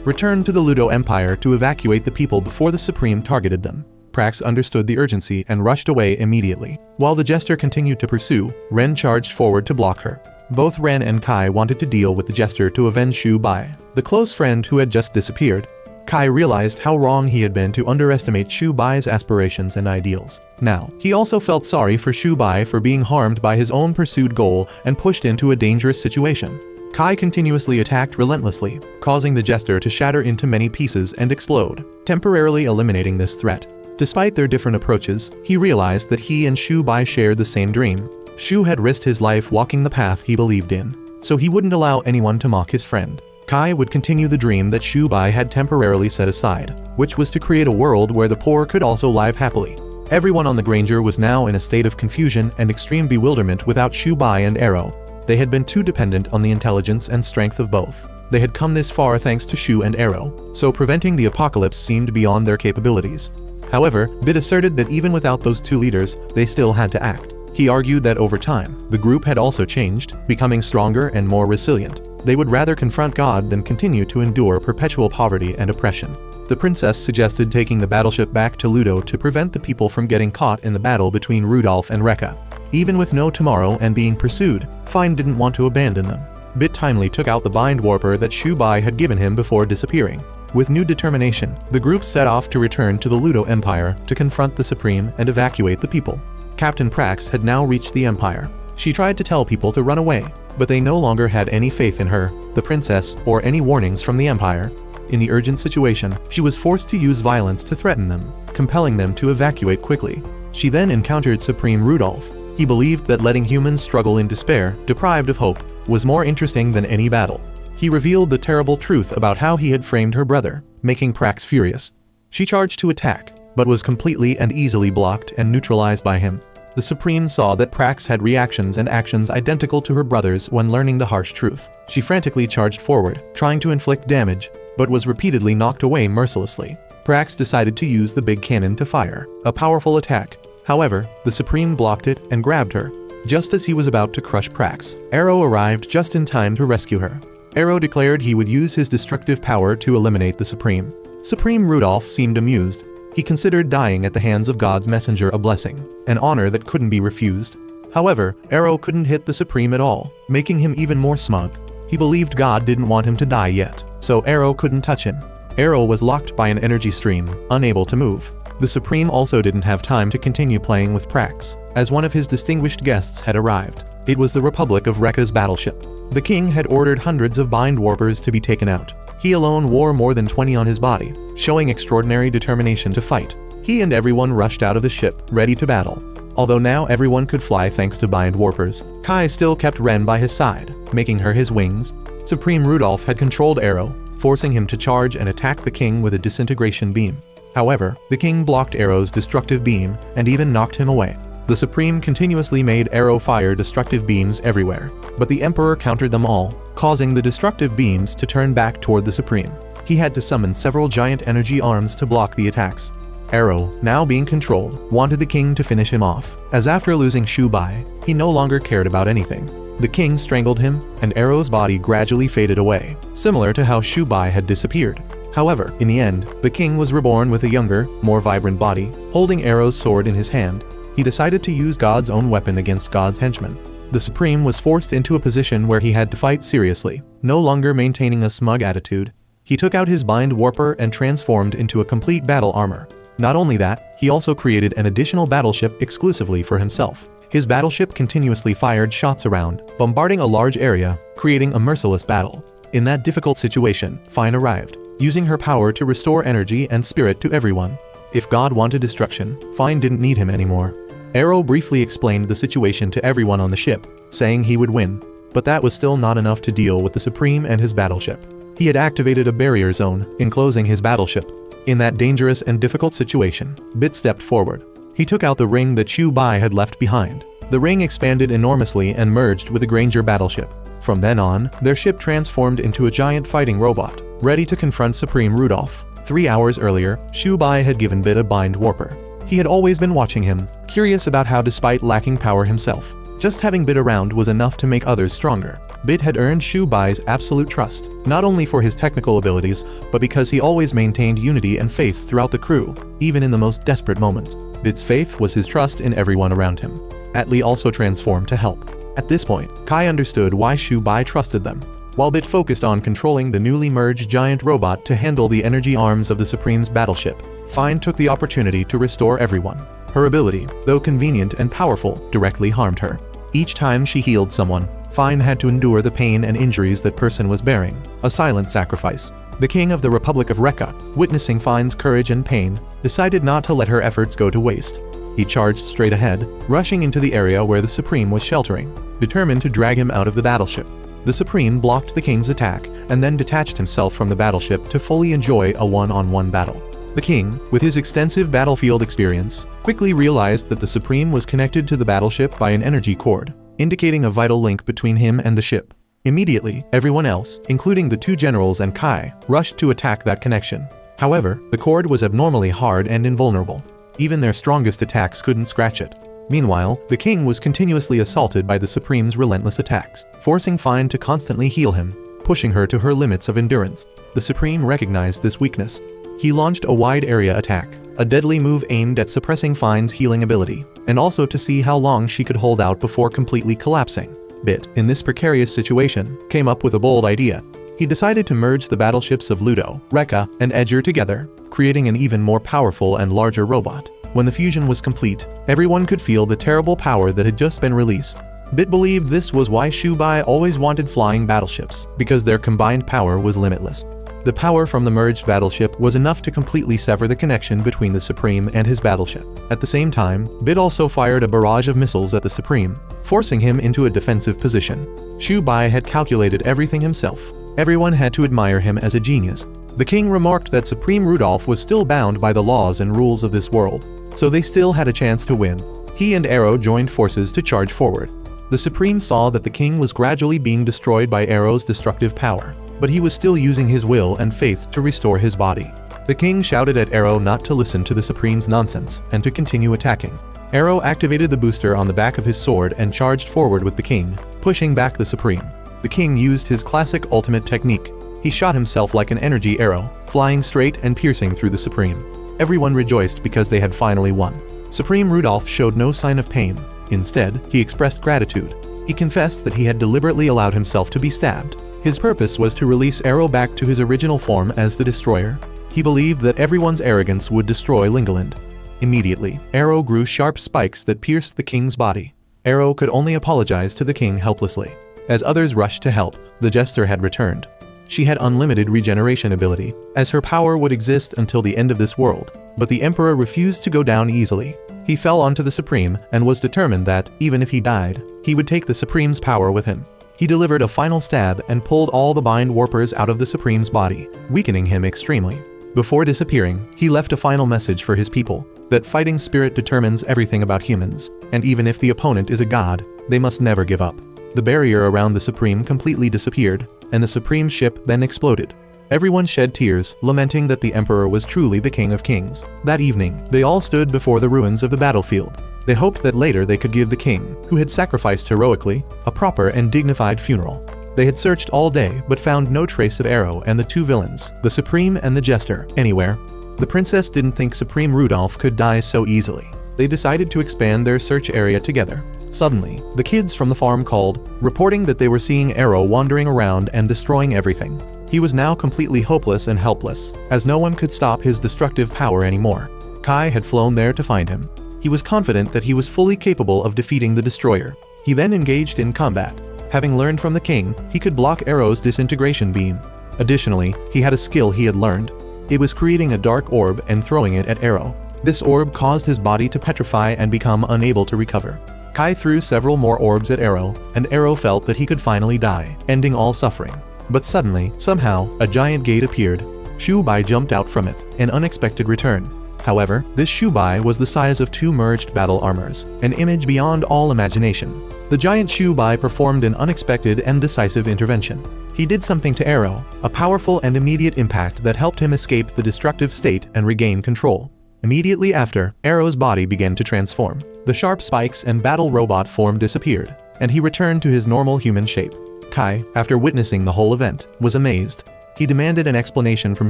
return to the Ludo Empire to evacuate the people before the Supreme targeted them. Prax understood the urgency and rushed away immediately. While the jester continued to pursue, Ren charged forward to block her. Both Ren and Kai wanted to deal with the jester to avenge Shuai, the close friend who had just disappeared. Kai realized how wrong he had been to underestimate Shuai's aspirations and ideals. Now, he also felt sorry for Shuai for being harmed by his own pursued goal and pushed into a dangerous situation. Kai continuously attacked relentlessly, causing the jester to shatter into many pieces and explode, temporarily eliminating this threat. Despite their different approaches, he realized that he and Shuai shared the same dream. Shu had risked his life walking the path he believed in, so he wouldn't allow anyone to mock his friend. Kai would continue the dream that Shuai had temporarily set aside, which was to create a world where the poor could also live happily. Everyone on the Granger was now in a state of confusion and extreme bewilderment without Shuai and Arrow. They had been too dependent on the intelligence and strength of both. They had come this far thanks to Shu and Arrow, so preventing the apocalypse seemed beyond their capabilities. However, Bit asserted that even without those two leaders, they still had to act. He argued that over time, the group had also changed, becoming stronger and more resilient. They would rather confront God than continue to endure perpetual poverty and oppression. The princess suggested taking the battleship back to Ludo to prevent the people from getting caught in the battle between Rudolph and Rea. Even with no tomorrow and being pursued, Fine didn't want to abandon them. Bit timely took out the bind warper that Shuai had given him before disappearing. With new determination, the group set off to return to the Ludo Empire to confront the Supreme and evacuate the people. Captain Prax had now reached the Empire. She tried to tell people to run away, but they no longer had any faith in her, the princess, or any warnings from the Empire. In the urgent situation, she was forced to use violence to threaten them, compelling them to evacuate quickly. She then encountered Supreme Rudolph. He believed that letting humans struggle in despair, deprived of hope, was more interesting than any battle. He revealed the terrible truth about how he had framed her brother, making Prax furious. She charged to attack, but was completely and easily blocked and neutralized by him. The Supreme saw that Prax had reactions and actions identical to her brother's when learning the harsh truth. She frantically charged forward, trying to inflict damage, but was repeatedly knocked away mercilessly. Prax decided to use the big cannon to fire a powerful attack. However, the Supreme blocked it and grabbed her. Just as he was about to crush Prax, Arrow arrived just in time to rescue her. Arrow declared he would use his destructive power to eliminate the Supreme. Supreme Rudolph seemed amused. He considered dying at the hands of God's messenger a blessing, an honor that couldn't be refused. However, Arrow couldn't hit the Supreme at all, making him even more smug. He believed God didn't want him to die yet, so Arrow couldn't touch him. Arrow was locked by an energy stream, unable to move. The Supreme also didn't have time to continue playing with Prax, as one of his distinguished guests had arrived. It was the Republic of Rea's battleship. The king had ordered hundreds of bind warpers to be taken out. He alone wore more than 20 on his body, showing extraordinary determination to fight. He and everyone rushed out of the ship, ready to battle. Although now everyone could fly thanks to bind warpers, Kai still kept Ren by his side, making her his wings. Supreme Rudolph had controlled Arrow, forcing him to charge and attack the king with a disintegration beam. However, the king blocked Arrow's destructive beam and even knocked him away. The Supreme continuously made Arrow fire destructive beams everywhere, but the Emperor countered them all, causing the destructive beams to turn back toward the Supreme. He had to summon several giant energy arms to block the attacks. Arrow, now being controlled, wanted the king to finish him off, as after losing Shuai, he no longer cared about anything. The king strangled him, and Arrow's body gradually faded away, similar to how Shuai had disappeared. However, in the end, the king was reborn with a younger, more vibrant body, holding Arrow's sword in his hand. He decided to use God's own weapon against God's henchmen. The Supreme was forced into a position where he had to fight seriously, no longer maintaining a smug attitude. He took out his bind warper and transformed into a complete battle armor. Not only that, he also created an additional battleship exclusively for himself. His battleship continuously fired shots around, bombarding a large area, creating a merciless battle. In that difficult situation, Fine arrived, using her power to restore energy and spirit to everyone. If God wanted destruction, Fine didn't need him anymore. Arrow briefly explained the situation to everyone on the ship, saying he would win. But that was still not enough to deal with the Supreme and his battleship. He had activated a barrier zone, enclosing his battleship. In that dangerous and difficult situation, Bit stepped forward. He took out the ring that Shuai had left behind. The ring expanded enormously and merged with the Granger battleship. From then on, their ship transformed into a giant fighting robot, ready to confront Supreme Rudolph. 3 hours earlier, Shuai had given Bit a bind warper. He had always been watching him, curious about how despite lacking power himself, just having Bit around was enough to make others stronger. Bit had earned Shuai's absolute trust, not only for his technical abilities, but because he always maintained unity and faith throughout the crew, even in the most desperate moments. Bit's faith was his trust in everyone around him. Atly also transformed to help. At this point, Kai understood why Shuai trusted them. while Bit focused on controlling the newly merged giant robot to handle the energy arms of the Supreme's battleship. Fine took the opportunity to restore everyone. Her ability, though convenient and powerful, directly harmed her. Each time she healed someone, Fine had to endure the pain and injuries that person was bearing, a silent sacrifice. The king of the Republic of Rea, witnessing Fine's courage and pain, decided not to let her efforts go to waste. He charged straight ahead, rushing into the area where the Supreme was sheltering, determined to drag him out of the battleship. The Supreme blocked the king's attack and then detached himself from the battleship to fully enjoy a one-on-one battle. The king, with his extensive battlefield experience, quickly realized that the Supreme was connected to the battleship by an energy cord, indicating a vital link between him and the ship. Immediately, everyone else, including the two generals and Kai, rushed to attack that connection. However, the cord was abnormally hard and invulnerable. Even their strongest attacks couldn't scratch it. Meanwhile, the king was continuously assaulted by the Supreme's relentless attacks, forcing Fine to constantly heal him, pushing her to her limits of endurance. The Supreme recognized this weakness. He launched a wide-area attack, a deadly move aimed at suppressing Fine's healing ability, and also to see how long she could hold out before completely collapsing. Bit, in this precarious situation, came up with a bold idea. He decided to merge the battleships of Ludo, Rea, and Edger together, creating an even more powerful and larger robot. When the fusion was complete, everyone could feel the terrible power that had just been released. Bit believed this was why Shuai always wanted flying battleships, because their combined power was limitless. The power from the merged battleship was enough to completely sever the connection between the Supreme and his battleship. At the same time, Bit also fired a barrage of missiles at the Supreme, forcing him into a defensive position. Shuai had calculated everything himself. Everyone had to admire him as a genius. The king remarked that Supreme Rudolph was still bound by the laws and rules of this world, so they still had a chance to win. He and Arrow joined forces to charge forward. The Supreme saw that the king was gradually being destroyed by Arrow's destructive power, but he was still using his will and faith to restore his body. The king shouted at Arrow not to listen to the Supreme's nonsense and to continue attacking. Arrow activated the booster on the back of his sword and charged forward with the king, pushing back the Supreme. The king used his classic ultimate technique. He shot himself like an energy arrow, flying straight and piercing through the Supreme. Everyone rejoiced because they had finally won. Supreme Rudolph showed no sign of pain. Instead, he expressed gratitude. He confessed that he had deliberately allowed himself to be stabbed. His purpose was to release Arrow back to his original form as the Destroyer. He believed that everyone's arrogance would destroy Lingolind. Immediately, Arrow grew sharp spikes that pierced the king's body. Arrow could only apologize to the king helplessly. As others rushed to help, the jester had returned. She had unlimited regeneration ability, as her power would exist until the end of this world, but the Emperor refused to go down easily. He fell onto the Supreme and was determined that, even if he died, he would take the Supreme's power with him. He delivered a final stab and pulled all the bind warpers out of the Supreme's body, weakening him extremely. Before disappearing, he left a final message for his people, that fighting spirit determines everything about humans, and even if the opponent is a god, they must never give up. The barrier around the Supreme completely disappeared, and the Supreme ship then exploded. Everyone shed tears, lamenting that the Emperor was truly the King of Kings. That evening, they all stood before the ruins of the battlefield. They hoped that later they could give the king, who had sacrificed heroically, a proper and dignified funeral. They had searched all day but found no trace of Arrow and the two villains, the Supreme and the Jester, anywhere. The princess didn't think Supreme Rudolph could die so easily. They decided to expand their search area together. Suddenly, the kids from the farm called, reporting that they were seeing Arrow wandering around and destroying everything. He was now completely hopeless and helpless, as no one could stop his destructive power anymore. Kai had flown there to find him. He was confident that he was fully capable of defeating the destroyer. He then engaged in combat. Having learned from the king, he could block Arrow's disintegration beam. Additionally, he had a skill he had learned. It was creating a dark orb and throwing it at Arrow. This orb caused his body to petrify and become unable to recover. Kai threw several more orbs at Arrow, and Arrow felt that he could finally die, ending all suffering. But suddenly, somehow, a giant gate appeared. Shuai jumped out from it, an unexpected return. However, this Shuai was the size of 2 merged battle armors, an image beyond all imagination. The giant Shuai performed an unexpected and decisive intervention. He did something to Arrow, a powerful and immediate impact that helped him escape the destructive state and regain control. Immediately after, Arrow's body began to transform. The sharp spikes and battle robot form disappeared, and he returned to his normal human shape. Kai, after witnessing the whole event, was amazed. He demanded an explanation from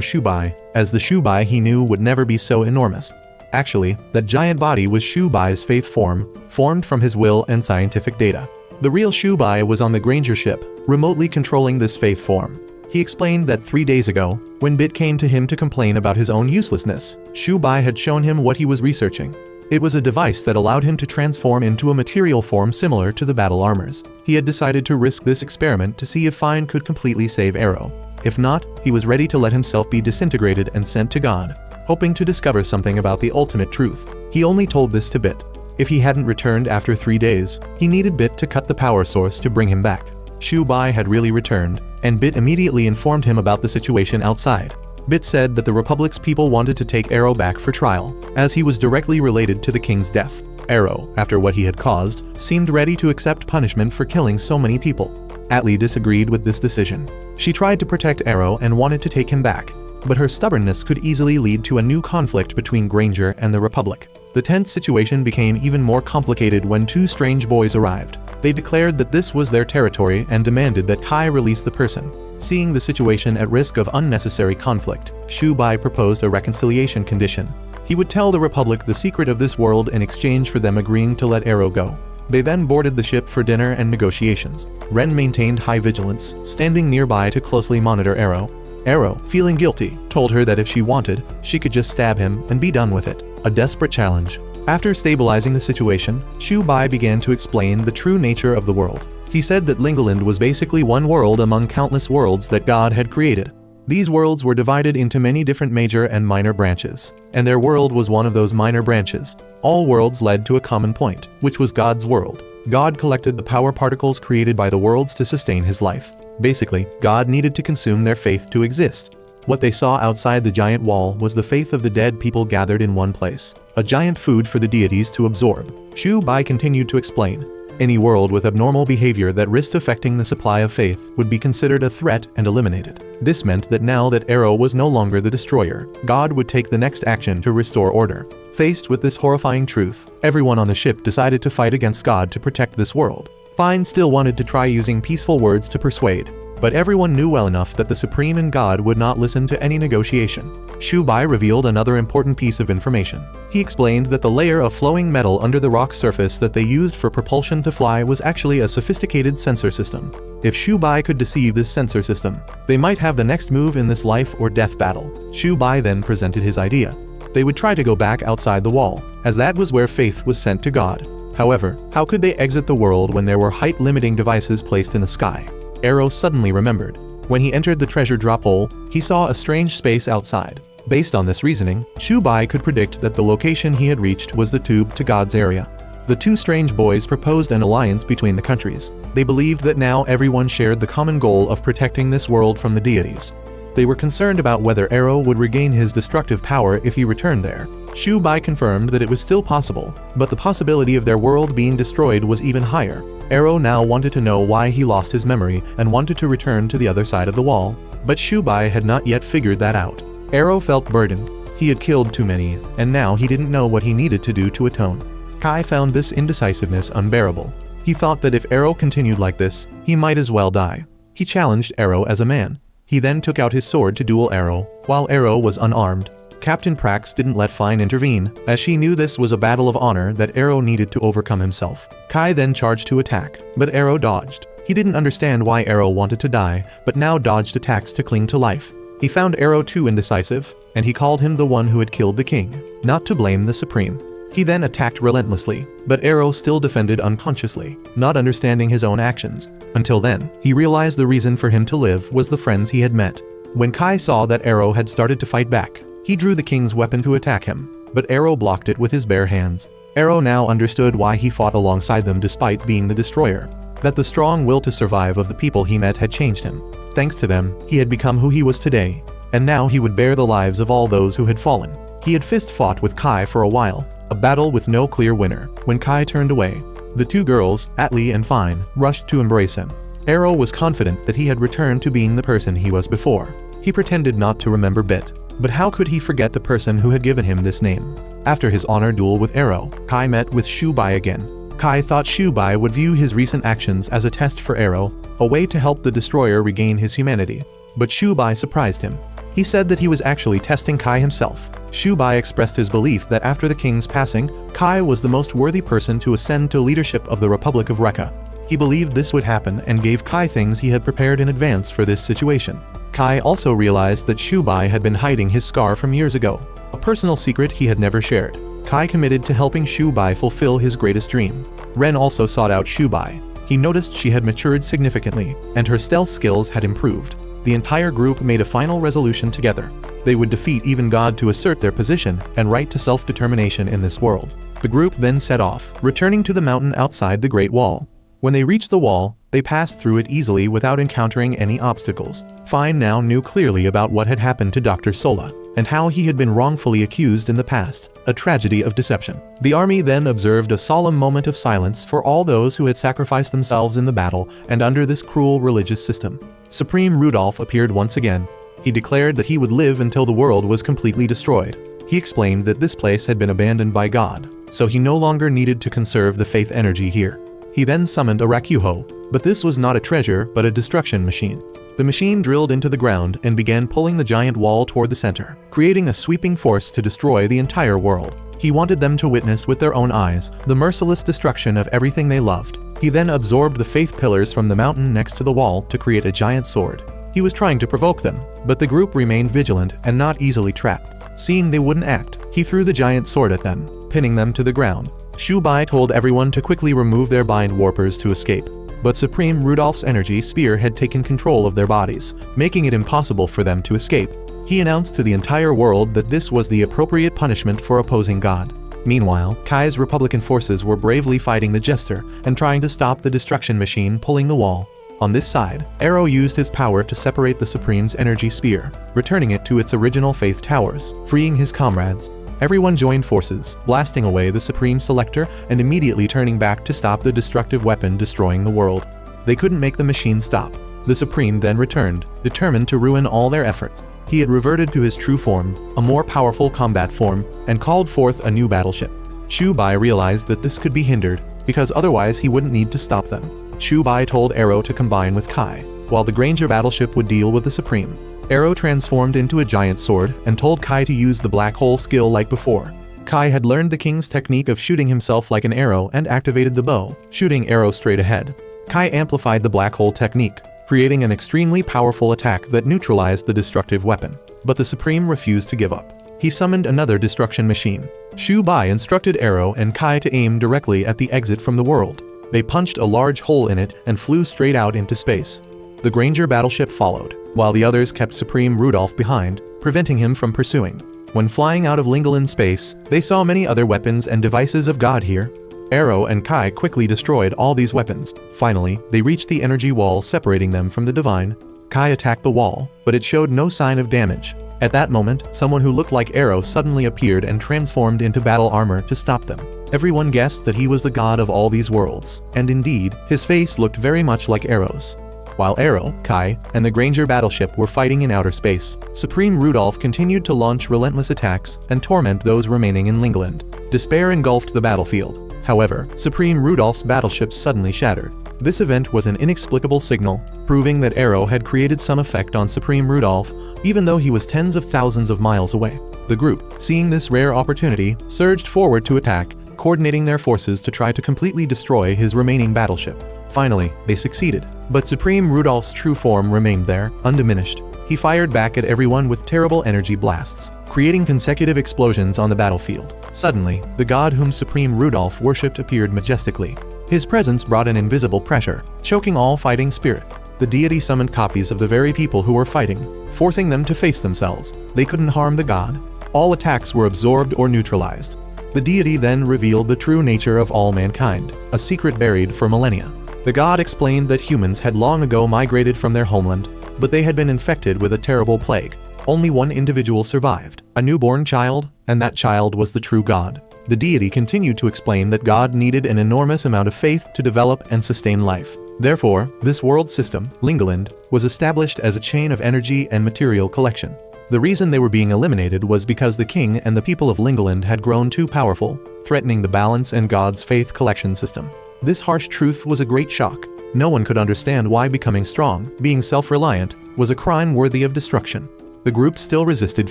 Shuai, as the Shuai he knew would never be so enormous. Actually, that giant body was Shuai's faith form, formed from his will and scientific data. The real Shuai was on the Granger ship, remotely controlling this faith form. He explained that 3 days ago, when Bit came to him to complain about his own uselessness, Shuai had shown him what he was researching. It was a device that allowed him to transform into a material form similar to the battle armors. He had decided to risk this experiment to see if Fine could completely save Arrow. If not, he was ready to let himself be disintegrated and sent to God, hoping to discover something about the ultimate truth. He only told this to Bit. If he hadn't returned after 3 days, he needed Bit to cut the power source to bring him back. Shuai had really returned, and Bit immediately informed him about the situation outside. Bit said that the Republic's people wanted to take Arrow back for trial, as he was directly related to the king's death. Arrow, after what he had caused, seemed ready to accept punishment for killing so many people. Atly disagreed with this decision. She tried to protect Arrow and wanted to take him back, but her stubbornness could easily lead to a new conflict between Granger and the Republic. The tense situation became even more complicated when 2 strange boys arrived. They declared that this was their territory and demanded that Kai release the person. Seeing the situation at risk of unnecessary conflict, Shuai proposed a reconciliation condition. He would tell the Republic the secret of this world in exchange for them agreeing to let Arrow go. They then boarded the ship for dinner and negotiations. Ren maintained high vigilance, standing nearby to closely monitor Arrow. Arrow, feeling guilty, told her that if she wanted, she could just stab him and be done with it. A desperate challenge. After stabilizing the situation, Shuai began to explain the true nature of the world. He said that Lingolind was basically one world among countless worlds that God had created. These worlds were divided into many different major and minor branches, and their world was one of those minor branches. All worlds led to a common point, which was God's world. God collected the power particles created by the worlds to sustain his life. Basically, God needed to consume their faith to exist. What they saw outside the giant wall was the faith of the dead people gathered in one place, a giant food for the deities to absorb. Shuai continued to explain. Any world with abnormal behavior that risked affecting the supply of faith would be considered a threat and eliminated. This meant that now that Arrow was no longer the destroyer, God would take the next action to restore order. Faced with this horrifying truth, everyone on the ship decided to fight against God to protect this world. Fine still wanted to try using peaceful words to persuade, but everyone knew well enough that the Supreme and God would not listen to any negotiation. Shuai revealed another important piece of information. He explained that the layer of flowing metal under the rock surface that they used for propulsion to fly was actually a sophisticated sensor system. If Shuai could deceive this sensor system, they might have the next move in this life or death battle. Shuai then presented his idea. They would try to go back outside the wall, as that was where faith was sent to God. However, how could they exit the world when there were height-limiting devices placed in the sky? Arrow suddenly remembered. When he entered the treasure drop hole, he saw a strange space outside. Based on this reasoning, Shuai could predict that the location he had reached was the tube to God's area. The 2 strange boys proposed an alliance between the countries. They believed that now everyone shared the common goal of protecting this world from the deities. They were concerned about whether Arrow would regain his destructive power if he returned there. Shuai confirmed that it was still possible, but the possibility of their world being destroyed was even higher. Arrow now wanted to know why he lost his memory and wanted to return to the other side of the wall, but Shuai had not yet figured that out. Arrow felt burdened. He had killed too many, and now he didn't know what he needed to do to atone. Kai found this indecisiveness unbearable. He thought that if Arrow continued like this, he might as well die. He challenged Arrow as a man. He then took out his sword to duel Arrow, while Arrow was unarmed. Captain Prax didn't let Fine intervene, as she knew this was a battle of honor that Arrow needed to overcome himself. Kai then charged to attack, but Arrow dodged. He didn't understand why Arrow wanted to die, but now dodged attacks to cling to life. He found Arrow too indecisive, and he called him the one who had killed the king, not to blame the Supreme. He then attacked relentlessly, but Arrow still defended unconsciously, not understanding his own actions. Until then, he realized the reason for him to live was the friends he had met. When Kai saw that Arrow had started to fight back, he drew the king's weapon to attack him, but Arrow blocked it with his bare hands. Arrow now understood why he fought alongside them despite being the destroyer, that the strong will to survive of the people he met had changed him. Thanks to them, he had become who he was today, and now he would bear the lives of all those who had fallen. He had fist-fought with Kai for a while, a battle with no clear winner. When Kai turned away, the 2 girls, Atly and Fine, rushed to embrace him. Arrow was confident that he had returned to being the person he was before. He pretended not to remember Bit, but how could he forget the person who had given him this name? After his honor duel with Arrow, Kai met with Shuai again. Kai thought Shuai would view his recent actions as a test for Arrow, a way to help the destroyer regain his humanity. But Shuai surprised him. He said that he was actually testing Kai himself. Shuai expressed his belief that after the king's passing, Kai was the most worthy person to ascend to leadership of the Republic of Rea. He believed this would happen and gave Kai things he had prepared in advance for this situation. Kai also realized that Shuai had been hiding his scar from years ago, a personal secret he had never shared. Kai committed to helping Shuai fulfill his greatest dream. Ren also sought out Shuai. He noticed she had matured significantly, and her stealth skills had improved. The entire group made a final resolution together. They would defeat even God to assert their position and right to self-determination in this world. The group then set off, returning to the mountain outside the Great Wall. When they reached the wall, they passed through it easily without encountering any obstacles. Fine now knew clearly about what had happened to Dr. Sola, and how he had been wrongfully accused in the past, a tragedy of deception. The army then observed a solemn moment of silence for all those who had sacrificed themselves in the battle and under this cruel religious system. Supreme Rudolph appeared once again. He declared that he would live until the world was completely destroyed. He explained that this place had been abandoned by God, so he no longer needed to conserve the faith energy here. He then summoned a Rakuho, but this was not a treasure but a destruction machine. The machine drilled into the ground and began pulling the giant wall toward the center, creating a sweeping force to destroy the entire world. He wanted them to witness with their own eyes the merciless destruction of everything they loved. He then absorbed the faith pillars from the mountain next to the wall to create a giant sword. He was trying to provoke them, but the group remained vigilant and not easily trapped. Seeing they wouldn't act, he threw the giant sword at them, pinning them to the ground. Shuai told everyone to quickly remove their bind warpers to escape, but Supreme Rudolph's energy spear had taken control of their bodies, making it impossible for them to escape. He announced to the entire world that this was the appropriate punishment for opposing God. Meanwhile, Kai's Republican forces were bravely fighting the Jester and trying to stop the destruction machine pulling the wall. On this side, Arrow used his power to separate the Supreme's energy spear, returning it to its original faith towers, freeing his comrades. Everyone joined forces, blasting away the Supreme Selector and immediately turning back to stop the destructive weapon destroying the world. They couldn't make the machine stop. The Supreme then returned, determined to ruin all their efforts. He had reverted to his true form, a more powerful combat form, and called forth a new battleship. Shuai realized that this could be hindered, because otherwise he wouldn't need to stop them. Shuai told Arrow to combine with Kai, while the Granger battleship would deal with the Supreme. Arrow transformed into a giant sword and told Kai to use the black hole skill like before. Kai had learned the king's technique of shooting himself like an arrow and activated the bow, shooting Arrow straight ahead. Kai amplified the black hole technique, creating an extremely powerful attack that neutralized the destructive weapon. But the Supreme refused to give up. He summoned another destruction machine. Shuai instructed Arrow and Kai to aim directly at the exit from the world. They punched a large hole in it and flew straight out into space. The Granger battleship followed, while the others kept Supreme Rudolph behind, preventing him from pursuing. When flying out of Lingolind space, they saw many other weapons and devices of God here. Arrow and Kai quickly destroyed all these weapons. Finally, they reached the energy wall separating them from the divine. Kai attacked the wall, but it showed no sign of damage. At that moment, someone who looked like Arrow suddenly appeared and transformed into battle armor to stop them. Everyone guessed that he was the god of all these worlds, and indeed, his face looked very much like Arrow's. While Arrow, Kai, and the Granger battleship were fighting in outer space, Supreme Rudolph continued to launch relentless attacks and torment those remaining in Lingolind. Despair engulfed the battlefield. However, Supreme Rudolph's battleship suddenly shattered. This event was an inexplicable signal, proving that Arrow had created some effect on Supreme Rudolph, even though he was tens of thousands of miles away. The group, seeing this rare opportunity, surged forward to attack, coordinating their forces to try to completely destroy his remaining battleship. Finally, they succeeded, but Supreme Rudolph's true form remained there, undiminished. He fired back at everyone with terrible energy blasts, creating consecutive explosions on the battlefield. Suddenly, the god whom Supreme Rudolph worshipped appeared majestically. His presence brought an invisible pressure, choking all fighting spirit. The deity summoned copies of the very people who were fighting, forcing them to face themselves. They couldn't harm the god. All attacks were absorbed or neutralized. The deity then revealed the true nature of all mankind, a secret buried for millennia. The god explained that humans had long ago migrated from their homeland, but they had been infected with a terrible plague. Only one individual survived, a newborn child, and that child was the true god. The deity continued to explain that God needed an enormous amount of faith to develop and sustain life. Therefore, this world system, Lingolind, was established as a chain of energy and material collection. The reason they were being eliminated was because the king and the people of Lingolind had grown too powerful, threatening the balance and God's faith collection system. This harsh truth was a great shock. No one could understand why becoming strong, being self-reliant, was a crime worthy of destruction. The group still resisted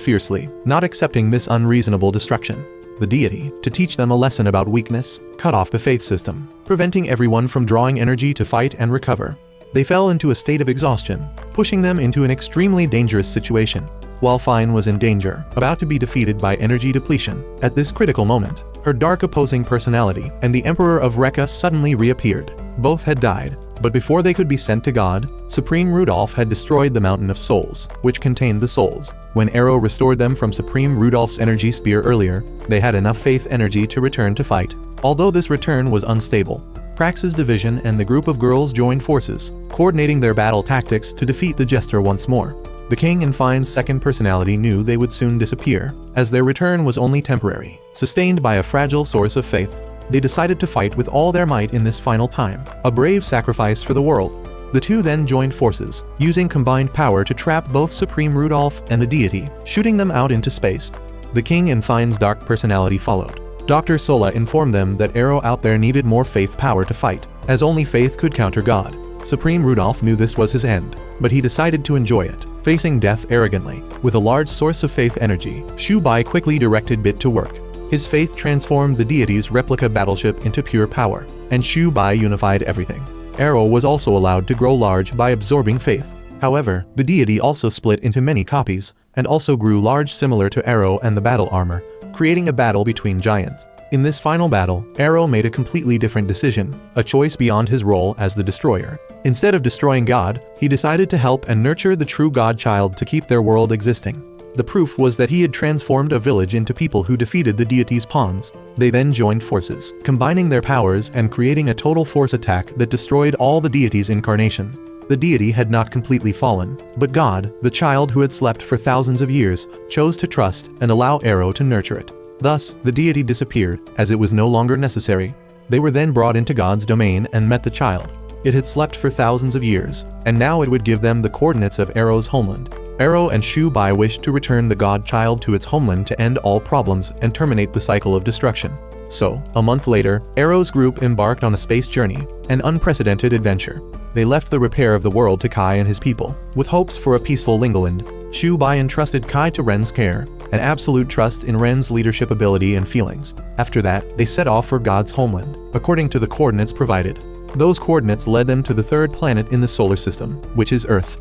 fiercely, not accepting this unreasonable destruction. the deity, to teach them a lesson about weakness, cut off the faith system, preventing everyone from drawing energy to fight and recover. They fell into a state of exhaustion, pushing them into an extremely dangerous situation. While Fine was in danger, about to be defeated by energy depletion, at this critical moment, her dark opposing personality and the Emperor of Rea suddenly reappeared. Both had died, but before they could be sent to God, Supreme Rudolph had destroyed the Mountain of Souls, which contained the souls. When Arrow restored them from Supreme Rudolph's energy spear earlier, they had enough faith energy to return to fight. Although this return was unstable, Prax's division and the group of girls joined forces, coordinating their battle tactics to defeat the Jester once more. The king and Fine's second personality knew they would soon disappear, as their return was only temporary. Sustained by a fragile source of faith, they decided to fight with all their might in this final time, a brave sacrifice for the world. The two then joined forces, using combined power to trap both Supreme Rudolph and the deity, shooting them out into space. The king and Fine's dark personality followed. Dr. Sola informed them that Arrow out there needed more faith power to fight, as only faith could counter God. Supreme Rudolph knew this was his end, but he decided to enjoy it, facing death arrogantly. With a large source of faith energy, Shuai quickly directed Bit to work. His faith transformed the deity's replica battleship into pure power, and Shuai unified everything. Arrow was also allowed to grow large by absorbing faith. However, the deity also split into many copies, and also grew large similar to Arrow and the battle armor, creating a battle between giants. In this final battle, Arrow made a completely different decision, a choice beyond his role as the destroyer. Instead of destroying God, he decided to help and nurture the true God child to keep their world existing. The proof was that he had transformed a village into people who defeated the deity's pawns. They then joined forces, combining their powers and creating a total force attack that destroyed all the deity's incarnations. The deity had not completely fallen, but God, the child who had slept for thousands of years, chose to trust and allow Arrow to nurture it. Thus, the deity disappeared, as it was no longer necessary. They were then brought into God's domain and met the child. It had slept for thousands of years, and now it would give them the coordinates of Arrow's homeland. Arrow and Shuai wished to return the God child to its homeland to end all problems and terminate the cycle of destruction. So, a month later, Arrow's group embarked on a space journey, an unprecedented adventure. They left the repair of the world to Kai and his people, with hopes for a peaceful Lingolind. Shuai entrusted Kai to Ren's care, an absolute trust in Ren's leadership ability and feelings. After that, they set off for God's homeland, according to the coordinates provided. Those coordinates led them to the third planet in the solar system, which is Earth.